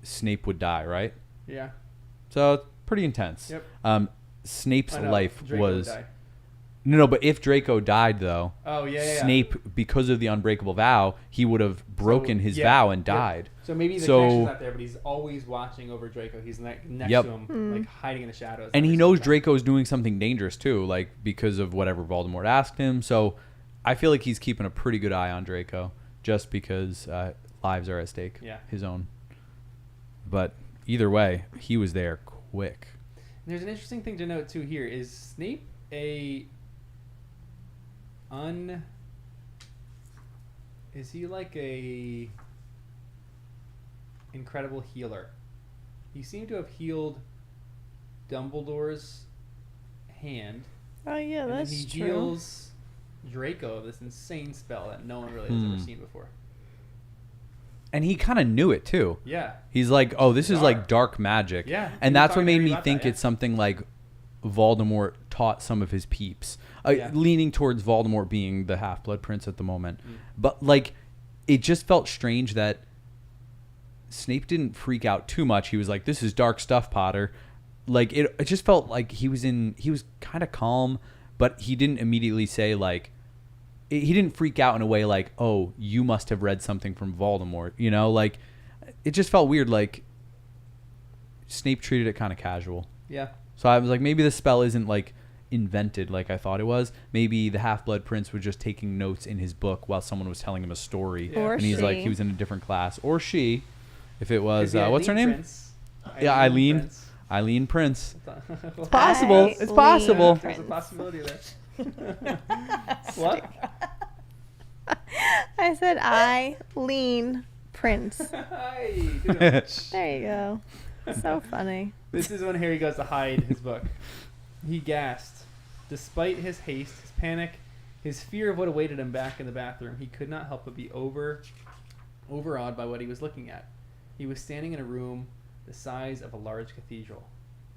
[SPEAKER 4] Snape would die, right?
[SPEAKER 1] Yeah.
[SPEAKER 4] So it's pretty intense.
[SPEAKER 1] Yep.
[SPEAKER 4] Snape's
[SPEAKER 1] I know,
[SPEAKER 4] life
[SPEAKER 1] Draco
[SPEAKER 4] was...
[SPEAKER 1] would die.
[SPEAKER 4] No, but if Draco died, though,
[SPEAKER 1] Oh, yeah.
[SPEAKER 4] Snape, because of the unbreakable vow, he would have broken his vow and died.
[SPEAKER 1] So maybe the connection's not there, but he's always watching over Draco. He's next
[SPEAKER 4] Yep.
[SPEAKER 1] to him, like hiding in the shadows.
[SPEAKER 4] And he
[SPEAKER 1] every
[SPEAKER 4] knows
[SPEAKER 1] single time.
[SPEAKER 4] Draco's doing something dangerous, too, like because of whatever Voldemort asked him. So I feel like he's keeping a pretty good eye on Draco just because lives are at stake.
[SPEAKER 1] Yeah.
[SPEAKER 4] His own. But either way, he was there quick.
[SPEAKER 1] There's an interesting thing to note, too, here. Is Snape is he like a incredible healer? He seemed to have healed Dumbledore's hand.
[SPEAKER 2] Oh yeah,
[SPEAKER 1] And then
[SPEAKER 2] that's
[SPEAKER 1] he
[SPEAKER 2] true.
[SPEAKER 1] heals Draco of this insane spell that no one really has ever seen before.
[SPEAKER 4] And he kind of knew it, too.
[SPEAKER 1] Yeah.
[SPEAKER 4] He's like, oh, this is like
[SPEAKER 1] Dark.
[SPEAKER 4] dark magic.
[SPEAKER 1] Yeah, he
[SPEAKER 4] And
[SPEAKER 1] was
[SPEAKER 4] that's what
[SPEAKER 1] talking to
[SPEAKER 4] made
[SPEAKER 1] me
[SPEAKER 4] me
[SPEAKER 1] about
[SPEAKER 4] think
[SPEAKER 1] that, yeah.
[SPEAKER 4] it's something like Voldemort taught some of his peeps.
[SPEAKER 1] Yeah.
[SPEAKER 4] Leaning towards Voldemort being the Half-Blood Prince at the moment. But, like, it just felt strange that Snape didn't freak out too much. He was like, this is dark stuff, Potter. Like, it just felt like he was kind of calm, but he didn't immediately say, like, he didn't freak out in a way like, oh, you must have read something from Voldemort. Like, it just felt weird. Like, Snape treated it kind of casual.
[SPEAKER 1] Yeah.
[SPEAKER 4] So I was like, maybe this spell isn't, like, invented like I thought it was. Maybe the Half-Blood Prince was just taking notes in his book while someone was telling him a story.
[SPEAKER 1] Yeah.
[SPEAKER 2] Or
[SPEAKER 4] And he's like,
[SPEAKER 2] she.
[SPEAKER 4] he was in a different class. Or she, if it was,
[SPEAKER 1] Could be
[SPEAKER 4] what's her
[SPEAKER 1] Eileen
[SPEAKER 4] name?
[SPEAKER 1] Prince.
[SPEAKER 4] Yeah, Eileen.
[SPEAKER 1] Prince.
[SPEAKER 4] Eileen Prince.
[SPEAKER 1] It's
[SPEAKER 4] Possible. It's possible.
[SPEAKER 1] There's a possibility there. What?
[SPEAKER 2] I said I lean Prince.
[SPEAKER 1] Hi. Dude.
[SPEAKER 2] There you go. So funny.
[SPEAKER 1] This is when Harry goes to hide his book. He gasped. Despite his haste, his panic, his fear of what awaited him back in the bathroom, he could not help but be overawed by what he was looking at. He was standing in a room the size of a large cathedral,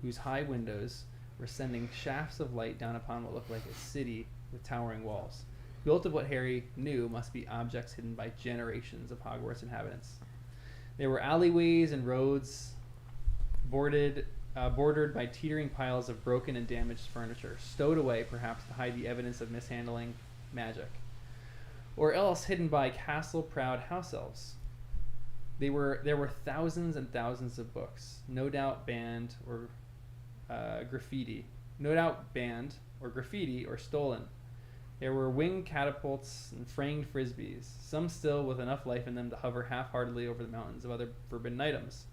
[SPEAKER 1] whose high windows were sending shafts of light down upon what looked like a city with towering walls, built of what Harry knew must be objects hidden by generations of Hogwarts inhabitants. There were alleyways and roads bordered by teetering piles of broken and damaged furniture, stowed away perhaps to hide the evidence of mishandling magic, or else hidden by castle-proud house elves. There were thousands and thousands of books, no doubt banned or graffiti or stolen. There were winged catapults and fraying frisbees, some still with enough life in them to hover half-heartedly over the mountains of other forbidden items.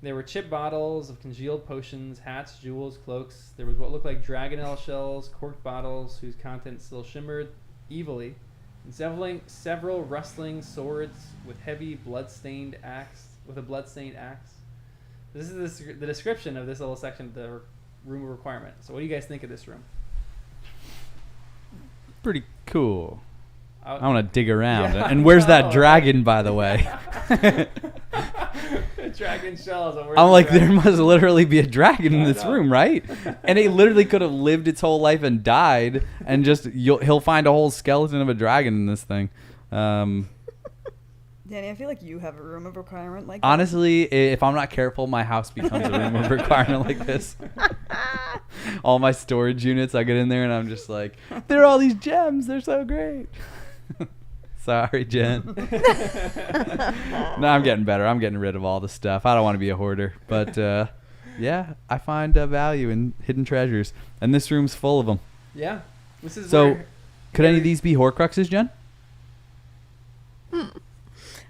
[SPEAKER 1] There were chip bottles of congealed potions, hats, jewels, cloaks. There was what looked like dragonelle shells, corked bottles whose contents still shimmered evilly, and several rustling swords with a blood-stained axe. This is the description of this little section of the room of requirement. So what do you guys think of this room?
[SPEAKER 4] Pretty cool.
[SPEAKER 1] I
[SPEAKER 4] I want to dig around.
[SPEAKER 1] Yeah,
[SPEAKER 4] And where's
[SPEAKER 1] I
[SPEAKER 4] that
[SPEAKER 1] know.
[SPEAKER 4] dragon, by the way?
[SPEAKER 1] Dragon shells.
[SPEAKER 4] I'm like, there must literally be a dragon in
[SPEAKER 1] I
[SPEAKER 4] this
[SPEAKER 1] know.
[SPEAKER 4] room, right? And it literally could have lived its whole life and died, and just he'll find a whole skeleton of a dragon in this thing.
[SPEAKER 3] Danny, I feel like you have a room of requirement like that.
[SPEAKER 4] Honestly, if I'm not careful, my house becomes a room of requirement like this. All my storage units, I get in there and I'm just like, there are all these gems. They're so great. Sorry, Jen. No, I'm getting better. I'm getting rid of all the stuff. I don't want to be a hoarder. But, yeah, I find value in hidden treasures. And this room's full of them.
[SPEAKER 1] Yeah. This is
[SPEAKER 4] So,
[SPEAKER 1] where
[SPEAKER 4] could any of these be Horcruxes, Jen?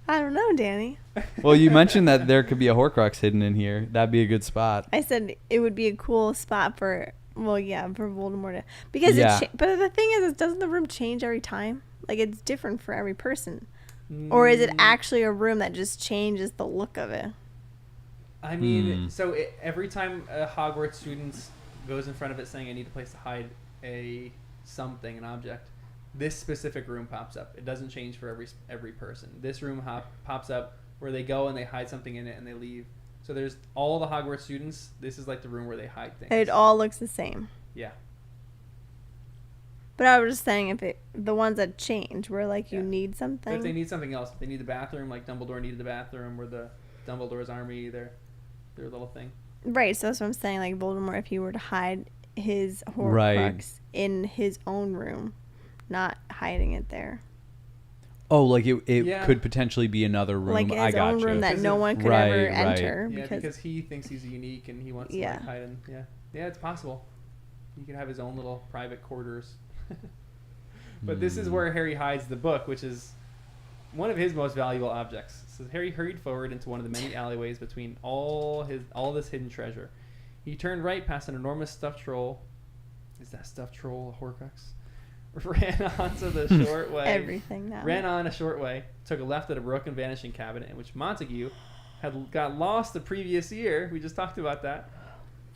[SPEAKER 2] I don't know, Danny.
[SPEAKER 4] Well, you mentioned that there could be a Horcrux hidden in here. That'd be a good spot.
[SPEAKER 2] I said it would be a cool spot for Voldemort to, because
[SPEAKER 4] Yeah.
[SPEAKER 2] but the thing is doesn't the room change every time? Like it's different for every person. Or is it actually a room that just changes the look of it?
[SPEAKER 1] I mean, so every time a Hogwarts student goes in front of it saying, I need a place to hide an object, this specific room pops up. It doesn't change for every person. This room pops up where they go and they hide something in it and they leave. So there's all the Hogwarts students. This is like the room where they hide things.
[SPEAKER 2] It all looks the same.
[SPEAKER 1] Yeah.
[SPEAKER 2] But I was just saying, the ones that change, where like you need something.
[SPEAKER 1] If they need something else, if they need the bathroom, like Dumbledore needed the bathroom, or the Dumbledore's army, their little thing.
[SPEAKER 2] Right. So that's what I'm saying. Like Voldemort, if he were to hide his Horcrux in his own room, not hiding it there.
[SPEAKER 4] Oh, like it could potentially be another room.
[SPEAKER 2] Like his own room that no one could ever enter.
[SPEAKER 1] Yeah, because he thinks he's unique and he wants to like, hide in. Yeah, it's possible. He could have his own little private quarters. But this is where Harry hides the book, which is one of his most valuable objects. So Harry hurried forward into one of the many alleyways between all this hidden treasure. He turned right past an enormous stuffed troll. Is that stuffed troll a Horcrux? Ran onto the short way.
[SPEAKER 2] Everything now.
[SPEAKER 1] Ran on a short way, took a left at a broken vanishing cabinet in which Montague had got lost the previous year. We just talked about that.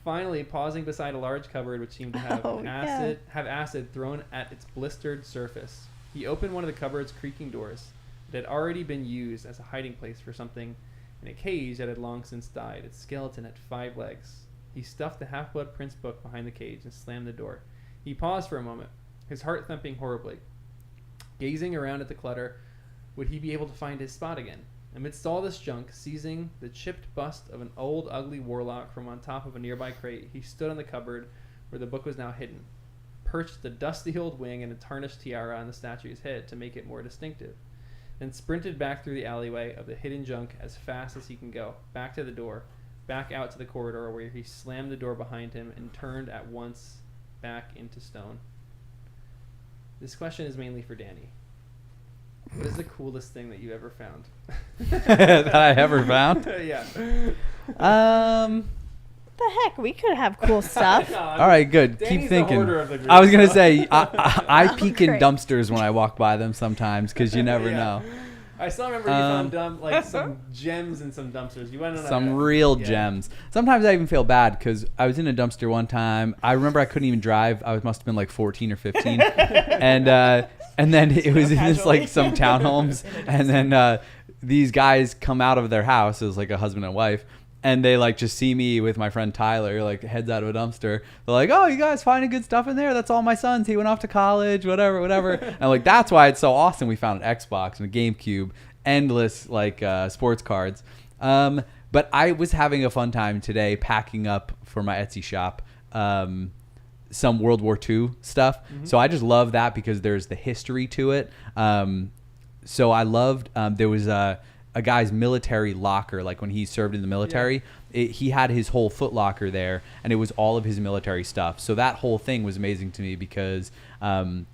[SPEAKER 1] Finally, pausing beside a large cupboard which seemed to have acid thrown at its blistered surface. He opened one of the cupboard's creaking doors. It had already been used as a hiding place for something in a cage that had long since died. Its skeleton had 5 legs. He stuffed the Half-Blood Prince book behind the cage and slammed the door. He paused for a moment, his heart thumping horribly. Gazing around at the clutter, would he be able to find his spot again? Amidst all this junk, seizing the chipped bust of an old, ugly warlock from on top of a nearby crate, he stood on the cupboard where the book was now hidden, perched the dusty old wing and a tarnished tiara on the statue's head to make it more distinctive, then sprinted back through the alleyway of the hidden junk as fast as he can go, back to the door, back out to the corridor where he slammed the door behind him and turned at once back into stone. This question is mainly for Danny. What is the coolest thing that you ever found?
[SPEAKER 4] That I ever found?
[SPEAKER 1] Yeah.
[SPEAKER 2] The heck? We could have cool stuff.
[SPEAKER 4] All right, good.
[SPEAKER 1] Danny's
[SPEAKER 4] Keep thinking.
[SPEAKER 1] The of the group,
[SPEAKER 4] I was going to say, I peek in
[SPEAKER 2] Great.
[SPEAKER 4] dumpsters when I walk by them sometimes because you never know.
[SPEAKER 1] I still remember you found some gems in some dumpsters. You went on
[SPEAKER 4] some real gems. Sometimes I even feel bad because I was in a dumpster one time. I remember I couldn't even drive. I must have been like 14 or 15, and then it was in this like some townhomes, and then these guys come out of their house. It was like a husband and wife. And they like just see me with my friend Tyler, like heads out of a dumpster. They're like, "Oh, you guys finding good stuff in there? That's all my son's. He went off to college, whatever." And I'm like, that's why it's so awesome. We found an Xbox and a GameCube, endless like sports cards. But I was having a fun time today packing up for my Etsy shop some World War II stuff. Mm-hmm. So I just love that because there's the history to it. So I loved there was a guy's military locker, like when he served in the military, he had his whole Foot Locker there, and it was all of his military stuff. So that whole thing was amazing to me because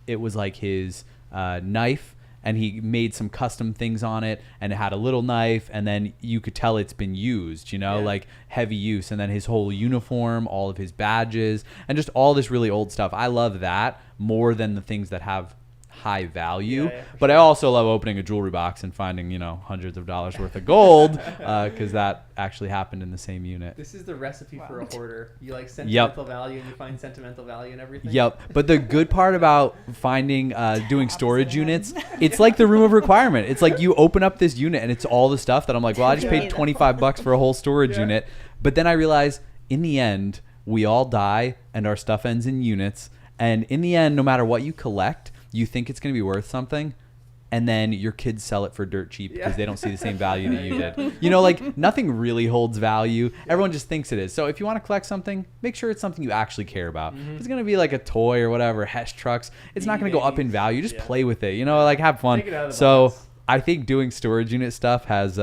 [SPEAKER 4] it was like his knife, and he made some custom things on it, and it had a little knife, and then you could tell it's been used, like heavy use, and then his whole uniform, all of his badges, and just all this really old stuff. I love that more than the things that have high value, but I also love opening a jewelry box and finding hundreds of dollars worth of gold because that actually happened in the same unit.
[SPEAKER 1] This is the recipe for a hoarder. You like sentimental value, and you find sentimental value in everything.
[SPEAKER 4] But the good part about finding doing storage units, it's like the room of requirement. It's like you open up this unit and it's all the stuff that I'm like, well, I just paid $25 for a whole storage unit. But then I realize in the end we all die and our stuff ends in units, and in the end, no matter what you collect, you think it's going to be worth something, and then your kids sell it for dirt cheap because they don't see the same value that you did. Like nothing really holds value. Everyone just thinks it is. So if you want to collect something, make sure it's something you actually care about. Mm-hmm. If it's going to be like a toy or whatever, Hesh trucks, it's not going to go up in value. Just play with it, like have fun. So I think doing storage unit stuff has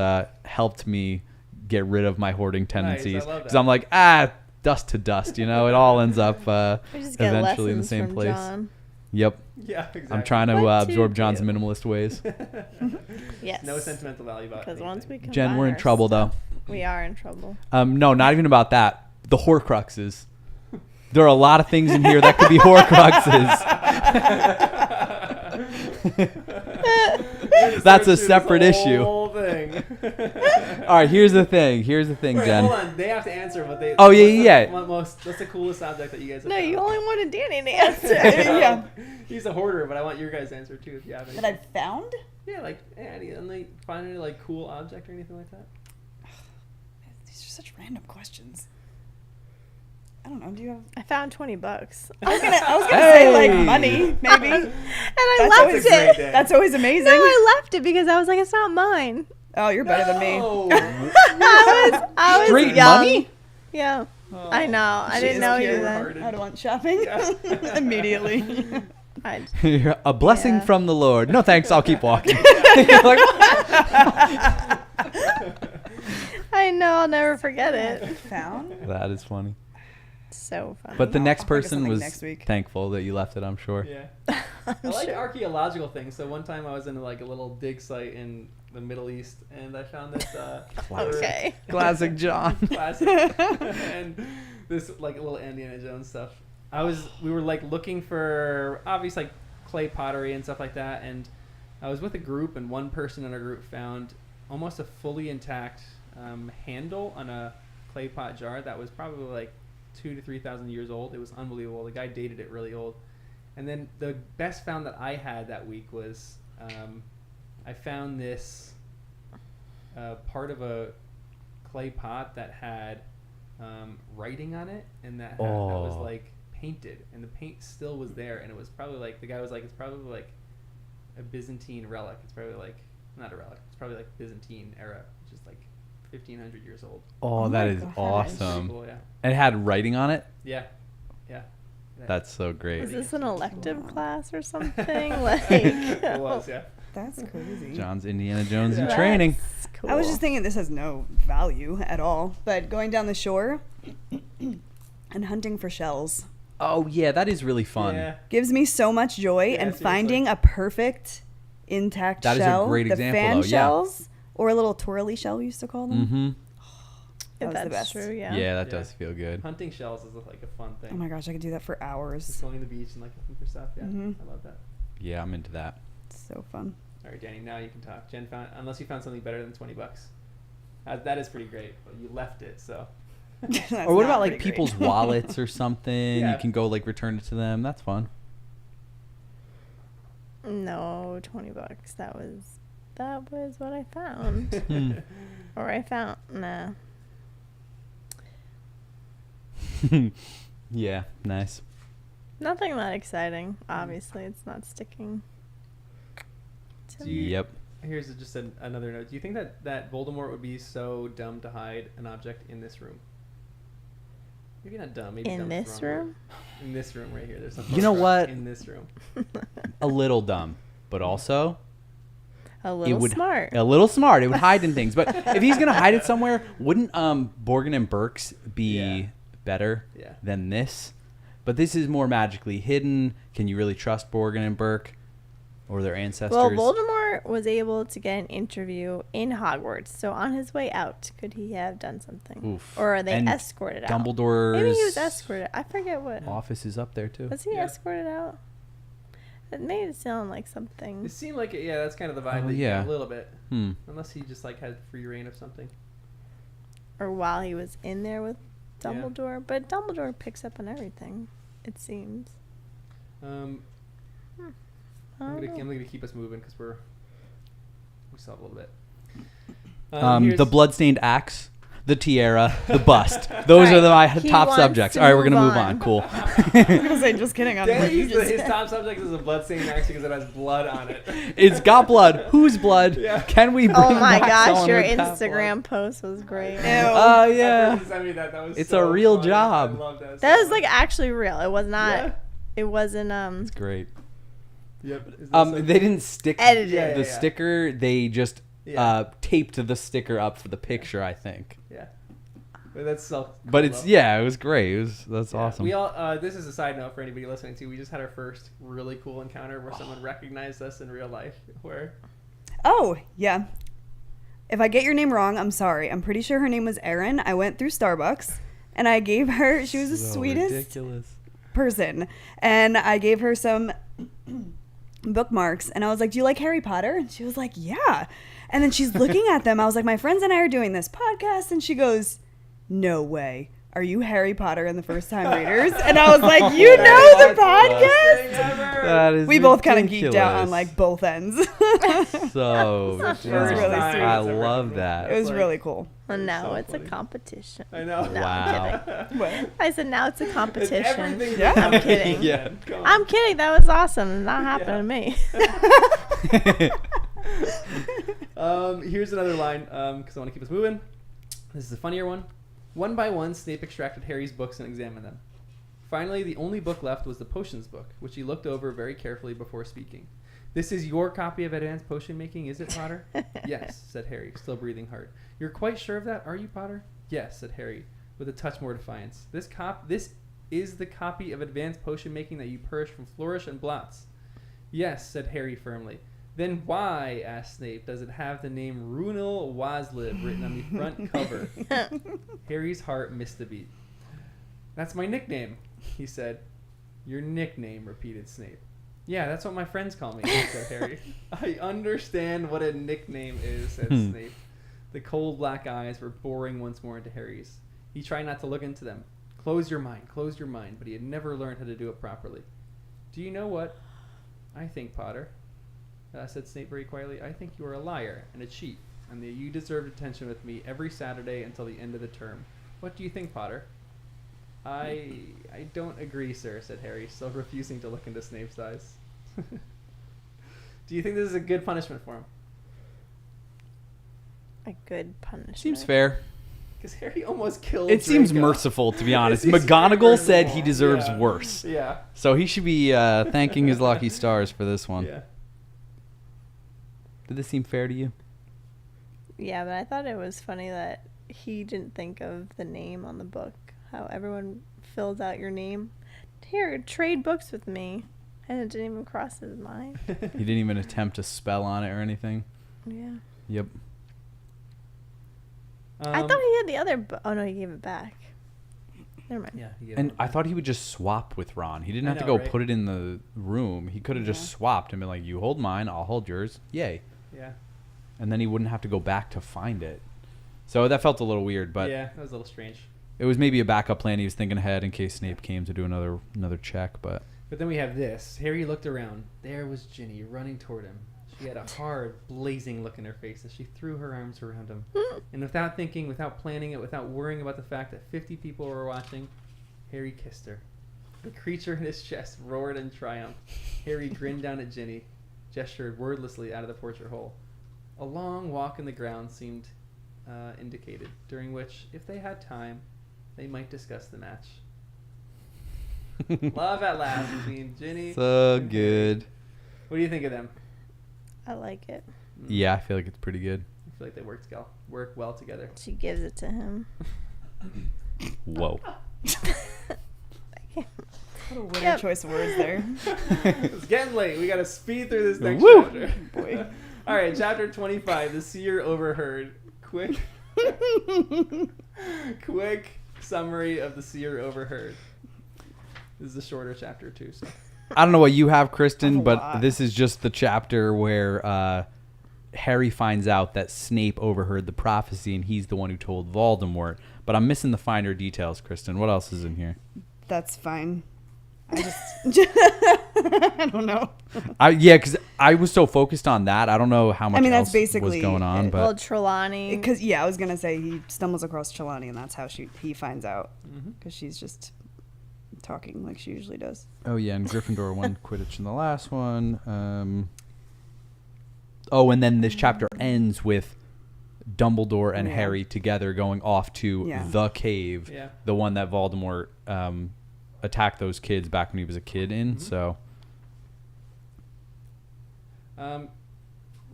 [SPEAKER 4] helped me get rid of my hoarding tendencies because I'm like, dust to dust, it all ends up eventually in the same place. John. Yep.
[SPEAKER 1] Yeah, exactly.
[SPEAKER 4] I'm trying to absorb John's minimalist ways.
[SPEAKER 2] Yes.
[SPEAKER 1] No sentimental value about it.
[SPEAKER 2] Because once we
[SPEAKER 4] Jen, we're in trouble though.
[SPEAKER 2] We are in trouble.
[SPEAKER 4] No, not even about that. The Horcruxes. There are a lot of things in here that could be Horcruxes. That's a separate issue.
[SPEAKER 1] thing.
[SPEAKER 4] All right, here's the thing,
[SPEAKER 1] Wait,
[SPEAKER 4] Jen.
[SPEAKER 1] hold on. They have to answer what they.
[SPEAKER 4] Oh, yeah,
[SPEAKER 1] What's the coolest object that you guys have
[SPEAKER 2] No,
[SPEAKER 1] found?
[SPEAKER 2] you only wanted Danny to answer.
[SPEAKER 3] Yeah.
[SPEAKER 1] He's a hoarder, but I want your guys' answer too if you have any.
[SPEAKER 3] That I've found?
[SPEAKER 1] Yeah, like find any like cool object or anything like that.
[SPEAKER 3] These are such random questions. I don't know. Do you have?
[SPEAKER 2] I found $20.
[SPEAKER 3] I was gonna say like money, maybe.
[SPEAKER 2] And I
[SPEAKER 3] That's
[SPEAKER 2] left
[SPEAKER 3] always
[SPEAKER 1] a great
[SPEAKER 2] it.
[SPEAKER 1] day.
[SPEAKER 3] That's always amazing.
[SPEAKER 2] No, I left it because I was like, it's not mine.
[SPEAKER 3] Oh, you're better than me.
[SPEAKER 1] No.
[SPEAKER 2] I was
[SPEAKER 4] Straight
[SPEAKER 2] young.
[SPEAKER 4] money?
[SPEAKER 2] Yeah. I know. I
[SPEAKER 3] She
[SPEAKER 2] didn't
[SPEAKER 3] is
[SPEAKER 2] know you
[SPEAKER 3] pure
[SPEAKER 2] then.
[SPEAKER 1] hearted.
[SPEAKER 3] I don't want shopping immediately.
[SPEAKER 4] You're a blessing
[SPEAKER 2] Yeah.
[SPEAKER 4] from the Lord. No thanks, I'll keep walking. You're like,
[SPEAKER 2] I know. I'll never forget it.
[SPEAKER 3] Found?
[SPEAKER 4] that is funny.
[SPEAKER 2] So funny.
[SPEAKER 4] But the
[SPEAKER 3] I'll
[SPEAKER 4] next
[SPEAKER 3] think of
[SPEAKER 4] person
[SPEAKER 3] something
[SPEAKER 4] was
[SPEAKER 3] next week.
[SPEAKER 4] thankful that you left it, I'm sure.
[SPEAKER 1] Yeah. I like archaeological things. So one time I was in like a little dig site in the Middle East, and I found this.
[SPEAKER 2] Okay.
[SPEAKER 4] Classic John.
[SPEAKER 1] Classic. And this like little Indiana Jones stuff. We were like looking for obvious like clay pottery and stuff like that, and I was with a group, and one person in our group found almost a fully intact handle on a clay pot jar that was probably like 2,000 to 3,000 years old. It was unbelievable. The guy dated it really old. And then the best found that I had that week was I found this part of a clay pot that had writing on it, and that was like painted, and the paint still was there, and it was probably like the guy was like, it's probably like a Byzantine relic. It's probably like not a relic. It's probably like Byzantine era, which is like 1,500 years old.
[SPEAKER 4] Oh,
[SPEAKER 3] Oh
[SPEAKER 4] that
[SPEAKER 3] my
[SPEAKER 4] is
[SPEAKER 3] gosh.
[SPEAKER 4] awesome.
[SPEAKER 1] Cool, yeah.
[SPEAKER 4] And it had writing on it?
[SPEAKER 1] Yeah. Yeah.
[SPEAKER 4] That's so great.
[SPEAKER 2] Is this an elective class or something? Like,
[SPEAKER 1] It was, yeah.
[SPEAKER 3] That's crazy.
[SPEAKER 4] John's Indiana Jones in
[SPEAKER 1] Yeah.
[SPEAKER 4] training.
[SPEAKER 2] That's cool.
[SPEAKER 3] I was just thinking this has no value at all, but going down the shore and hunting for shells
[SPEAKER 4] Oh, yeah, that is really fun.
[SPEAKER 1] Yeah.
[SPEAKER 3] gives me so much joy,
[SPEAKER 1] Yeah,
[SPEAKER 3] and
[SPEAKER 1] seriously.
[SPEAKER 3] finding a perfect intact
[SPEAKER 4] That is a
[SPEAKER 3] shell,
[SPEAKER 4] great
[SPEAKER 3] the
[SPEAKER 4] example,
[SPEAKER 3] fan
[SPEAKER 4] though, yeah.
[SPEAKER 3] shells, or a little twirly shell we used to call them.
[SPEAKER 4] Mm-hmm.
[SPEAKER 3] That was
[SPEAKER 2] That's
[SPEAKER 3] the best.
[SPEAKER 2] true.
[SPEAKER 4] Yeah,
[SPEAKER 2] Yeah.
[SPEAKER 4] that
[SPEAKER 1] Yeah.
[SPEAKER 4] does feel good.
[SPEAKER 1] Hunting shells is like a fun thing.
[SPEAKER 3] Oh my gosh, I could do that for
[SPEAKER 1] Just
[SPEAKER 3] hours.
[SPEAKER 1] going to the beach and like looking for stuff. Yeah,
[SPEAKER 3] Mhm.
[SPEAKER 1] I love that.
[SPEAKER 4] Yeah, I'm into that.
[SPEAKER 3] It's so fun.
[SPEAKER 1] All right, Danny, now you can talk. Jen found, unless you found something better than $20. That is pretty great, but you left it, so.
[SPEAKER 3] That's
[SPEAKER 4] Or what
[SPEAKER 3] not
[SPEAKER 4] about like
[SPEAKER 3] pretty great.
[SPEAKER 4] people's wallets or something?
[SPEAKER 1] Yeah.
[SPEAKER 4] You can go like return it to them. That's fun.
[SPEAKER 2] No, $20. That was what I found.
[SPEAKER 4] Hmm.
[SPEAKER 2] Or I found nah.
[SPEAKER 4] Yeah, nice.
[SPEAKER 2] Nothing that exciting. Obviously, it's not sticking. to
[SPEAKER 1] Do
[SPEAKER 2] me.
[SPEAKER 1] you-
[SPEAKER 4] Yep.
[SPEAKER 1] Here's just another note. Do you think that Voldemort would be so dumb to hide an object in this room? Maybe not dumb. Maybe
[SPEAKER 2] In
[SPEAKER 1] dumb is
[SPEAKER 2] this
[SPEAKER 1] the wrong
[SPEAKER 2] room?
[SPEAKER 1] word. In this room right here. There's something.
[SPEAKER 4] You know what?
[SPEAKER 1] In this room.
[SPEAKER 4] A little dumb, but also
[SPEAKER 2] A little
[SPEAKER 4] would
[SPEAKER 2] smart.
[SPEAKER 4] a little smart. It would hide in things. But if he's gonna hide it somewhere, wouldn't Borgin and Burke's be
[SPEAKER 1] Yeah.
[SPEAKER 4] better
[SPEAKER 1] Yeah.
[SPEAKER 4] than this? But this is more magically hidden. Can you really trust Borgin and Burke or their ancestors?
[SPEAKER 2] Well, Voldemort was able to get an interview in Hogwarts, so on his way out, could he have done something?
[SPEAKER 4] Oof.
[SPEAKER 2] Or are they
[SPEAKER 4] And
[SPEAKER 2] escorted out?
[SPEAKER 4] Dumbledore's
[SPEAKER 2] Maybe he was escorted. I forget what.
[SPEAKER 4] office is up there too.
[SPEAKER 2] Was he
[SPEAKER 1] Yeah.
[SPEAKER 2] escorted out? It made it sound like something.
[SPEAKER 1] It seemed like it. Yeah, that's kind of the vibe.
[SPEAKER 4] Oh,
[SPEAKER 1] that you
[SPEAKER 4] yeah.
[SPEAKER 1] get a little bit.
[SPEAKER 4] Hmm.
[SPEAKER 1] Unless he just like had free reign of something.
[SPEAKER 2] Or while he was in there with
[SPEAKER 1] Yeah.
[SPEAKER 2] Dumbledore. But Dumbledore picks up on everything, it seems.
[SPEAKER 1] I'm
[SPEAKER 2] I don't know.
[SPEAKER 1] gonna keep us moving because we still have a little bit. Here's-
[SPEAKER 4] The bloodstained axe, the tiara, the bust. Those are my
[SPEAKER 2] He
[SPEAKER 4] top
[SPEAKER 2] wants
[SPEAKER 4] subjects.
[SPEAKER 2] to
[SPEAKER 4] All right, we're
[SPEAKER 2] move
[SPEAKER 4] gonna move
[SPEAKER 2] on.
[SPEAKER 4] on. Cool.
[SPEAKER 3] I was gonna say, just kidding on what you
[SPEAKER 1] Danny's
[SPEAKER 3] just
[SPEAKER 1] his
[SPEAKER 3] said.
[SPEAKER 1] top subject is a bloodstained axe because it has blood on it.
[SPEAKER 4] It's got blood. Whose blood?
[SPEAKER 1] Yeah.
[SPEAKER 4] Can we bring
[SPEAKER 2] Oh my
[SPEAKER 4] back
[SPEAKER 2] gosh,
[SPEAKER 4] someone
[SPEAKER 2] your
[SPEAKER 4] with that
[SPEAKER 2] Instagram
[SPEAKER 4] blood?
[SPEAKER 2] post was great.
[SPEAKER 3] Ew.
[SPEAKER 4] Oh yeah.
[SPEAKER 1] Send me that. That was
[SPEAKER 4] It's
[SPEAKER 1] so
[SPEAKER 4] a real
[SPEAKER 1] funny.
[SPEAKER 4] job.
[SPEAKER 1] I love that.
[SPEAKER 2] That
[SPEAKER 1] so
[SPEAKER 2] was like
[SPEAKER 1] much.
[SPEAKER 2] actually real. It was not.
[SPEAKER 1] Yeah.
[SPEAKER 2] It wasn't.
[SPEAKER 4] It's great.
[SPEAKER 1] Yep. Is this a-
[SPEAKER 4] They didn't stick
[SPEAKER 2] Edited.
[SPEAKER 1] Yeah,
[SPEAKER 4] the
[SPEAKER 1] yeah.
[SPEAKER 4] sticker. They just
[SPEAKER 1] Yeah.
[SPEAKER 4] taped the sticker up for the picture. I think.
[SPEAKER 1] Yeah. But that's so.
[SPEAKER 4] But
[SPEAKER 1] cool,
[SPEAKER 4] it's
[SPEAKER 1] though.
[SPEAKER 4] yeah, it was great. That's
[SPEAKER 1] Yeah.
[SPEAKER 4] awesome.
[SPEAKER 1] We all. This is a side note for anybody listening to. We just had our first really cool encounter where someone recognized us in real life. Where
[SPEAKER 3] Oh, yeah. If I get your name wrong, I'm sorry. I'm pretty sure her name was Erin. I went through Starbucks and I gave her, she was the
[SPEAKER 4] So
[SPEAKER 3] sweetest
[SPEAKER 4] ridiculous.
[SPEAKER 3] person. And I gave her some bookmarks, and I was like, do you like Harry Potter? And she was like, yeah. And then she's looking at them. I was like, my friends and I are doing this podcast, and she goes, no way. Are you Harry Potter and the First Time Readers? And I was like, you know the podcast?
[SPEAKER 4] That is
[SPEAKER 3] We both kind of geeked out on
[SPEAKER 4] ridiculous.
[SPEAKER 3] like both ends.
[SPEAKER 4] So
[SPEAKER 3] It was
[SPEAKER 4] true.
[SPEAKER 3] really sweet.
[SPEAKER 4] I love that.
[SPEAKER 3] It was really cool.
[SPEAKER 2] Well, now
[SPEAKER 1] so
[SPEAKER 2] it's
[SPEAKER 1] funny.
[SPEAKER 2] a competition.
[SPEAKER 1] I know.
[SPEAKER 2] No, I'm kidding.
[SPEAKER 3] What?
[SPEAKER 2] I said now it's a competition.
[SPEAKER 1] Everything's
[SPEAKER 3] Yeah.
[SPEAKER 1] a
[SPEAKER 3] I'm
[SPEAKER 2] kidding.
[SPEAKER 4] Yeah.
[SPEAKER 1] Come on.
[SPEAKER 2] I'm kidding. That was awesome. That happened to me.
[SPEAKER 1] Here's another line, because I want to keep us moving. This is a funnier one. One by one, Snape extracted Harry's books and examined them. Finally, the only book left was the potions book, which he looked over very carefully before speaking. This is your copy of Advanced Potion Making, is it, Potter? Yes, said Harry, still breathing hard. You're quite sure of that, are you, Potter? Yes, said Harry, with a touch more defiance. This is the copy of Advanced Potion Making that you purged from Flourish and Blots. Yes, said Harry firmly. Then why, asked Snape, does it have the name Runel Waslib written on the front cover? Harry's heart missed a beat. That's my nickname, he said. Your nickname, repeated Snape. Yeah, that's what my friends call me, said Harry. I understand what a nickname is, said Snape. The cold black eyes were boring once more into Harry's. He tried not to look into them. Close your mind, but he had never learned how to do it properly. Do you know what I think, Potter? Said Snape very quietly. I think you are a liar and a cheat, and that you deserve detention with me every Saturday until the end of the term. What do you think, Potter? I don't agree, sir, said Harry, still refusing to look into Snape's eyes. Do you think this is a good punishment for him?
[SPEAKER 2] A good punishment.
[SPEAKER 4] Seems fair.
[SPEAKER 1] Because Harry almost killed
[SPEAKER 4] It seems
[SPEAKER 1] Draco.
[SPEAKER 4] merciful, to be honest.
[SPEAKER 1] seems
[SPEAKER 4] McGonagall said
[SPEAKER 1] merciful.
[SPEAKER 4] he deserves
[SPEAKER 1] Yeah.
[SPEAKER 4] worse.
[SPEAKER 1] Yeah.
[SPEAKER 4] So he should be thanking his lucky stars for this one.
[SPEAKER 1] Yeah.
[SPEAKER 4] Did this seem fair to you?
[SPEAKER 2] Yeah, but I thought it was funny that he didn't think of the name on the book. How everyone fills out your name. Here, trade books with me. And it didn't even cross his mind.
[SPEAKER 4] He didn't even attempt to spell on it or anything.
[SPEAKER 2] Yeah.
[SPEAKER 4] Yep.
[SPEAKER 2] I thought he had the other book. Oh, no, he gave it back. Never mind.
[SPEAKER 1] Yeah. he gave
[SPEAKER 4] And
[SPEAKER 1] him
[SPEAKER 4] I
[SPEAKER 1] that.
[SPEAKER 4] thought he would just swap with Ron. He didn't
[SPEAKER 1] I
[SPEAKER 4] have to
[SPEAKER 1] know,
[SPEAKER 4] go
[SPEAKER 1] right?
[SPEAKER 4] put it in the room. He could have just swapped and been like, you hold mine, I'll hold yours. Yay.
[SPEAKER 1] Yeah.
[SPEAKER 4] And then he wouldn't have to go back to find it. So that felt a little weird, but
[SPEAKER 1] Yeah, that was a little strange.
[SPEAKER 4] it was maybe a backup plan. He was thinking ahead in case Snape came to do another check, but
[SPEAKER 1] But then we have this. Harry looked around. There was Ginny running toward him. She had a hard, blazing look in her face as she threw her arms around him. And without thinking, without planning it, without worrying about the fact that 50 people were watching, Harry kissed her. The creature in his chest roared in triumph. Harry grinned down at Ginny, gestured wordlessly out of the portrait hole. A long walk in the grounds seemed indicated, during which, if they had time, they might discuss the match. Love at last between Ginny
[SPEAKER 4] so
[SPEAKER 1] and Harry.
[SPEAKER 4] good.
[SPEAKER 1] What do you think of them?
[SPEAKER 2] I like it.
[SPEAKER 4] Yeah, I feel like it's pretty good.
[SPEAKER 1] I feel like they work well together.
[SPEAKER 2] She gives it to him.
[SPEAKER 4] Whoa.
[SPEAKER 3] What a winner
[SPEAKER 2] Yep.
[SPEAKER 3] choice of words there.
[SPEAKER 1] It's getting late. We got to speed through this next
[SPEAKER 4] Woo!
[SPEAKER 1] chapter.
[SPEAKER 3] Boy.
[SPEAKER 1] All right, chapter 25. The seer overheard. Quick summary of the seer overheard. This is a shorter chapter too. So.
[SPEAKER 4] I don't know what you have, Kristen,
[SPEAKER 3] That's a
[SPEAKER 4] but
[SPEAKER 3] lot.
[SPEAKER 4] this is just the chapter where Harry finds out that Snape overheard the prophecy and he's the one who told Voldemort. But I'm missing the finer details, Kristen. What else is in here?
[SPEAKER 3] That's fine. I just I don't know.
[SPEAKER 4] Yeah, because I was so focused on that. I don't know how much
[SPEAKER 3] mean, that's
[SPEAKER 4] else
[SPEAKER 3] basically
[SPEAKER 4] was going on.
[SPEAKER 3] it.
[SPEAKER 4] But
[SPEAKER 2] Well, Trelawny.
[SPEAKER 3] Because I was gonna say he stumbles across Trelawny, and that's how he finds out. Because she's just talking like she usually does.
[SPEAKER 4] oh yeah, and Gryffindor won Quidditch in the last one. Oh, and then this chapter ends with Dumbledore and
[SPEAKER 3] Yeah.
[SPEAKER 4] Harry together going off to
[SPEAKER 3] Yeah.
[SPEAKER 4] the cave,
[SPEAKER 1] Yeah.
[SPEAKER 4] the one that Voldemort attacked those kids back when he was a kid in. So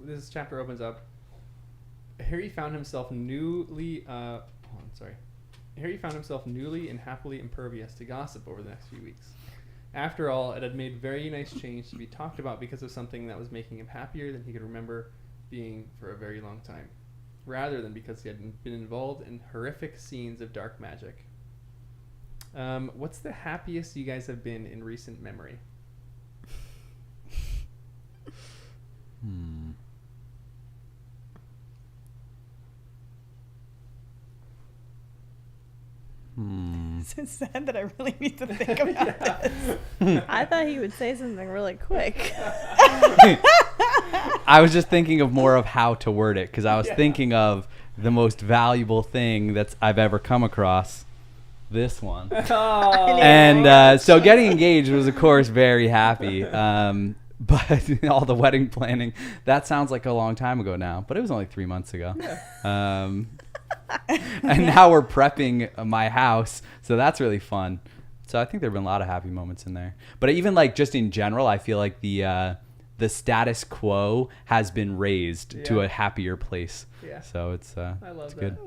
[SPEAKER 1] This chapter opens up. Harry found himself newly and happily impervious to gossip over the next few weeks. After all, it had made very nice change to be talked about because of something that was making him happier than he could remember being for a very long time, rather than because he had been involved in horrific scenes of dark magic. What's the happiest you guys have been in recent memory?
[SPEAKER 3] It's sad that I really need to think about this.
[SPEAKER 2] I thought he would say something really quick.
[SPEAKER 4] I was just thinking of more of how to word it because I was thinking of the most valuable thing that's I've ever come across. This one.
[SPEAKER 1] Oh.
[SPEAKER 4] And so getting engaged was, of course, very happy. But all the wedding planning, that sounds like a long time ago now. But it was only 3 months ago. And now we're prepping my house. So that's really fun. So I think there have been a lot of happy moments in there. But even like just in general, I feel like the status quo has been raised to a happier place.
[SPEAKER 1] Yeah.
[SPEAKER 4] So it's
[SPEAKER 1] I love
[SPEAKER 4] it's good.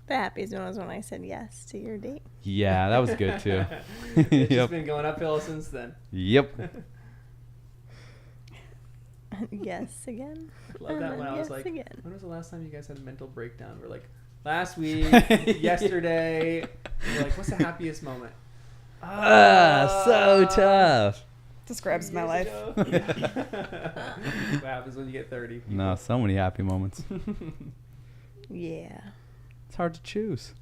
[SPEAKER 2] The happiest one was when I said yes to your date.
[SPEAKER 4] Yeah, that was good too.
[SPEAKER 1] It's just been going uphill since then.
[SPEAKER 4] Yep.
[SPEAKER 2] Yes again.
[SPEAKER 1] I love that
[SPEAKER 2] And
[SPEAKER 1] when
[SPEAKER 2] then
[SPEAKER 1] I was
[SPEAKER 2] yes
[SPEAKER 1] like,
[SPEAKER 2] again.
[SPEAKER 1] when was the last time you guys had a mental breakdown? We're like, last week, yesterday. We're like, what's the happiest moment?
[SPEAKER 4] So tough.
[SPEAKER 3] Describes my life.
[SPEAKER 1] What happens when you get 30? people?
[SPEAKER 4] No, so many happy moments.
[SPEAKER 2] Yeah.
[SPEAKER 4] It's hard to choose.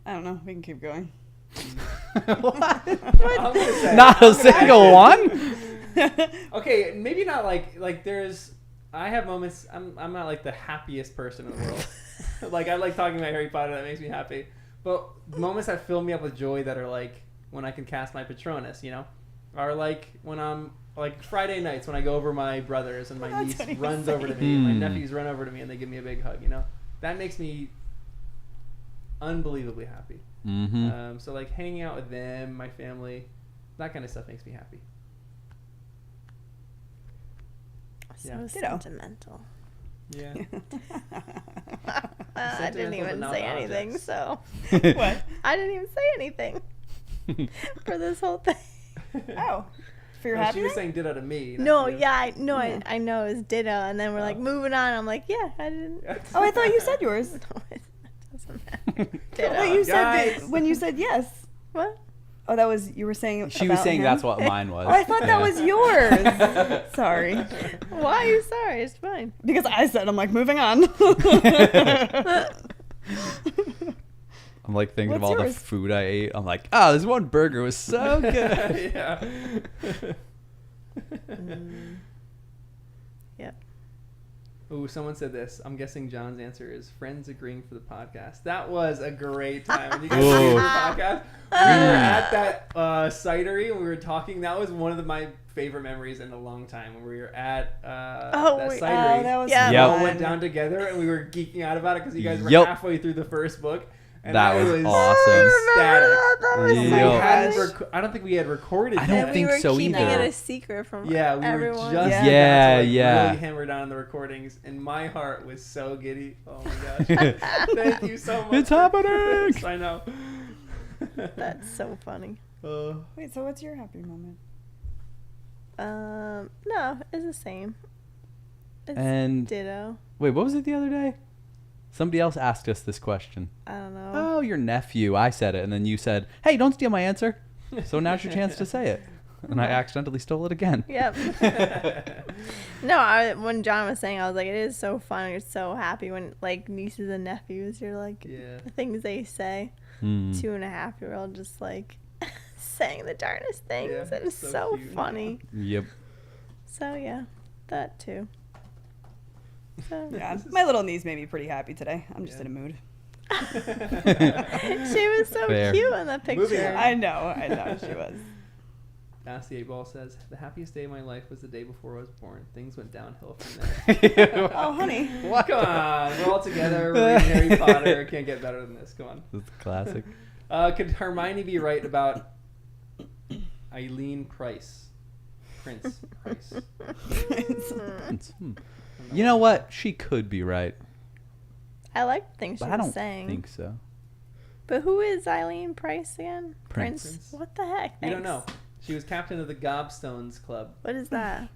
[SPEAKER 3] I don't know. We can keep going.
[SPEAKER 1] I'm gonna say-
[SPEAKER 4] Not a single one?
[SPEAKER 1] Okay, maybe not like there's. I have moments. I'm not like the happiest person in the world. Like I like talking about Harry Potter. That makes me happy. But moments that fill me up with joy that are like when I can cast my Patronus, you know, are like when I'm like Friday nights when I go over my brothers and my
[SPEAKER 3] That's
[SPEAKER 1] niece
[SPEAKER 3] what he was
[SPEAKER 1] runs over to
[SPEAKER 3] saying.
[SPEAKER 1] me and my nephews run over to me and they give me a big hug. You know, that makes me unbelievably happy.
[SPEAKER 4] Mm-hmm.
[SPEAKER 1] So like hanging out with them, my family, that kind of stuff makes me happy.
[SPEAKER 2] So
[SPEAKER 1] Yeah.
[SPEAKER 3] Ditto.
[SPEAKER 2] sentimental.
[SPEAKER 1] Yeah.
[SPEAKER 2] I didn't
[SPEAKER 1] Sentimental,
[SPEAKER 2] even
[SPEAKER 1] but not
[SPEAKER 2] say anything,
[SPEAKER 1] objects.
[SPEAKER 2] so
[SPEAKER 3] What?
[SPEAKER 2] I didn't even say anything for this whole thing.
[SPEAKER 3] Oh. For your
[SPEAKER 1] Oh,
[SPEAKER 3] happy
[SPEAKER 1] she was
[SPEAKER 3] day?
[SPEAKER 1] saying ditto to me. not
[SPEAKER 2] No,
[SPEAKER 1] you.
[SPEAKER 2] yeah, I
[SPEAKER 3] Yeah.
[SPEAKER 2] know it's ditto, and then we're like
[SPEAKER 1] Oh.
[SPEAKER 2] moving on. I'm like, yeah, I didn't.
[SPEAKER 3] Oh, I thought you said yours.
[SPEAKER 2] No, it doesn't matter.
[SPEAKER 1] Come
[SPEAKER 3] Wait,
[SPEAKER 1] on,
[SPEAKER 3] you said
[SPEAKER 1] guys.
[SPEAKER 3] that when you said yes.
[SPEAKER 2] What?
[SPEAKER 3] Oh, that was you were saying.
[SPEAKER 4] She was
[SPEAKER 3] about
[SPEAKER 4] saying
[SPEAKER 3] him?
[SPEAKER 4] that's what mine was.
[SPEAKER 3] Oh, I thought that was yours. Sorry,
[SPEAKER 2] Why are you sorry? It's fine.
[SPEAKER 3] because I said I'm like moving on.
[SPEAKER 4] I'm like thinking of
[SPEAKER 3] What's
[SPEAKER 4] all
[SPEAKER 3] yours?
[SPEAKER 4] the food I ate. I'm like, oh, this one burger was so good.
[SPEAKER 1] Yeah.
[SPEAKER 2] Yep.
[SPEAKER 1] Ooh, someone said this. I'm guessing John's answer is friends agreeing for the podcast. That was a great time. When you guys agreed for the podcast, we were at that cidery and we were talking. That was one of my favorite memories in a long time. When we were at that
[SPEAKER 2] wait.
[SPEAKER 1] cidery.
[SPEAKER 3] Oh, that was
[SPEAKER 2] Yeah.
[SPEAKER 1] We
[SPEAKER 4] Yep.
[SPEAKER 1] all
[SPEAKER 3] fun.
[SPEAKER 1] went down together and we were geeking out about it because you guys were
[SPEAKER 4] Yep.
[SPEAKER 1] halfway through the first book. And
[SPEAKER 4] That
[SPEAKER 1] I
[SPEAKER 4] was
[SPEAKER 1] was
[SPEAKER 4] awesome.
[SPEAKER 1] ecstatic.
[SPEAKER 2] That was
[SPEAKER 4] Yeah.
[SPEAKER 2] so
[SPEAKER 1] We
[SPEAKER 4] Yo.
[SPEAKER 1] hadn't
[SPEAKER 2] gosh.
[SPEAKER 1] I don't think we had recorded
[SPEAKER 4] I don't
[SPEAKER 1] yet.
[SPEAKER 2] And
[SPEAKER 4] think
[SPEAKER 2] we were
[SPEAKER 4] so
[SPEAKER 2] keeping
[SPEAKER 4] either.
[SPEAKER 2] it a secret from
[SPEAKER 1] Yeah, we
[SPEAKER 2] everyone.
[SPEAKER 1] were just
[SPEAKER 3] Yeah.
[SPEAKER 1] about to, like,
[SPEAKER 4] Yeah.
[SPEAKER 1] really hammer down on the recordings, and my heart was so giddy. Oh my gosh! Thank you so much.
[SPEAKER 4] It's happening.
[SPEAKER 1] I know.
[SPEAKER 2] That's so funny.
[SPEAKER 3] Wait, so what's your happy moment?
[SPEAKER 2] No, it's the same. It's
[SPEAKER 4] And
[SPEAKER 2] ditto.
[SPEAKER 4] wait, what was it the other day? Somebody else asked us this question.
[SPEAKER 2] I don't know.
[SPEAKER 4] Oh, your nephew. I said it, and then you said, "Hey, don't steal my answer." So now's your chance to say it, and I accidentally stole it again.
[SPEAKER 2] Yep. No, when John was saying, I was like, it is so fun. You're so happy when like nieces and nephews. You're like
[SPEAKER 1] Yeah.
[SPEAKER 2] the things they say.
[SPEAKER 4] Hmm.
[SPEAKER 2] 2.5-year-old just like saying the darndest things,
[SPEAKER 1] Yeah,
[SPEAKER 2] and it's
[SPEAKER 1] so
[SPEAKER 2] so
[SPEAKER 1] cute.
[SPEAKER 2] funny.
[SPEAKER 4] Yep.
[SPEAKER 2] So yeah, that too. So
[SPEAKER 3] Yeah, my little niece made me pretty happy today. I'm just
[SPEAKER 1] Yeah.
[SPEAKER 3] in a mood.
[SPEAKER 2] she was so
[SPEAKER 4] Fair.
[SPEAKER 2] cute in the
[SPEAKER 1] Moving
[SPEAKER 2] picture.
[SPEAKER 1] on.
[SPEAKER 3] I know, she was.
[SPEAKER 1] Nasty 8 Ball says, the happiest day of my life was the day before I was born. Things went downhill from there.
[SPEAKER 3] Oh, honey.
[SPEAKER 1] Come on. We're all together. We're reading Harry Potter. Can't get better than this. Come on.
[SPEAKER 4] That's classic.
[SPEAKER 1] Could Hermione be right about Eileen Price? Prince Price.
[SPEAKER 4] You know what? She could be right,
[SPEAKER 2] I like the things she
[SPEAKER 4] but I
[SPEAKER 2] was
[SPEAKER 4] don't
[SPEAKER 2] saying.
[SPEAKER 4] think so.
[SPEAKER 2] But who is Eileen Price again?
[SPEAKER 4] Prince.
[SPEAKER 2] What the heck?
[SPEAKER 1] We don't
[SPEAKER 2] Thanks.
[SPEAKER 1] know. She was captain of the Gobstones Club.
[SPEAKER 2] What is that?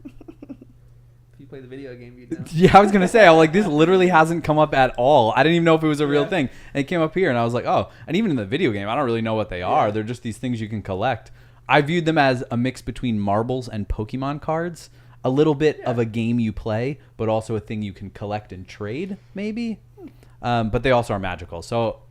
[SPEAKER 1] If you play the video game, you'd know.
[SPEAKER 4] Yeah, I was gonna say, I'm like, this literally hasn't come up at all. I didn't even know if it was a real
[SPEAKER 1] Yeah.
[SPEAKER 4] thing, and it came up here, and I was like, oh. And even in the video game, I don't really know what they are.
[SPEAKER 1] Yeah.
[SPEAKER 4] They're just these things you can collect. I viewed them as a mix between marbles and Pokemon cards. A little bit of a game you play, but also a thing you can collect and trade, maybe. But they also are magical. So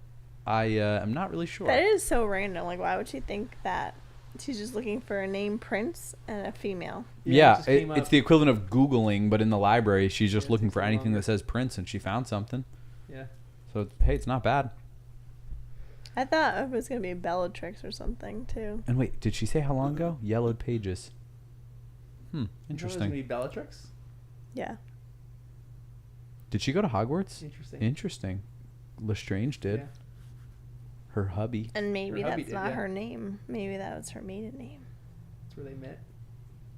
[SPEAKER 4] I am not really sure.
[SPEAKER 2] That is so random. Like, why would she think that? She's just looking for a name Prince and a female.
[SPEAKER 4] Yeah, it's the equivalent of Googling, but in the library, she's just looking for anything that says Prince, and she found something.
[SPEAKER 1] Yeah.
[SPEAKER 4] So, hey, it's not bad.
[SPEAKER 2] I thought it was going to be Bellatrix or something, too.
[SPEAKER 4] And wait, did she say how long ago? Yellowed pages. Interesting.
[SPEAKER 1] You know it was going to be Bellatrix?
[SPEAKER 2] Yeah.
[SPEAKER 4] Did she go to Hogwarts?
[SPEAKER 1] Interesting.
[SPEAKER 4] Lestrange did.
[SPEAKER 1] Yeah.
[SPEAKER 4] Her hubby.
[SPEAKER 2] And maybe
[SPEAKER 1] Her hubby
[SPEAKER 2] that's
[SPEAKER 1] did,
[SPEAKER 2] not
[SPEAKER 1] yeah.
[SPEAKER 2] her name. Maybe that was her maiden name.
[SPEAKER 1] That's where they met.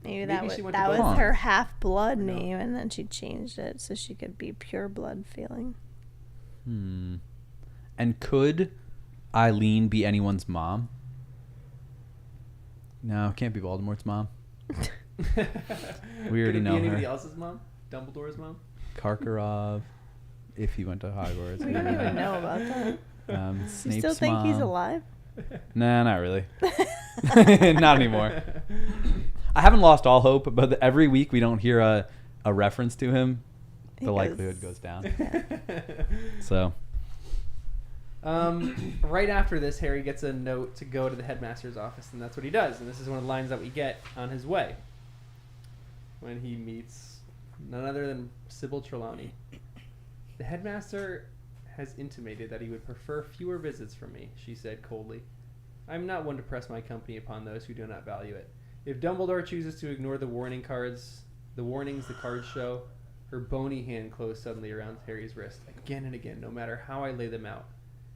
[SPEAKER 2] Maybe
[SPEAKER 1] Maybe
[SPEAKER 2] that
[SPEAKER 1] she
[SPEAKER 2] was,
[SPEAKER 1] went to
[SPEAKER 2] that
[SPEAKER 1] both.
[SPEAKER 2] was her half-blood
[SPEAKER 1] I know.
[SPEAKER 2] name, and then she changed it so she could be pure blood feeling.
[SPEAKER 4] And could Eileen be anyone's mom? No, it can't be Voldemort's mom. We already
[SPEAKER 1] Could it
[SPEAKER 4] know
[SPEAKER 1] be anybody
[SPEAKER 4] her.
[SPEAKER 1] else's mom? Dumbledore's mom?
[SPEAKER 4] Karkaroff, if he went to Hogwarts.
[SPEAKER 2] We don't even know about that.
[SPEAKER 4] Snape's
[SPEAKER 2] You still think he's
[SPEAKER 4] mom.
[SPEAKER 2] alive?
[SPEAKER 4] Nah, not really. Not anymore. I haven't lost all hope, but every week we don't hear a reference to him, the likelihood goes down.
[SPEAKER 2] Yeah.
[SPEAKER 4] So,
[SPEAKER 1] right after this, Harry gets a note to go to the headmaster's office, and that's what he does. And this is one of the lines that we get on his way when he meets none other than Sybil Trelawny. The headmaster has intimated that he would prefer fewer visits from me, she said coldly. I am not one to press my company upon those who do not value it. If Dumbledore chooses to ignore the warnings the cards show, her bony hand closed suddenly around Harry's wrist, again and again, no matter how I lay them out.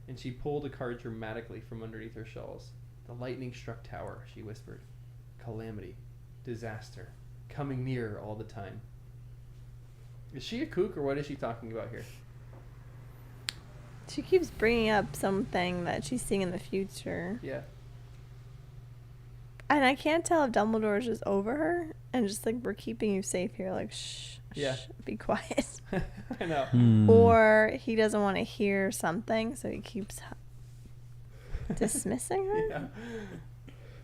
[SPEAKER 1] And she pulled a card dramatically from underneath her shawls. The lightning-struck tower, she whispered. Calamity. Disaster. Coming nearer all the time. Is she a kook, or what is she talking about here?
[SPEAKER 2] She keeps bringing up something that she's seeing in the future.
[SPEAKER 1] Yeah.
[SPEAKER 2] And I can't tell if Dumbledore's just over her and just like, we're keeping you safe here. Like, shh,
[SPEAKER 1] Yeah.
[SPEAKER 2] be quiet.
[SPEAKER 1] I know.
[SPEAKER 2] Or he doesn't want to hear something, so he keeps dismissing her.
[SPEAKER 1] Yeah.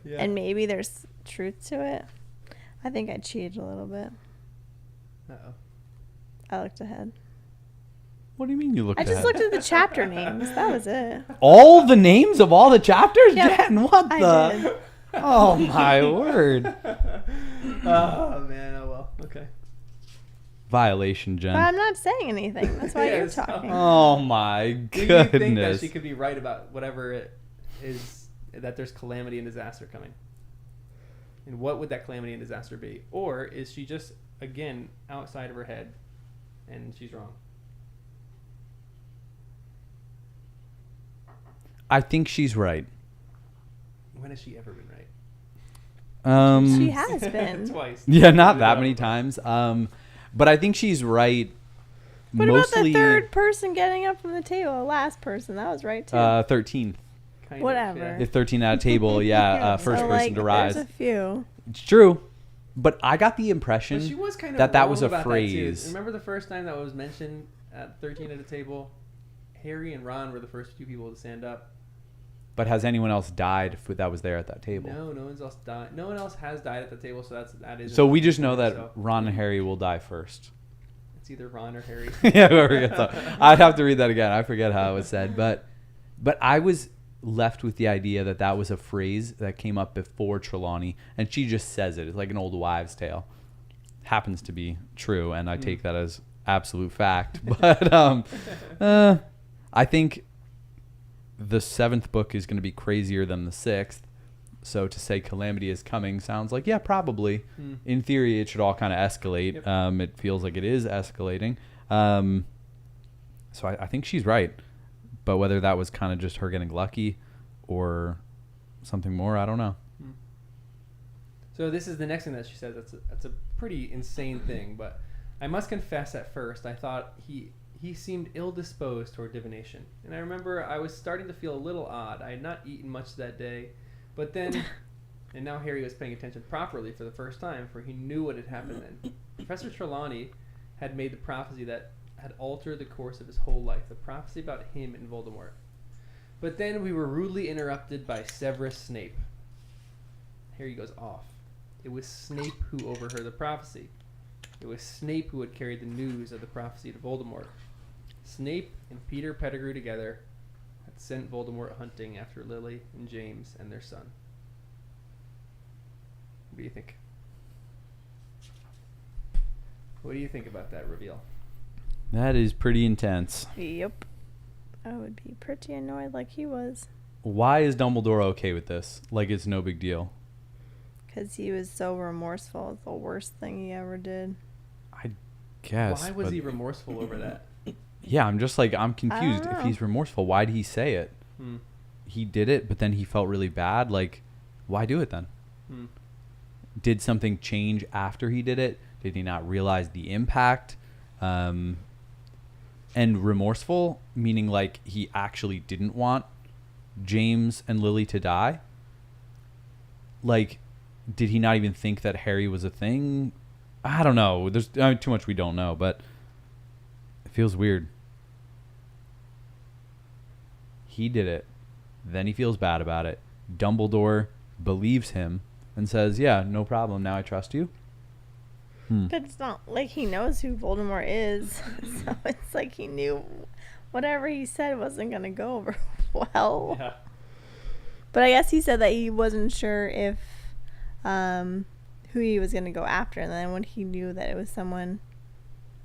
[SPEAKER 1] Yeah.
[SPEAKER 2] And maybe there's truth to it. I think I cheated a little bit.
[SPEAKER 1] Uh-oh.
[SPEAKER 2] I looked ahead.
[SPEAKER 4] what do you mean you looked
[SPEAKER 2] I just
[SPEAKER 4] ahead?
[SPEAKER 2] looked at the chapter names. That was it.
[SPEAKER 4] All the names of all the chapters?
[SPEAKER 2] Yep,
[SPEAKER 4] Jen, what
[SPEAKER 2] I
[SPEAKER 4] the?
[SPEAKER 2] did.
[SPEAKER 4] Oh, my word.
[SPEAKER 1] Oh, man. Oh, well. Okay.
[SPEAKER 4] Violation, Jen.
[SPEAKER 2] But I'm not saying anything. That's why you're
[SPEAKER 1] Yes.
[SPEAKER 2] talking.
[SPEAKER 4] Oh, my
[SPEAKER 1] Do you think that
[SPEAKER 4] goodness.
[SPEAKER 1] she could be right about whatever it is, that there's calamity and disaster coming? And what would that calamity and disaster be? Or is she just, again, outside of her head and she's wrong?
[SPEAKER 4] I think she's right.
[SPEAKER 1] When has she ever been right?
[SPEAKER 2] She has been.
[SPEAKER 1] Twice.
[SPEAKER 4] Yeah, not that many times. But I think she's right.
[SPEAKER 2] What
[SPEAKER 4] mostly,
[SPEAKER 2] about the third person getting up from the table? The last person. That was right, too.
[SPEAKER 4] 13th.
[SPEAKER 1] Kind
[SPEAKER 2] Whatever.
[SPEAKER 4] If 13 at a table, yeah, first
[SPEAKER 2] So,
[SPEAKER 4] person
[SPEAKER 2] like,
[SPEAKER 4] to rise.
[SPEAKER 2] There's a few.
[SPEAKER 4] It's true. But I got the impression
[SPEAKER 1] But she was kind of
[SPEAKER 4] that
[SPEAKER 1] wrong
[SPEAKER 4] was a
[SPEAKER 1] about
[SPEAKER 4] phrase.
[SPEAKER 1] That too. Remember the first time that was mentioned at 13 at a table? Harry and Ron were the first two people to stand up.
[SPEAKER 4] But has anyone else died that was there at that table?
[SPEAKER 1] No, no one else died. No one else has died at the table, so that is.
[SPEAKER 4] So we just know that
[SPEAKER 1] so
[SPEAKER 4] Ron and Harry will die first.
[SPEAKER 1] it's either Ron or Harry.
[SPEAKER 4] Yeah, whoever gets up. I'd have to read that again. I forget how it was said, but I was left with the idea that that was a phrase that came up before Trelawney, and she just says it. It's like an old wives' tale. Happens to be true, and I take that as absolute fact. But I think the 7th book is going to be crazier than the 6th. So to say calamity is coming sounds like, yeah, probably. In theory, it should all kind of escalate.
[SPEAKER 1] Yep.
[SPEAKER 4] It feels like it is escalating. So I think she's right. But whether that was kind of just her getting lucky or something more, I don't know.
[SPEAKER 1] So this is the next thing that she says. That's a pretty insane thing. But I must confess, at first, I thought he seemed ill-disposed toward divination. And I remember I was starting to feel a little odd. I had not eaten much that day. But then, and now Harry was paying attention properly for the first time, for he knew what had happened then. Professor Trelawney had made the prophecy that had altered the course of his whole life, the prophecy about him and Voldemort. But then we were rudely interrupted by Severus Snape. Harry goes off. It was Snape who overheard the prophecy. It was Snape who had carried the news of the prophecy to Voldemort. Snape and Peter Pettigrew together had sent Voldemort hunting after Lily and James and their son. What do you think? What do you think about that reveal?
[SPEAKER 4] That is pretty intense.
[SPEAKER 2] Yep. I would be pretty annoyed like he was.
[SPEAKER 4] Why is Dumbledore okay with this? Like it's no big deal.
[SPEAKER 2] Because he was so remorseful. It's the worst thing he ever did.
[SPEAKER 4] I guess.
[SPEAKER 1] Why was he remorseful over that?
[SPEAKER 4] Yeah, I'm just like, I'm confused.
[SPEAKER 2] don't
[SPEAKER 4] If
[SPEAKER 2] know.
[SPEAKER 4] he's remorseful, why did he say it? He did it, but then he felt really bad. Like, why do it then? Did something change after he did it? Did he not realize the impact? And remorseful, meaning like he actually didn't want James and Lily to die? Like, did he not even think that Harry was a thing? I don't know. There's too much we don't know, but it feels weird. He did it. Then he feels bad about it. Dumbledore believes him and says, yeah, no problem. Now I trust you.
[SPEAKER 2] But it's not like he knows who Voldemort is. So it's like he knew whatever he said wasn't going to go over well.
[SPEAKER 1] Yeah.
[SPEAKER 2] But I guess he said that he wasn't sure if who he was going to go after. And then when he knew that it was someone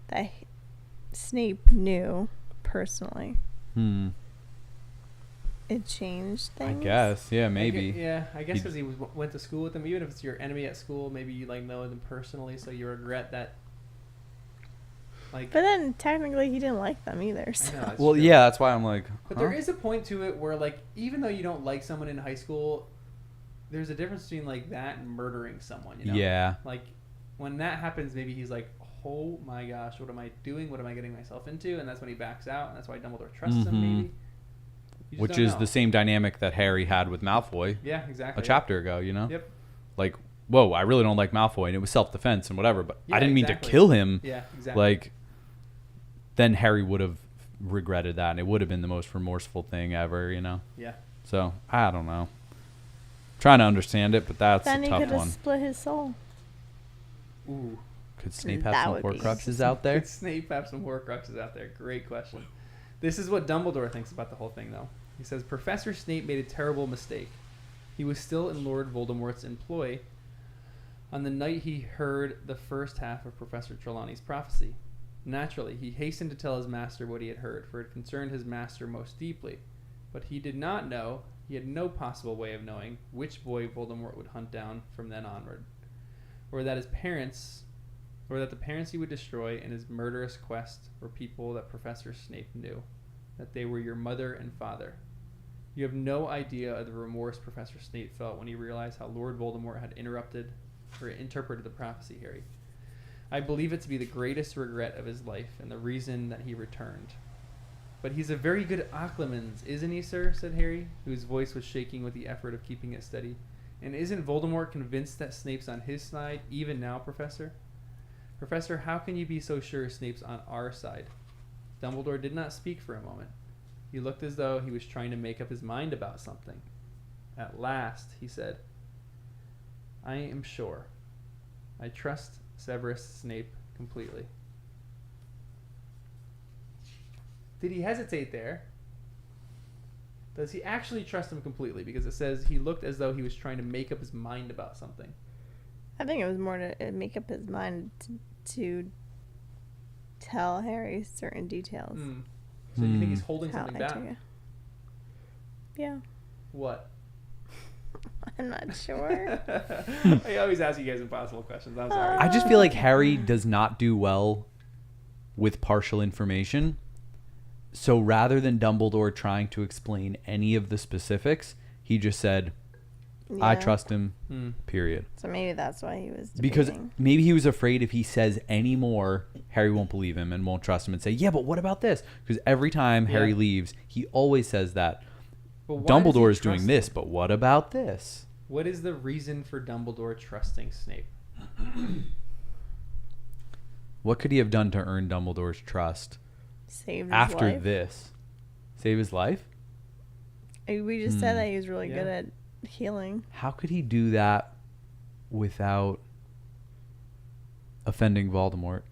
[SPEAKER 2] that Snape knew personally, it changed
[SPEAKER 4] I
[SPEAKER 2] things.
[SPEAKER 4] guess. Yeah, maybe.
[SPEAKER 1] I guess because he went to school with them. Even if it's your enemy at school, maybe you like know them personally, so you regret that. Like,
[SPEAKER 2] But then technically he didn't like them either.
[SPEAKER 1] I
[SPEAKER 2] So.
[SPEAKER 1] know, that's
[SPEAKER 4] Well,
[SPEAKER 1] true.
[SPEAKER 4] yeah, that's why I'm like,
[SPEAKER 1] But there is a point to it where, like, even though you don't like someone in high school, there's a difference between like that and murdering someone. You know?
[SPEAKER 4] Yeah.
[SPEAKER 1] Like, when that happens, maybe he's like, "Oh my gosh, what am I doing? What am I getting myself into?" And that's when he backs out, and that's why Dumbledore trusts him. Maybe. You just
[SPEAKER 4] Which
[SPEAKER 1] don't
[SPEAKER 4] is
[SPEAKER 1] know.
[SPEAKER 4] the same dynamic that Harry had with Malfoy
[SPEAKER 1] Yeah, exactly.
[SPEAKER 4] a chapter ago, you know?
[SPEAKER 1] Yep.
[SPEAKER 4] Like, whoa, I really don't like Malfoy, and it was self-defense and whatever, but
[SPEAKER 1] Yeah,
[SPEAKER 4] I didn't mean to
[SPEAKER 1] exactly.
[SPEAKER 4] kill him.
[SPEAKER 1] Yeah, exactly.
[SPEAKER 4] Like, then Harry would have regretted that, and it would have been the most remorseful thing ever, you know?
[SPEAKER 1] Yeah.
[SPEAKER 4] So, I don't know. Trying to understand it, but that's
[SPEAKER 2] Then
[SPEAKER 4] a
[SPEAKER 2] he
[SPEAKER 4] tough
[SPEAKER 2] could have
[SPEAKER 4] one.
[SPEAKER 2] split his soul.
[SPEAKER 1] Ooh.
[SPEAKER 4] Could Snape have
[SPEAKER 2] That
[SPEAKER 4] some
[SPEAKER 2] would be
[SPEAKER 4] Horcruxes out there?
[SPEAKER 1] Could Snape have some Horcruxes out there? Great question. This is what Dumbledore thinks about the whole thing, though. He says, Professor Snape made a terrible mistake. He was still in Lord Voldemort's employ on the night he heard the first half of Professor Trelawney's prophecy. Naturally, he hastened to tell his master what he had heard, for it concerned his master most deeply. But he did not know, he had no possible way of knowing, which boy Voldemort would hunt down from then onward, or that the parents he would destroy in his murderous quest were people that Professor Snape knew, that they were your mother and father. You have no idea of the remorse Professor Snape felt when he realized how Lord Voldemort had interpreted the prophecy, Harry. I believe it to be the greatest regret of his life and the reason that he returned. But he's a very good Occlumens, isn't he, sir? Said Harry, whose voice was shaking with the effort of keeping it steady. And isn't Voldemort convinced that Snape's on his side, even now, Professor? Professor, how can you be so sure Snape's on our side? Dumbledore did not speak for a moment. He looked as though he was trying to make up his mind about something. At last, he said, I am sure. I trust Severus Snape completely. Did he hesitate there? Does he actually trust him completely? Because it says he looked as though he was trying to make up his mind about something.
[SPEAKER 2] I think it was more to make up his mind to tell Harry certain details.
[SPEAKER 1] So you think he's holding
[SPEAKER 2] How
[SPEAKER 1] something
[SPEAKER 2] I
[SPEAKER 1] back?
[SPEAKER 2] took it. Yeah.
[SPEAKER 1] What?
[SPEAKER 2] I'm not sure.
[SPEAKER 1] I always ask you guys impossible questions. I'm sorry.
[SPEAKER 4] I just feel like Harry does not do well with partial information. So rather than Dumbledore trying to explain any of the specifics, he just said, I
[SPEAKER 2] Yeah.
[SPEAKER 4] trust him, period.
[SPEAKER 2] So maybe that's why he was
[SPEAKER 4] Because
[SPEAKER 2] debating.
[SPEAKER 4] maybe he was afraid if he says any more, Harry won't believe him and won't trust him and say, yeah, but what about this? Because every time Harry leaves, he always says that.
[SPEAKER 1] But why does he
[SPEAKER 4] Dumbledore is
[SPEAKER 1] trust
[SPEAKER 4] doing this,
[SPEAKER 1] him?
[SPEAKER 4] but what about this?
[SPEAKER 1] What is the reason for Dumbledore trusting Snape?
[SPEAKER 4] What could he have done to earn Dumbledore's trust
[SPEAKER 2] Saved his
[SPEAKER 4] after
[SPEAKER 2] life.
[SPEAKER 4] this? Save his life?
[SPEAKER 2] We just said that he was really
[SPEAKER 1] Yeah.
[SPEAKER 2] good at healing.
[SPEAKER 4] How could he do that without offending Voldemort.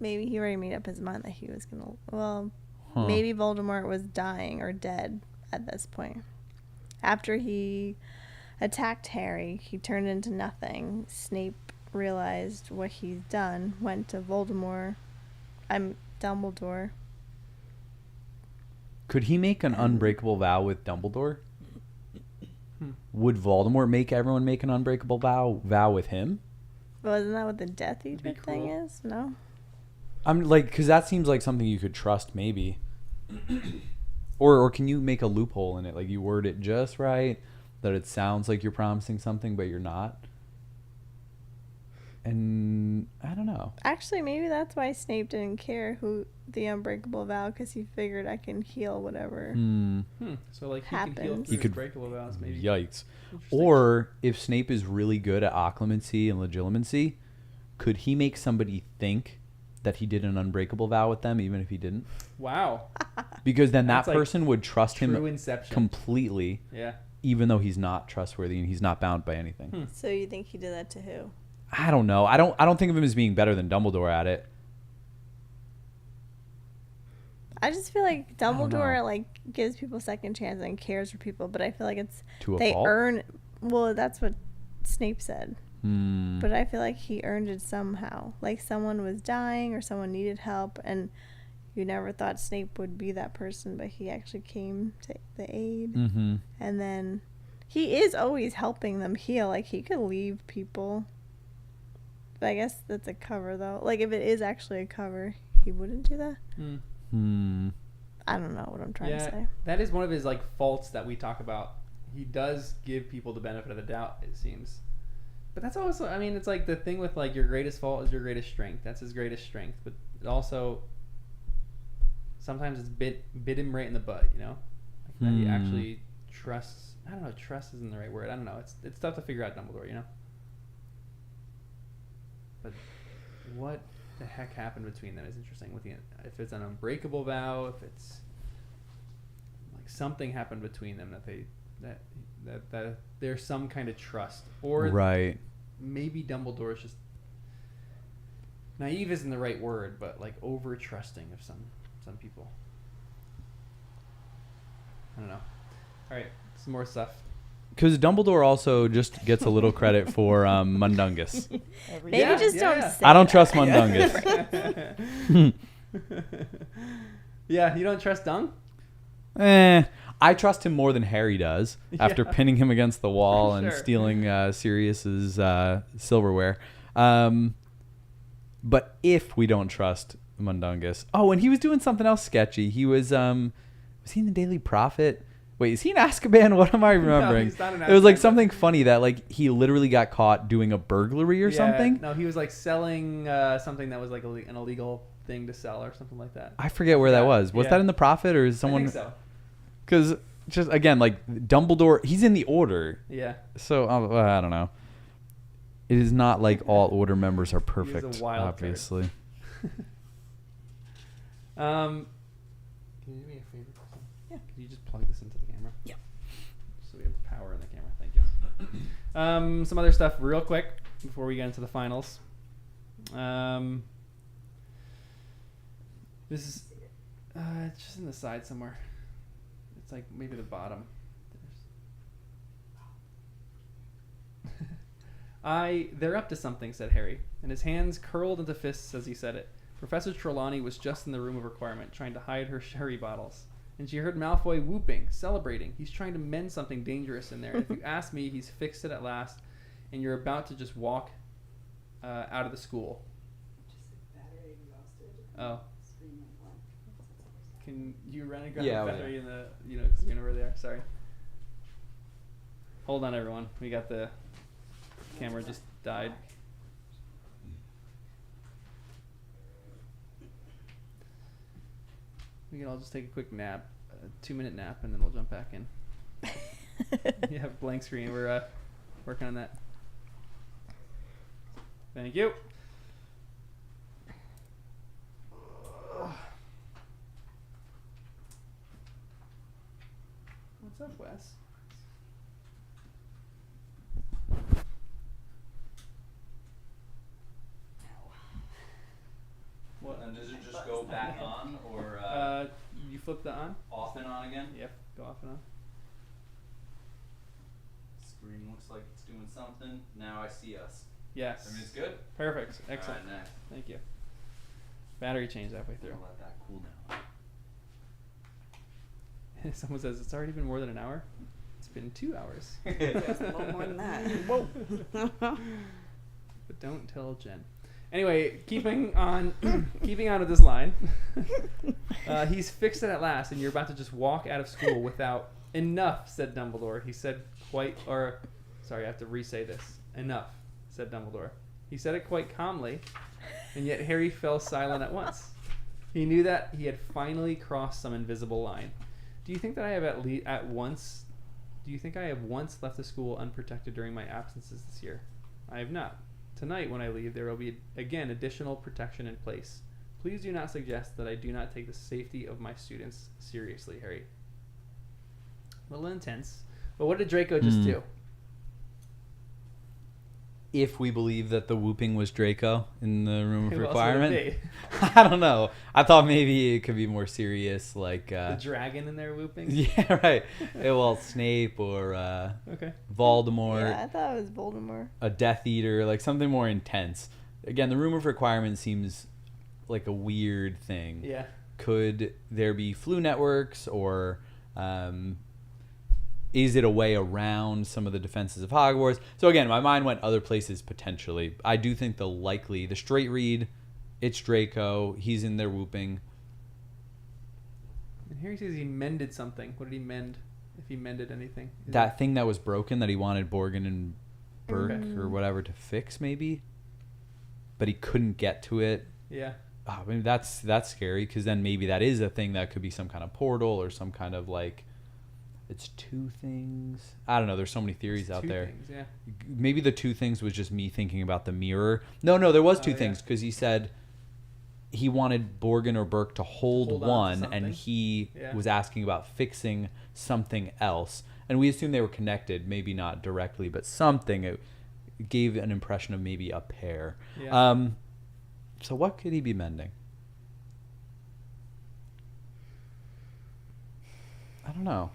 [SPEAKER 2] Maybe he already made up his mind that he was gonna. Well,
[SPEAKER 4] Huh.
[SPEAKER 2] maybe Voldemort was dying or dead at this point. After he attacked Harry, he turned into nothing. Snape realized what he's done, went to Dumbledore.
[SPEAKER 4] Could he make an unbreakable vow with Dumbledore? Would Voldemort make everyone make an unbreakable vow with him?
[SPEAKER 2] Well, isn't that what the Death
[SPEAKER 1] be
[SPEAKER 2] Eater thing
[SPEAKER 1] cool.
[SPEAKER 2] is? No?
[SPEAKER 4] I'm like, because that seems like something you could trust, maybe. or can you make a loophole in it? Like you word it just right, that it sounds like you're promising something, but you're not. And I don't know.
[SPEAKER 2] Actually, maybe that's why Snape didn't care who the unbreakable vow, because he figured I can heal whatever.
[SPEAKER 1] So like he could heal
[SPEAKER 2] Happens.
[SPEAKER 1] through
[SPEAKER 4] He could-
[SPEAKER 1] breakable vows, maybe.
[SPEAKER 4] Yikes.
[SPEAKER 1] Interesting.
[SPEAKER 4] Or if Snape is really good at occlumency and legilimency, could he make somebody think that he did an unbreakable vow with them, even if he didn't?
[SPEAKER 1] Wow.
[SPEAKER 4] Because then that
[SPEAKER 1] That's like
[SPEAKER 4] person would trust
[SPEAKER 1] True
[SPEAKER 4] him
[SPEAKER 1] Inception.
[SPEAKER 4] completely,
[SPEAKER 1] Yeah.
[SPEAKER 4] even though he's not trustworthy and he's not bound by anything.
[SPEAKER 2] So you think he did that to who?
[SPEAKER 4] I don't know. I don't think of him as being better than Dumbledore at it.
[SPEAKER 2] I just feel like
[SPEAKER 4] don't know.
[SPEAKER 2] Dumbledore like gives people second chance and cares for people, but I feel like it's
[SPEAKER 4] To a
[SPEAKER 2] they
[SPEAKER 4] fault?
[SPEAKER 2] earn. Well, that's what Snape said,
[SPEAKER 4] Hmm.
[SPEAKER 2] but I feel like he earned it somehow. Like someone was dying or someone needed help, and you never thought Snape would be that person, but he actually came to the aid.
[SPEAKER 4] Mm-hmm.
[SPEAKER 2] And then he is always helping them heal. Like he could leave people. But I guess that's a cover though. Like if it is actually a cover, he wouldn't do that.
[SPEAKER 4] Hmm.
[SPEAKER 2] I don't know what I'm trying to
[SPEAKER 1] Yeah,
[SPEAKER 2] say.
[SPEAKER 1] that is one of his like faults that we talk about. He does give people the benefit of the doubt, it seems. But that's also, I mean, it's like the thing with like your greatest fault is your greatest strength. That's his greatest strength. But it also, sometimes it's bit him right in the butt, you know? Like that he actually trusts. I don't know. Trust isn't the right word. I don't know. It's tough to figure out Dumbledore, you know. But what the heck happened between them is interesting. With the if it's an unbreakable vow, if it's like something happened between them that there's some kind of trust, or
[SPEAKER 4] Right.
[SPEAKER 1] maybe Dumbledore is just naive isn't the right word, but like over trusting of some people. I don't know. All right, some more stuff.
[SPEAKER 4] Because Dumbledore also just gets a little credit for Mundungus.
[SPEAKER 2] Maybe just don't say
[SPEAKER 4] I don't
[SPEAKER 2] that.
[SPEAKER 4] trust Mundungus.
[SPEAKER 1] Yeah, you don't trust Dung?
[SPEAKER 4] I trust him more than Harry does after
[SPEAKER 1] Yeah.
[SPEAKER 4] pinning him against the wall and
[SPEAKER 1] Sure.
[SPEAKER 4] stealing Sirius's silverware. But if we don't trust Mundungus, and he was doing something else sketchy. He was he in the Daily Prophet? Wait, is he in Azkaban? What am I remembering?
[SPEAKER 1] he's not in
[SPEAKER 4] It was like
[SPEAKER 1] Azkaban.
[SPEAKER 4] something funny that like he literally got caught doing a burglary or something.
[SPEAKER 1] No, he was like selling something that was like an illegal thing to sell or something like that.
[SPEAKER 4] I forget where that
[SPEAKER 1] Yeah,
[SPEAKER 4] was. Was
[SPEAKER 1] yeah.
[SPEAKER 4] that in the Prophet or is
[SPEAKER 1] I
[SPEAKER 4] someone?
[SPEAKER 1] think so.
[SPEAKER 4] Because just again, like Dumbledore, he's in the Order,
[SPEAKER 1] Yeah.
[SPEAKER 4] so I don't know. It is not like all Order members are perfect,
[SPEAKER 1] wild card.
[SPEAKER 4] obviously.
[SPEAKER 1] Can you do me a favor? Yeah. Can you just plug this into the camera?
[SPEAKER 3] Yeah.
[SPEAKER 1] So we have power in the camera. Thank you. Some other stuff real quick before we get into the finals. This is it's just in the side somewhere. It's like maybe the bottom. They're up to something, said Harry, and his hands curled into fists as he said it. Professor Trelawney was just in the room of requirement, trying to hide her sherry bottles. And she heard Malfoy whooping, celebrating. He's trying to mend something dangerous in there. And if you ask me, he's fixed it at last, and you're about to just walk out of the school. Oh. Can you run and grab
[SPEAKER 4] Yeah,
[SPEAKER 1] the battery in the, because you're over there. Sorry. Hold on, everyone. We got the camera just died. We can all just take a quick nap, a 2-minute nap, and then we'll jump back in. You have blank screen. We're working on that. Thank you. What's up, Wes?
[SPEAKER 4] just go back on or
[SPEAKER 1] You flip the on?
[SPEAKER 4] off and on again?
[SPEAKER 1] Yep, go off and on.
[SPEAKER 4] Screen looks like it's doing something. Now I see us.
[SPEAKER 1] Yes.
[SPEAKER 4] Everything's good?
[SPEAKER 1] Perfect. Excellent.
[SPEAKER 4] All right, next.
[SPEAKER 1] Thank you. Battery change halfway through.
[SPEAKER 4] I'll let that cool down.
[SPEAKER 1] Someone says it's already been more than an hour. It's been 2 hours.
[SPEAKER 3] It's a little more than that.
[SPEAKER 2] Whoa.
[SPEAKER 1] But don't tell Jen. Anyway, keeping on with this line. He's fixed it at last, and you're about to just walk out of school without enough, said Dumbledore. He said sorry, I have to re-say this. Enough, said Dumbledore. He said it quite calmly, and yet Harry fell silent at once. He knew that he had finally crossed some invisible line. Do you think that I have Do you think I have once left the school unprotected during my absences this year? I have not. Tonight, when I leave, there will be, again, additional protection in place. Please do not suggest that I do not take the safety of my students seriously, Harry. A little intense. But what did Draco just do?
[SPEAKER 4] If we believe that the whooping was Draco in the room of
[SPEAKER 1] Who else would it
[SPEAKER 4] requirement,
[SPEAKER 1] be?
[SPEAKER 4] I don't know. I thought maybe it could be more serious, like
[SPEAKER 1] The dragon in there whooping?
[SPEAKER 4] yeah, right. Well, Snape or
[SPEAKER 1] Okay.
[SPEAKER 4] Voldemort,
[SPEAKER 2] Yeah, I thought it was Voldemort.
[SPEAKER 4] a Death Eater, like something more intense. Again, the room of requirement seems like a weird thing.
[SPEAKER 1] Yeah.
[SPEAKER 4] Could there be flu networks or is it a way around some of the defenses of Hogwarts? So again, my mind went other places potentially. I do think the straight read, it's Draco. He's in there whooping.
[SPEAKER 1] And here he says he mended something. What did he mend? If he mended anything?
[SPEAKER 4] That thing that was broken that he wanted Borgin and Burke
[SPEAKER 1] Okay.
[SPEAKER 4] or whatever to fix maybe. But he couldn't get to it.
[SPEAKER 1] Yeah.
[SPEAKER 4] Oh, I mean, that's scary because then maybe that is a thing that could be some kind of portal or some kind of like it's two things. I don't know. There's so many theories out
[SPEAKER 1] Two
[SPEAKER 4] there.
[SPEAKER 1] things, yeah.
[SPEAKER 4] Maybe the two things was just me thinking about the mirror. No, there was two things because he said he wanted Borgin or Burke to hold
[SPEAKER 1] Hold on to
[SPEAKER 4] one
[SPEAKER 1] something.
[SPEAKER 4] and he
[SPEAKER 1] Yeah.
[SPEAKER 4] was asking about fixing something else. And we assumed they were connected, maybe not directly, but something. It gave an impression of maybe a pair.
[SPEAKER 1] Yeah.
[SPEAKER 4] So what could he be mending? I don't know.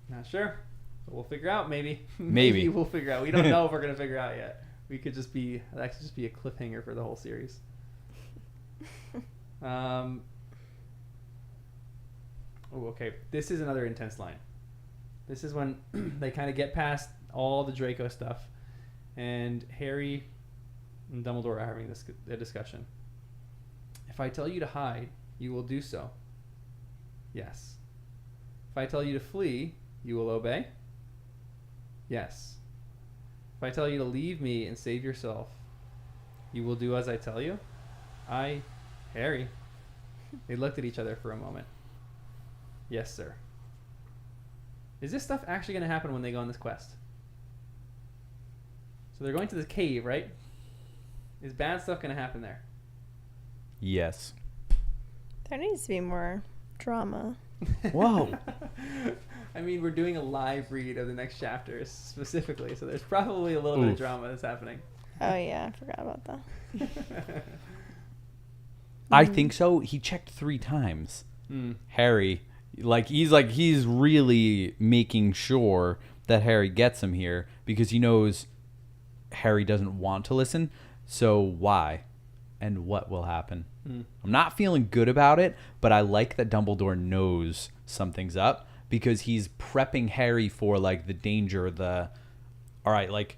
[SPEAKER 1] Not sure. But we'll figure out maybe.
[SPEAKER 4] Maybe.
[SPEAKER 1] We'll figure out. We don't know if we're going to figure out yet. We could just be, that could just be a cliffhanger for the whole series. Oh, okay. This is another intense line. This is when they kind of get past all the Draco stuff, and Harry and Dumbledore are having a discussion. If I tell you to hide, you will do so. Yes. If I tell you to flee, you will obey. Yes. If I tell you to leave me and save yourself, you will do as I tell you. Harry. They looked at each other for a moment. Yes, sir. Is this stuff actually going to happen when they go on this quest? So they're going to this cave, right? Is bad stuff going to happen there?
[SPEAKER 4] Yes.
[SPEAKER 2] There needs to be more drama.
[SPEAKER 4] Whoa.
[SPEAKER 1] I mean, we're doing a live read of the next chapters specifically, so there's probably a little bit of drama that's happening.
[SPEAKER 2] Oh yeah, I forgot about that.
[SPEAKER 4] I think so. He checked 3 times. Harry, he's really making sure that Harry gets him here because he knows Harry doesn't want to listen. So why? And what will happen? I'm not feeling good about it, but I like that Dumbledore knows something's up because he's prepping Harry for like the danger, all right, like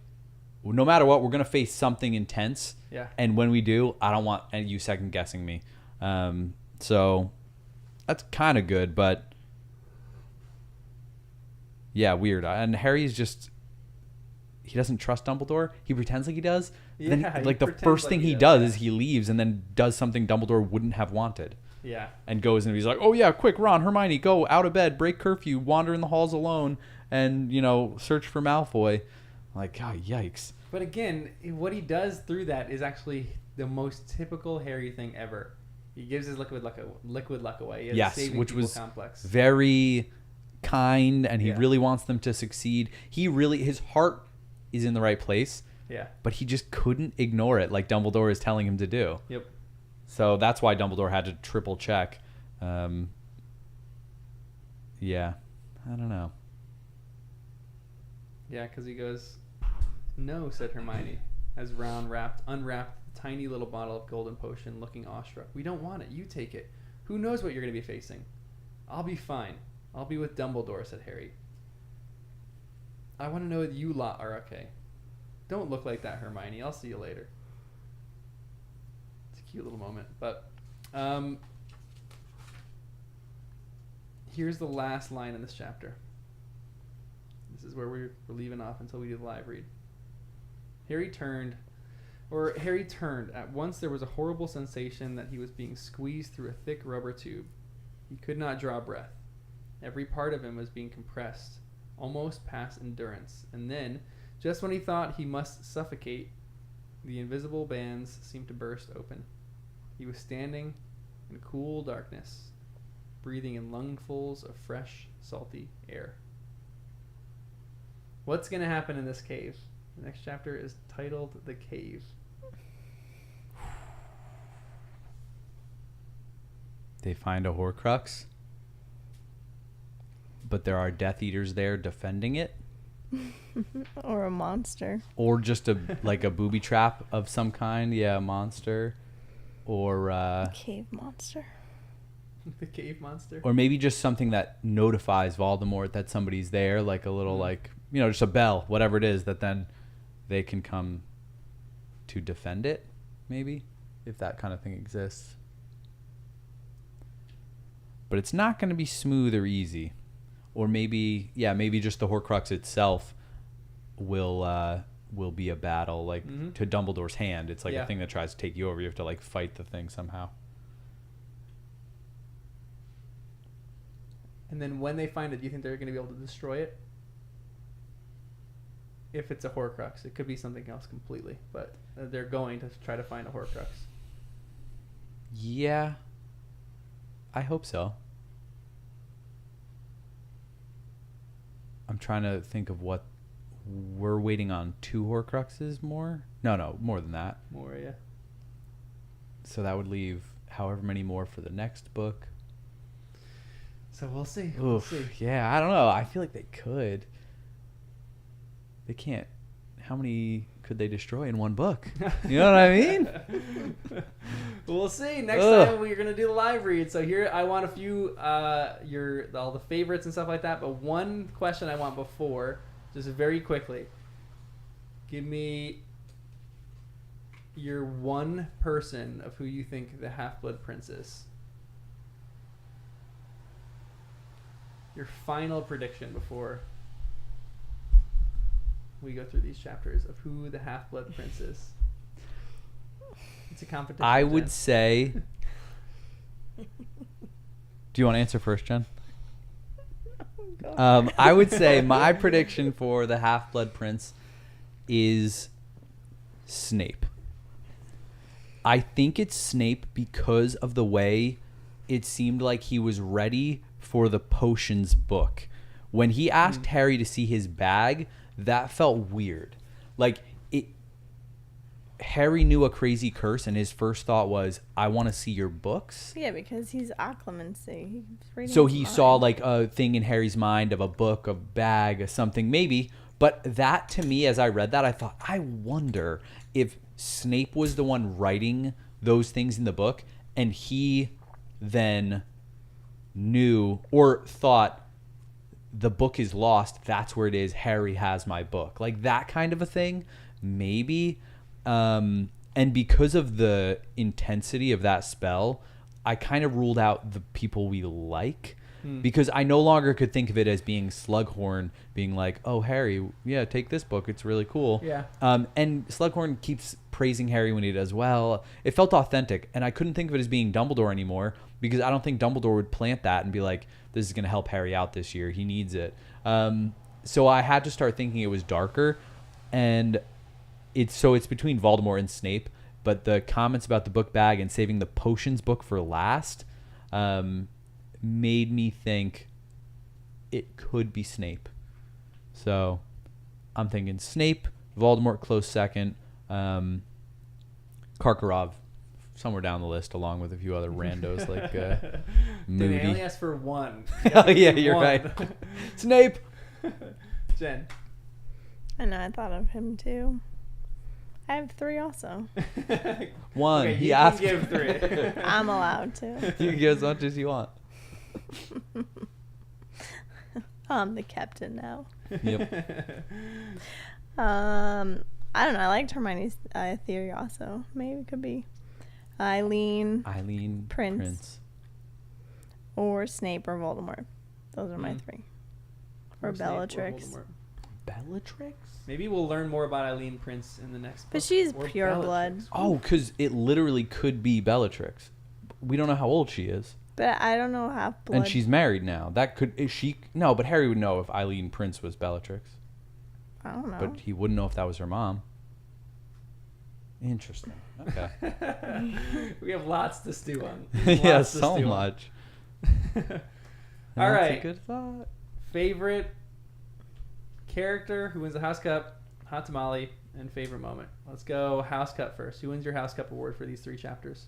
[SPEAKER 4] no matter what, we're going to face something intense.
[SPEAKER 1] Yeah.
[SPEAKER 4] And when we do, I don't want you second guessing me. So that's kind of good, but yeah, weird. And Harry's just, he doesn't trust Dumbledore. He pretends like he does.
[SPEAKER 1] Yeah,
[SPEAKER 4] Then,
[SPEAKER 1] he
[SPEAKER 4] like the
[SPEAKER 1] pretends
[SPEAKER 4] first
[SPEAKER 1] like
[SPEAKER 4] thing
[SPEAKER 1] he
[SPEAKER 4] he
[SPEAKER 1] does,
[SPEAKER 4] does is he leaves and then does something Dumbledore wouldn't have wanted.
[SPEAKER 1] Yeah.
[SPEAKER 4] And goes and he's like, oh yeah, quick, Ron, Hermione, go out of bed, break curfew, wander in the halls alone, and, search for Malfoy. Like, oh, yikes.
[SPEAKER 1] But again, what he does through that is actually the most typical Harry thing ever. He gives his liquid luck away. He has a
[SPEAKER 4] Yes,
[SPEAKER 1] saving
[SPEAKER 4] which
[SPEAKER 1] people
[SPEAKER 4] was
[SPEAKER 1] complex.
[SPEAKER 4] very kind, and he
[SPEAKER 1] Yeah.
[SPEAKER 4] really wants them to succeed. His heart is in the right place,
[SPEAKER 1] Yeah.
[SPEAKER 4] But he just couldn't ignore it like Dumbledore is telling him to do.
[SPEAKER 1] Yep.
[SPEAKER 4] So that's why Dumbledore had to triple check. Yeah. I don't know.
[SPEAKER 1] Yeah, because he goes, "No," said Hermione, as Ron unwrapped the tiny little bottle of golden potion, looking awestruck. "We don't want it. You take it. Who knows what you're going to be facing?" "I'll be fine. I'll be with Dumbledore," said Harry. "I want to know that you lot are okay. Don't look like that, Hermione. I'll see you later." It's a cute little moment. But here's the last line in this chapter. This is where we're leaving off until we do the live read. Harry turned. At once there was a horrible sensation that he was being squeezed through a thick rubber tube. He could not draw breath. Every part of him was being compressed, almost past endurance. And then, just when he thought he must suffocate, the invisible bands seemed to burst open. He was standing in cool darkness, breathing in lungfuls of fresh, salty air. What's going to happen in this cave? The next chapter is titled The Cave.
[SPEAKER 4] They find a Horcrux, but there are Death Eaters there defending it.
[SPEAKER 2] Or a monster.
[SPEAKER 4] Or just a booby trap of some kind. Yeah, a monster. Or
[SPEAKER 2] Cave monster.
[SPEAKER 1] The cave monster?
[SPEAKER 4] Or maybe just something that notifies Voldemort that somebody's there, like a little just a bell, whatever it is, that then they can come to defend it, maybe, if that kind of thing exists. But it's not going to be smooth or easy. Or maybe just the Horcrux itself will be a battle, to Dumbledore's hand. It's a thing that tries to take you over. You have to fight the thing somehow.
[SPEAKER 1] And then when they find it, do you think they're going to be able to destroy it? If it's a Horcrux, it could be something else completely, but they're going to try to find a Horcrux.
[SPEAKER 4] Yeah, I hope so. I'm trying to think of what we're waiting on. 2 Horcruxes more? No, more than that.
[SPEAKER 1] More, yeah.
[SPEAKER 4] So that would leave however many more for the next book.
[SPEAKER 1] So we'll see.
[SPEAKER 4] Yeah, I don't know. I feel like they could. They can't. How many could they destroy in one book? You know what I mean?
[SPEAKER 1] We'll see. Next time we're gonna do the live read. So here I want a few all the favorites and stuff like that. But one question I want before, just very quickly. Give me your one person of who you think the Half-Blood Prince is. Your final prediction before we go through these chapters of who the Half-Blood Prince is. It's a competition.
[SPEAKER 4] I would say... Do you want to answer first, Jen? I would say my prediction for the Half-Blood Prince is Snape. I think it's Snape because of the way it seemed like he was ready for the potions book. When he asked Harry to see his bag, that felt weird. Harry knew a crazy curse, and his first thought was, I want to see your books.
[SPEAKER 2] Yeah, because he's occlumency.
[SPEAKER 4] So he saw a thing in Harry's mind of a book, a bag, something maybe. But that, to me, as I read that, I thought, I wonder if Snape was the one writing those things in the book, and he then knew or thought the book is lost. That's where it is. Harry has my book. That kind of a thing, maybe. And because of the intensity of that spell, I kind of ruled out the people we like. Because I no longer could think of it as being Slughorn being like, oh, Harry, yeah, take this book. It's really cool.
[SPEAKER 1] Yeah.
[SPEAKER 4] And Slughorn keeps praising Harry when he does well. It felt authentic. And I couldn't think of it as being Dumbledore anymore because I don't think Dumbledore would plant that and be like, this is going to help Harry out this year. He needs it. So I had to start thinking it was darker. And it's between Voldemort and Snape. But the comments about the book bag and saving the potions book for last made me think it could be Snape. So I'm thinking Snape, Voldemort close second. Karkaroff somewhere down the list, along with a few other randos like Moody.
[SPEAKER 1] They only asked for one.
[SPEAKER 4] Oh yeah, you're right. Snape.
[SPEAKER 1] Jen.
[SPEAKER 2] I know. I thought of him too. I have 3 also.
[SPEAKER 4] One.
[SPEAKER 1] Okay,
[SPEAKER 4] He
[SPEAKER 1] you
[SPEAKER 4] asked.
[SPEAKER 1] can give 3.
[SPEAKER 2] I'm allowed to.
[SPEAKER 4] You can get as much as you want.
[SPEAKER 2] I'm the captain now.
[SPEAKER 4] Yep.
[SPEAKER 2] I don't know. I liked Hermione's theory also. Maybe it could be Eileen
[SPEAKER 4] Prince.
[SPEAKER 2] or Snape or Voldemort. Those are my 3. Or
[SPEAKER 1] Snape or
[SPEAKER 2] Bellatrix.
[SPEAKER 1] Voldemort.
[SPEAKER 4] Bellatrix?
[SPEAKER 1] Maybe we'll learn more about Eileen Prince in the next book.
[SPEAKER 2] But she's
[SPEAKER 1] Or
[SPEAKER 2] pure
[SPEAKER 1] Bellatrix.
[SPEAKER 2] blood.
[SPEAKER 4] Oh, because it literally could be Bellatrix. We don't know how old she is.
[SPEAKER 2] But I don't know half blood.
[SPEAKER 4] And she's married now. That could... Is she... No, but Harry would know if Eileen Prince was Bellatrix.
[SPEAKER 2] I don't know.
[SPEAKER 4] But he wouldn't know if that was her mom. Interesting. Okay.
[SPEAKER 1] We have lots to stew on.
[SPEAKER 4] Yeah,
[SPEAKER 1] Lots to
[SPEAKER 4] so
[SPEAKER 1] stew on.
[SPEAKER 4] much.
[SPEAKER 1] All
[SPEAKER 4] That's
[SPEAKER 1] right.
[SPEAKER 4] a good thought.
[SPEAKER 1] Favorite character who wins the House Cup, hot tamale, and favorite moment. Let's go House Cup first. Who wins your House Cup award for these 3 chapters?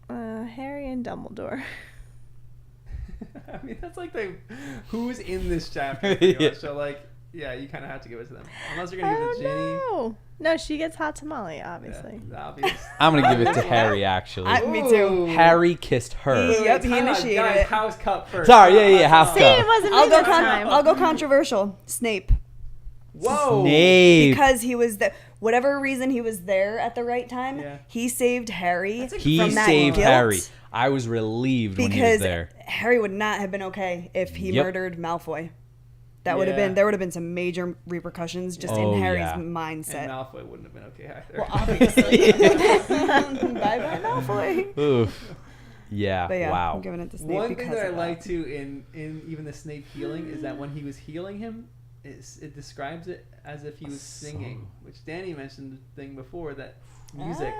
[SPEAKER 2] Harry and Dumbledore.
[SPEAKER 1] I mean, that's like who's in this chapter. Pretty
[SPEAKER 4] Yeah.
[SPEAKER 1] much. So, like, yeah, you kind of have to give it to them. Unless you're
[SPEAKER 2] I
[SPEAKER 1] going to give it to
[SPEAKER 2] don't
[SPEAKER 1] Ginny.
[SPEAKER 2] know. No, she gets hot tamale, obviously.
[SPEAKER 1] Yeah, obvious.
[SPEAKER 4] I'm going to give it to Harry, actually.
[SPEAKER 3] Me too.
[SPEAKER 1] Ooh.
[SPEAKER 4] Harry kissed her.
[SPEAKER 3] Yep, he
[SPEAKER 1] Time out,
[SPEAKER 3] initiated
[SPEAKER 1] guys,
[SPEAKER 3] it.
[SPEAKER 1] House Cup first.
[SPEAKER 4] Sorry, yeah, House
[SPEAKER 2] See,
[SPEAKER 4] Cup.
[SPEAKER 2] it wasn't me
[SPEAKER 3] I'll
[SPEAKER 2] this time.
[SPEAKER 3] go controversial. Snape.
[SPEAKER 1] Whoa.
[SPEAKER 4] Snape.
[SPEAKER 3] Because he was there. Whatever reason he was there at the right time,
[SPEAKER 1] Yeah.
[SPEAKER 3] he saved Harry
[SPEAKER 4] He
[SPEAKER 3] from that
[SPEAKER 4] saved
[SPEAKER 3] guilt.
[SPEAKER 4] Harry. I was relieved when he was
[SPEAKER 3] Because
[SPEAKER 4] there.
[SPEAKER 3] Harry would not have been okay if he
[SPEAKER 4] Yep.
[SPEAKER 3] murdered Malfoy. That would have
[SPEAKER 1] Yeah.
[SPEAKER 3] been there would have been some major repercussions just
[SPEAKER 4] Oh,
[SPEAKER 3] in Harry's
[SPEAKER 4] yeah.
[SPEAKER 1] And
[SPEAKER 3] mindset.
[SPEAKER 1] Malfoy wouldn't have been okay either.
[SPEAKER 3] Well, obviously. Bye bye Malfoy.
[SPEAKER 4] Oof. Yeah.
[SPEAKER 3] But yeah,
[SPEAKER 4] Wow.
[SPEAKER 3] I'm giving it to Snape
[SPEAKER 1] One
[SPEAKER 3] because
[SPEAKER 1] thing that I
[SPEAKER 3] of
[SPEAKER 1] like too in even the Snape healing is that when he was healing him, it describes it as if he was singing, which Danny mentioned the thing before that music,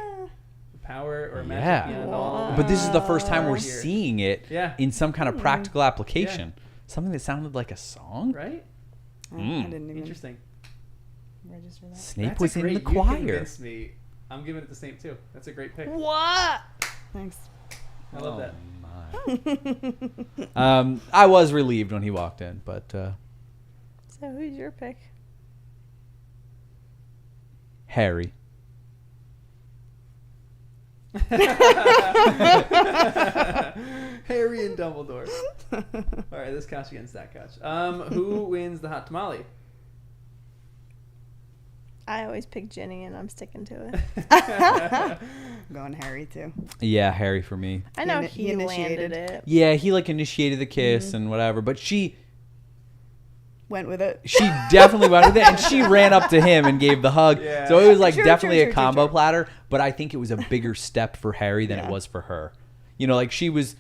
[SPEAKER 1] power or magic
[SPEAKER 4] Yeah.
[SPEAKER 1] beyond all.
[SPEAKER 4] But this is the first time we're
[SPEAKER 1] Here.
[SPEAKER 4] seeing it
[SPEAKER 1] Yeah.
[SPEAKER 4] in some kind of practical application. Something that sounded like a song.
[SPEAKER 1] Right?
[SPEAKER 3] I didn't even
[SPEAKER 1] Interesting.
[SPEAKER 3] register that.
[SPEAKER 4] Snape
[SPEAKER 1] That's
[SPEAKER 4] was
[SPEAKER 1] a
[SPEAKER 4] in the
[SPEAKER 1] great- You
[SPEAKER 4] choir.
[SPEAKER 1] convinced me. I'm giving it to Snape too. That's a great pick.
[SPEAKER 2] What?
[SPEAKER 3] Thanks.
[SPEAKER 1] I love that.
[SPEAKER 4] I was relieved when he walked in, but
[SPEAKER 2] So who's your pick?
[SPEAKER 4] Harry.
[SPEAKER 1] Harry and Dumbledore. All right, this couch against that couch. Who wins the hot tamale?
[SPEAKER 2] I always pick Ginny, and I'm sticking to it.
[SPEAKER 3] I'm going Harry too.
[SPEAKER 4] Yeah, Harry for me.
[SPEAKER 2] I know
[SPEAKER 3] He
[SPEAKER 2] he
[SPEAKER 3] initiated.
[SPEAKER 2] landed it.
[SPEAKER 4] Yeah, he like initiated the kiss and whatever, but she
[SPEAKER 3] Went with it.
[SPEAKER 4] definitely went with it, and she ran up to him and gave the hug.
[SPEAKER 1] Yeah.
[SPEAKER 4] So it was like
[SPEAKER 3] True,
[SPEAKER 4] definitely
[SPEAKER 3] true,
[SPEAKER 4] a
[SPEAKER 3] true,
[SPEAKER 4] combo
[SPEAKER 3] true.
[SPEAKER 4] platter, but I think it was a bigger step for Harry than it
[SPEAKER 3] Yeah.
[SPEAKER 4] was for her. You know, like he was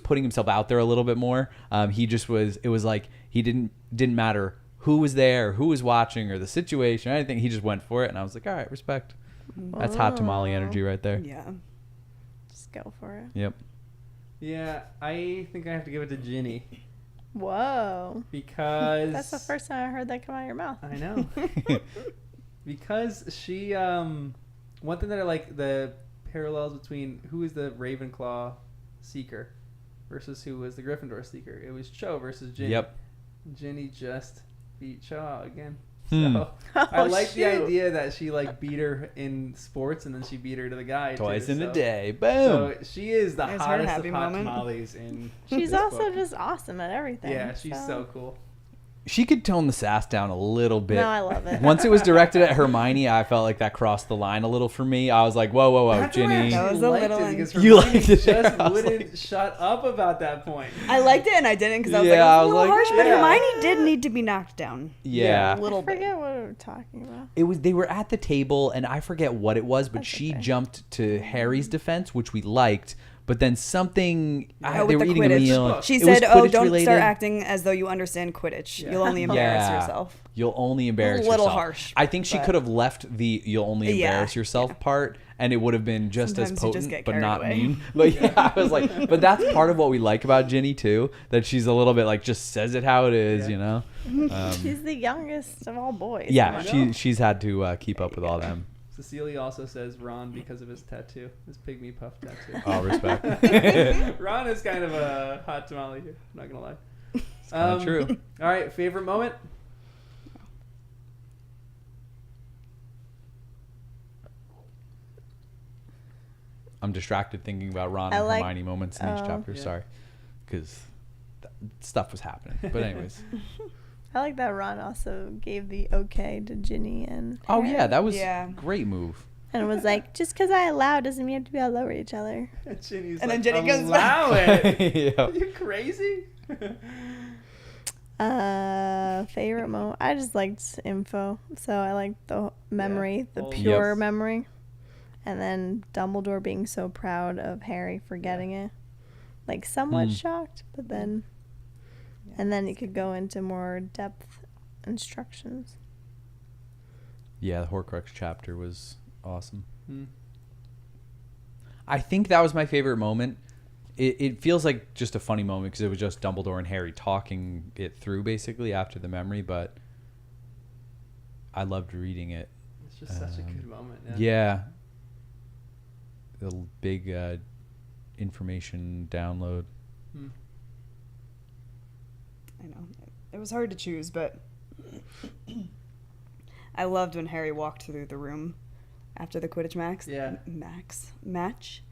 [SPEAKER 4] putting himself out there a little bit more. He just was. It was like he didn't matter who was there, who was watching, or the situation or anything. He just went for it, and I was like, all right, respect. That's hot tamale energy right there.
[SPEAKER 3] Yeah.
[SPEAKER 2] Just go for it.
[SPEAKER 4] Yep.
[SPEAKER 1] Yeah, I think I have to give it to Ginny
[SPEAKER 2] Whoa.
[SPEAKER 1] because
[SPEAKER 2] That's the first time I heard that come out of your mouth.
[SPEAKER 1] I know. Because she one thing that I like the parallels between who is the Ravenclaw seeker versus who was the Gryffindor seeker. It was Cho versus Ginny.
[SPEAKER 4] Yep.
[SPEAKER 1] Ginny just beat Cho out again.
[SPEAKER 4] Hmm.
[SPEAKER 1] So I
[SPEAKER 2] Oh,
[SPEAKER 1] like the
[SPEAKER 2] shoot.
[SPEAKER 1] idea that she like beat her in sports and then she beat her to the guy
[SPEAKER 4] Twice
[SPEAKER 1] too,
[SPEAKER 4] in
[SPEAKER 1] so.
[SPEAKER 4] a day. Boom.
[SPEAKER 1] So she is the
[SPEAKER 3] There's her
[SPEAKER 1] hottest of
[SPEAKER 3] happy
[SPEAKER 1] hot
[SPEAKER 3] moment.
[SPEAKER 1] tamales in
[SPEAKER 2] She's
[SPEAKER 1] this
[SPEAKER 2] also
[SPEAKER 1] book.
[SPEAKER 2] just awesome at everything.
[SPEAKER 1] Yeah, she's so cool.
[SPEAKER 4] She could tone the sass down a little bit.
[SPEAKER 2] No, I love it.
[SPEAKER 4] Once it was directed at Hermione, I felt like that crossed the line a little for me. I was like, whoa, whoa, whoa,
[SPEAKER 1] That's why I
[SPEAKER 4] Ginny.
[SPEAKER 3] That
[SPEAKER 1] actually
[SPEAKER 3] was a
[SPEAKER 1] liked
[SPEAKER 3] little
[SPEAKER 1] it because
[SPEAKER 4] You
[SPEAKER 1] Hermione
[SPEAKER 4] liked it.
[SPEAKER 1] just
[SPEAKER 4] I was
[SPEAKER 1] wouldn't
[SPEAKER 4] like-
[SPEAKER 1] shut up about that point.
[SPEAKER 3] I liked it and I didn't because I was
[SPEAKER 4] Yeah,
[SPEAKER 3] like,
[SPEAKER 4] I
[SPEAKER 3] it was a
[SPEAKER 4] was
[SPEAKER 3] little
[SPEAKER 4] like,
[SPEAKER 3] harsh, but
[SPEAKER 1] yeah.
[SPEAKER 3] Hermione did need to be knocked down.
[SPEAKER 4] Yeah.
[SPEAKER 3] A little
[SPEAKER 2] I
[SPEAKER 3] bit.
[SPEAKER 2] forget what we were talking about.
[SPEAKER 4] It was they were at the table and I forget what it was, but
[SPEAKER 2] That's
[SPEAKER 4] she
[SPEAKER 2] okay.
[SPEAKER 4] jumped to Harry's defense, which we liked, but then something
[SPEAKER 3] Oh,
[SPEAKER 4] they
[SPEAKER 3] with
[SPEAKER 4] were
[SPEAKER 3] the
[SPEAKER 4] eating a
[SPEAKER 3] Quidditch.
[SPEAKER 4] meal.
[SPEAKER 3] She
[SPEAKER 4] It was
[SPEAKER 3] said, "Oh,
[SPEAKER 4] Quidditch
[SPEAKER 3] don't
[SPEAKER 4] related.
[SPEAKER 3] start acting as though you understand Quidditch.
[SPEAKER 1] Yeah.
[SPEAKER 3] You'll only embarrass
[SPEAKER 4] Yeah.
[SPEAKER 3] yourself."
[SPEAKER 4] You'll only embarrass
[SPEAKER 3] A little
[SPEAKER 4] yourself.
[SPEAKER 3] harsh,
[SPEAKER 4] I think she
[SPEAKER 3] but-
[SPEAKER 4] could have left the "you'll only
[SPEAKER 3] Yeah,
[SPEAKER 4] embarrass yourself"
[SPEAKER 3] yeah.
[SPEAKER 4] part, and it would have been just
[SPEAKER 3] Sometimes
[SPEAKER 4] as
[SPEAKER 3] you just
[SPEAKER 4] potent,
[SPEAKER 3] get
[SPEAKER 4] but
[SPEAKER 3] carried
[SPEAKER 4] not
[SPEAKER 3] away.
[SPEAKER 4] mean. Like, yeah, I was like, but that's part of what we like about Ginny too, that she's a little bit like just says it how it is,
[SPEAKER 1] Yeah.
[SPEAKER 4] you know.
[SPEAKER 2] She's the youngest of all boys.
[SPEAKER 4] Yeah,
[SPEAKER 1] I know.
[SPEAKER 4] she's had to keep up with all them.
[SPEAKER 1] Cecilia also says Ron because of his tattoo, his pygmy puff tattoo.
[SPEAKER 4] All respect.
[SPEAKER 1] Ron is kind of a hot tamale here. I'm not gonna lie.
[SPEAKER 4] It's kind of true.
[SPEAKER 1] All right, favorite moment.
[SPEAKER 4] I'm distracted thinking about Ron
[SPEAKER 2] I
[SPEAKER 4] and
[SPEAKER 2] like-
[SPEAKER 4] Hermione moments in each
[SPEAKER 2] oh.
[SPEAKER 4] chapter.
[SPEAKER 1] Yeah.
[SPEAKER 4] Sorry, because stuff was happening. But anyways.
[SPEAKER 2] I like that Ron also gave the okay to Ginny and
[SPEAKER 4] Oh
[SPEAKER 2] Harry.
[SPEAKER 4] yeah, that was
[SPEAKER 3] Yeah.
[SPEAKER 4] great move.
[SPEAKER 2] and was like, just because I allow doesn't mean you have to be all over each other.
[SPEAKER 1] And Ginny's
[SPEAKER 3] And then
[SPEAKER 1] like,
[SPEAKER 3] Ginny goes
[SPEAKER 1] allow
[SPEAKER 3] back.
[SPEAKER 1] it. Are
[SPEAKER 4] Yeah.
[SPEAKER 1] you crazy?
[SPEAKER 2] Favorite moment. I just liked info, so I liked the memory, the
[SPEAKER 1] Oh.
[SPEAKER 2] pure
[SPEAKER 4] Yep.
[SPEAKER 2] memory, and then Dumbledore being so proud of Harry for getting it, like somewhat shocked, but then, and then you could go into more depth instructions.
[SPEAKER 4] Yeah, the Horcrux chapter was awesome.
[SPEAKER 1] Hmm.
[SPEAKER 4] I think that was my favorite moment. It feels like just a funny moment because it was just Dumbledore and Harry talking it through basically after the memory, but I loved reading it.
[SPEAKER 1] It's just such a good moment.
[SPEAKER 4] Yeah. The big information download.
[SPEAKER 1] Hmm.
[SPEAKER 3] I know. It was hard to choose, but I loved when Harry walked through the room after the Quidditch match,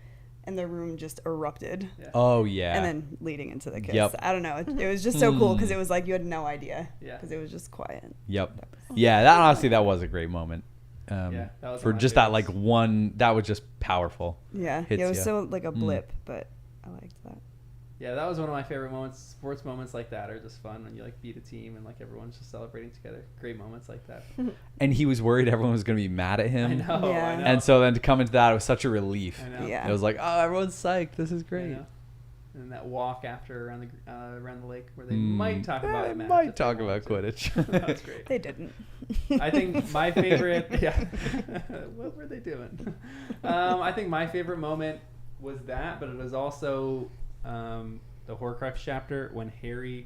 [SPEAKER 3] and the room just erupted.
[SPEAKER 1] Yeah.
[SPEAKER 4] Oh, yeah.
[SPEAKER 3] And then leading into the kiss.
[SPEAKER 4] Yep.
[SPEAKER 3] I don't know. It was just so cool because it was like you had no idea.
[SPEAKER 1] Yeah.
[SPEAKER 3] Because it was just quiet.
[SPEAKER 4] Yep. Yeah, that honestly, that was a great moment.
[SPEAKER 1] Yeah, that was
[SPEAKER 4] for
[SPEAKER 1] one of my
[SPEAKER 4] just that like
[SPEAKER 1] favorites.
[SPEAKER 4] one, that was just powerful.
[SPEAKER 3] Yeah.
[SPEAKER 4] Hits
[SPEAKER 3] It was
[SPEAKER 4] ya.
[SPEAKER 3] so like a blip, but I liked that.
[SPEAKER 1] Yeah, that was one of my favorite moments. Sports moments like that are just fun when you like beat a team and like everyone's just celebrating together. Great moments like that.
[SPEAKER 4] And he was worried everyone was going to be mad at him.
[SPEAKER 1] I know.
[SPEAKER 3] Yeah.
[SPEAKER 1] I know.
[SPEAKER 4] And so then to come into that, it was such a relief.
[SPEAKER 1] I know.
[SPEAKER 3] Yeah.
[SPEAKER 4] It was like, oh, everyone's psyched. This is
[SPEAKER 1] I
[SPEAKER 4] great.
[SPEAKER 1] know. And that walk after around the lake where they might talk about
[SPEAKER 4] They
[SPEAKER 1] it.
[SPEAKER 4] might talk about Quidditch.
[SPEAKER 1] That's great.
[SPEAKER 3] They didn't.
[SPEAKER 1] I think my favorite. Yeah. What were they doing? I think my favorite moment was that, but it was also the Horcrux chapter when Harry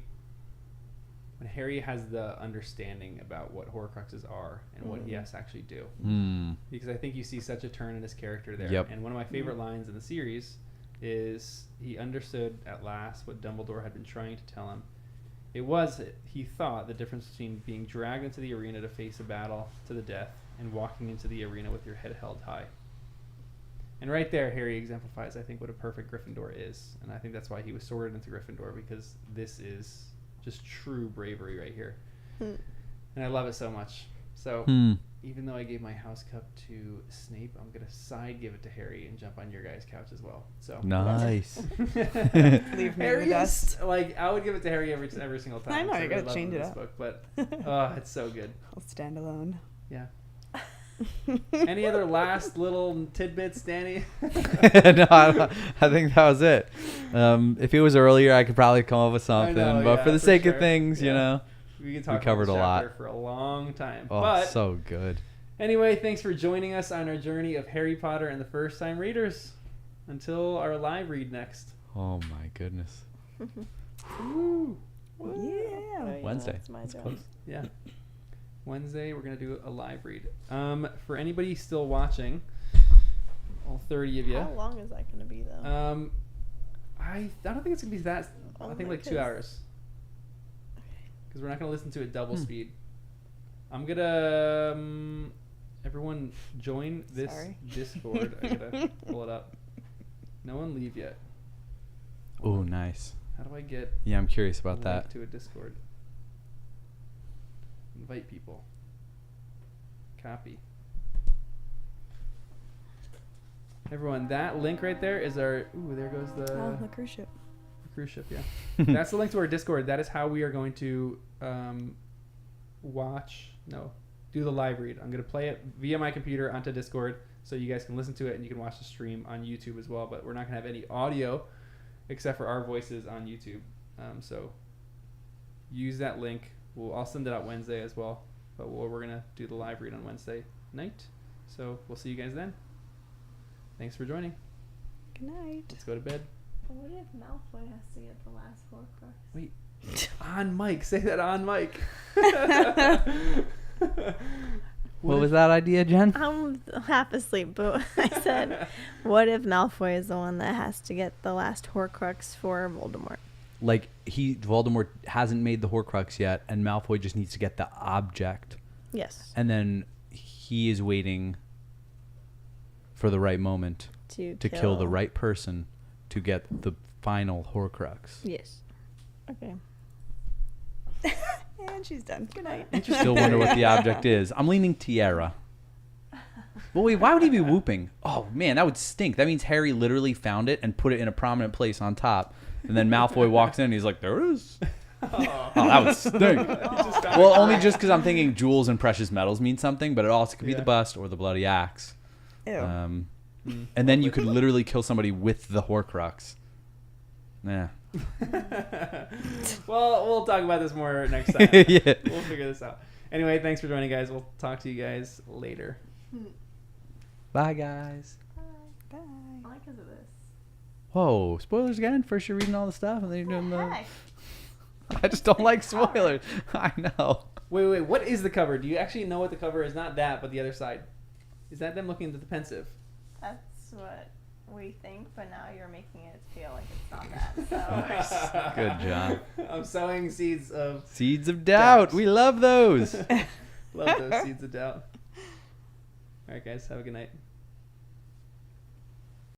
[SPEAKER 1] has the understanding about what Horcruxes are and what he has to actually do. Because I think you see such a turn in his character there.
[SPEAKER 4] Yep.
[SPEAKER 1] And one of my favorite lines in the series is he understood at last what Dumbledore had been trying to tell him. He thought, the difference between being dragged into the arena to face a battle to the death and walking into the arena with your head held high. And right there, Harry exemplifies, I think, what a perfect Gryffindor is. And I think that's why he was sorted into Gryffindor, because this is just true bravery right here. And I love it so much. So even though I gave my house cup to Snape, I'm going to side give it to Harry and jump on your guys' couch as well. So
[SPEAKER 4] Nice.
[SPEAKER 3] Leave me
[SPEAKER 1] Harry
[SPEAKER 3] in the dust.
[SPEAKER 1] is, like, I would give it to Harry every single time.
[SPEAKER 3] I know,
[SPEAKER 1] So
[SPEAKER 3] you gotta
[SPEAKER 1] love
[SPEAKER 3] change
[SPEAKER 1] him in
[SPEAKER 3] it
[SPEAKER 1] this
[SPEAKER 3] up.
[SPEAKER 1] book, but it's so good.
[SPEAKER 3] I'll stand alone.
[SPEAKER 1] Yeah. Any other last little tidbits, Danny?
[SPEAKER 4] No, I think that was it. If it was earlier, I could probably come up with something.
[SPEAKER 1] know,
[SPEAKER 4] but
[SPEAKER 1] yeah,
[SPEAKER 4] for the
[SPEAKER 1] for
[SPEAKER 4] sake
[SPEAKER 1] sure.
[SPEAKER 4] of things, you
[SPEAKER 1] Yeah.
[SPEAKER 4] know.
[SPEAKER 1] We could talk
[SPEAKER 4] covered
[SPEAKER 1] about this
[SPEAKER 4] a lot.
[SPEAKER 1] chapter for a long time.
[SPEAKER 4] Oh,
[SPEAKER 1] but
[SPEAKER 4] so good.
[SPEAKER 1] anyway, thanks for joining us on our journey of Harry Potter and the First Time Readers. Until our live read next.
[SPEAKER 4] Oh my goodness.
[SPEAKER 1] Woo.
[SPEAKER 3] Yeah.
[SPEAKER 4] Wednesday.
[SPEAKER 2] That's my
[SPEAKER 4] That's
[SPEAKER 2] job.
[SPEAKER 4] close.
[SPEAKER 1] Yeah. Wednesday, we're going to do a live read. For anybody still watching, all 30 of you.
[SPEAKER 2] How long is that going to be, though?
[SPEAKER 1] I don't think it's going to be that. I think like 2
[SPEAKER 2] 'cause-
[SPEAKER 1] hours. Because we're not going to listen to it double speed. I'm going to... everyone join this
[SPEAKER 3] Sorry.
[SPEAKER 1] Discord. I got to pull it up. No one leave yet.
[SPEAKER 4] Oh, nice.
[SPEAKER 1] How do I get
[SPEAKER 4] Yeah, I'm curious
[SPEAKER 1] a
[SPEAKER 4] about
[SPEAKER 1] link
[SPEAKER 4] that.
[SPEAKER 1] to a Discord? Invite people. Copy. Everyone, that link right there is our... Ooh, there goes
[SPEAKER 3] Oh, the cruise ship.
[SPEAKER 1] cruise ship, yeah. That's the link to our Discord. That is how we are going to do do the live read. I'm going to play it via my computer onto Discord so you guys can listen to it and you can watch the stream on YouTube as well. But we're not going to have any audio except for our voices on YouTube. So use that link. I'll send it out Wednesday as well. But we're going to do the live read on Wednesday night. So we'll see you guys then. Thanks for joining.
[SPEAKER 3] Good night.
[SPEAKER 1] Let's go to bed.
[SPEAKER 2] What if Malfoy has to get the last Horcrux?
[SPEAKER 1] Wait. On mic. Say that on mic.
[SPEAKER 4] What was that idea, Jen?
[SPEAKER 2] I'm half asleep, but I said, what if Malfoy is the one that has to get the last Horcrux for Voldemort?
[SPEAKER 4] Like Voldemort hasn't made the Horcrux yet, and Malfoy just needs to get the object,
[SPEAKER 2] Yes.
[SPEAKER 4] and then he is waiting for the right moment
[SPEAKER 2] To
[SPEAKER 4] kill the right person to get the final Horcrux.
[SPEAKER 2] Yes. Okay.
[SPEAKER 3] And she's done. Good night.
[SPEAKER 4] Still wonder what the object is. I'm leaning Tiara. Well, wait, why would he be whooping? Oh man, that would stink. That means Harry literally found it and put it in a prominent place on top, and then Malfoy walks in and he's like, "There it is." Oh, that would stink. Well, only just because I'm thinking jewels and precious metals mean something, but it also could be the bust or the bloody axe.
[SPEAKER 3] Ew.
[SPEAKER 4] And then you could literally kill somebody with the Horcrux. Yeah.
[SPEAKER 1] Well, we'll talk about this more next time.
[SPEAKER 4] Yeah.
[SPEAKER 1] We'll figure this out. Anyway, thanks for joining, guys. We'll talk to you guys later.
[SPEAKER 4] Bye, guys.
[SPEAKER 3] Bye.
[SPEAKER 2] I like because of this.
[SPEAKER 4] Whoa, spoilers again? First you're reading all the stuff, and then you're doing the...
[SPEAKER 2] Heck?
[SPEAKER 4] I just don't like spoilers. I know.
[SPEAKER 1] Wait. What is the cover? Do you actually know what the cover is? Not that, but the other side. Is that them looking at the pensive?
[SPEAKER 2] That's what we think, but now you're making it feel like it's not that. So
[SPEAKER 4] Good job.
[SPEAKER 1] I'm sowing seeds of
[SPEAKER 4] Seeds of doubt. We love those.
[SPEAKER 1] love those seeds of doubt. All right, guys. Have a good night.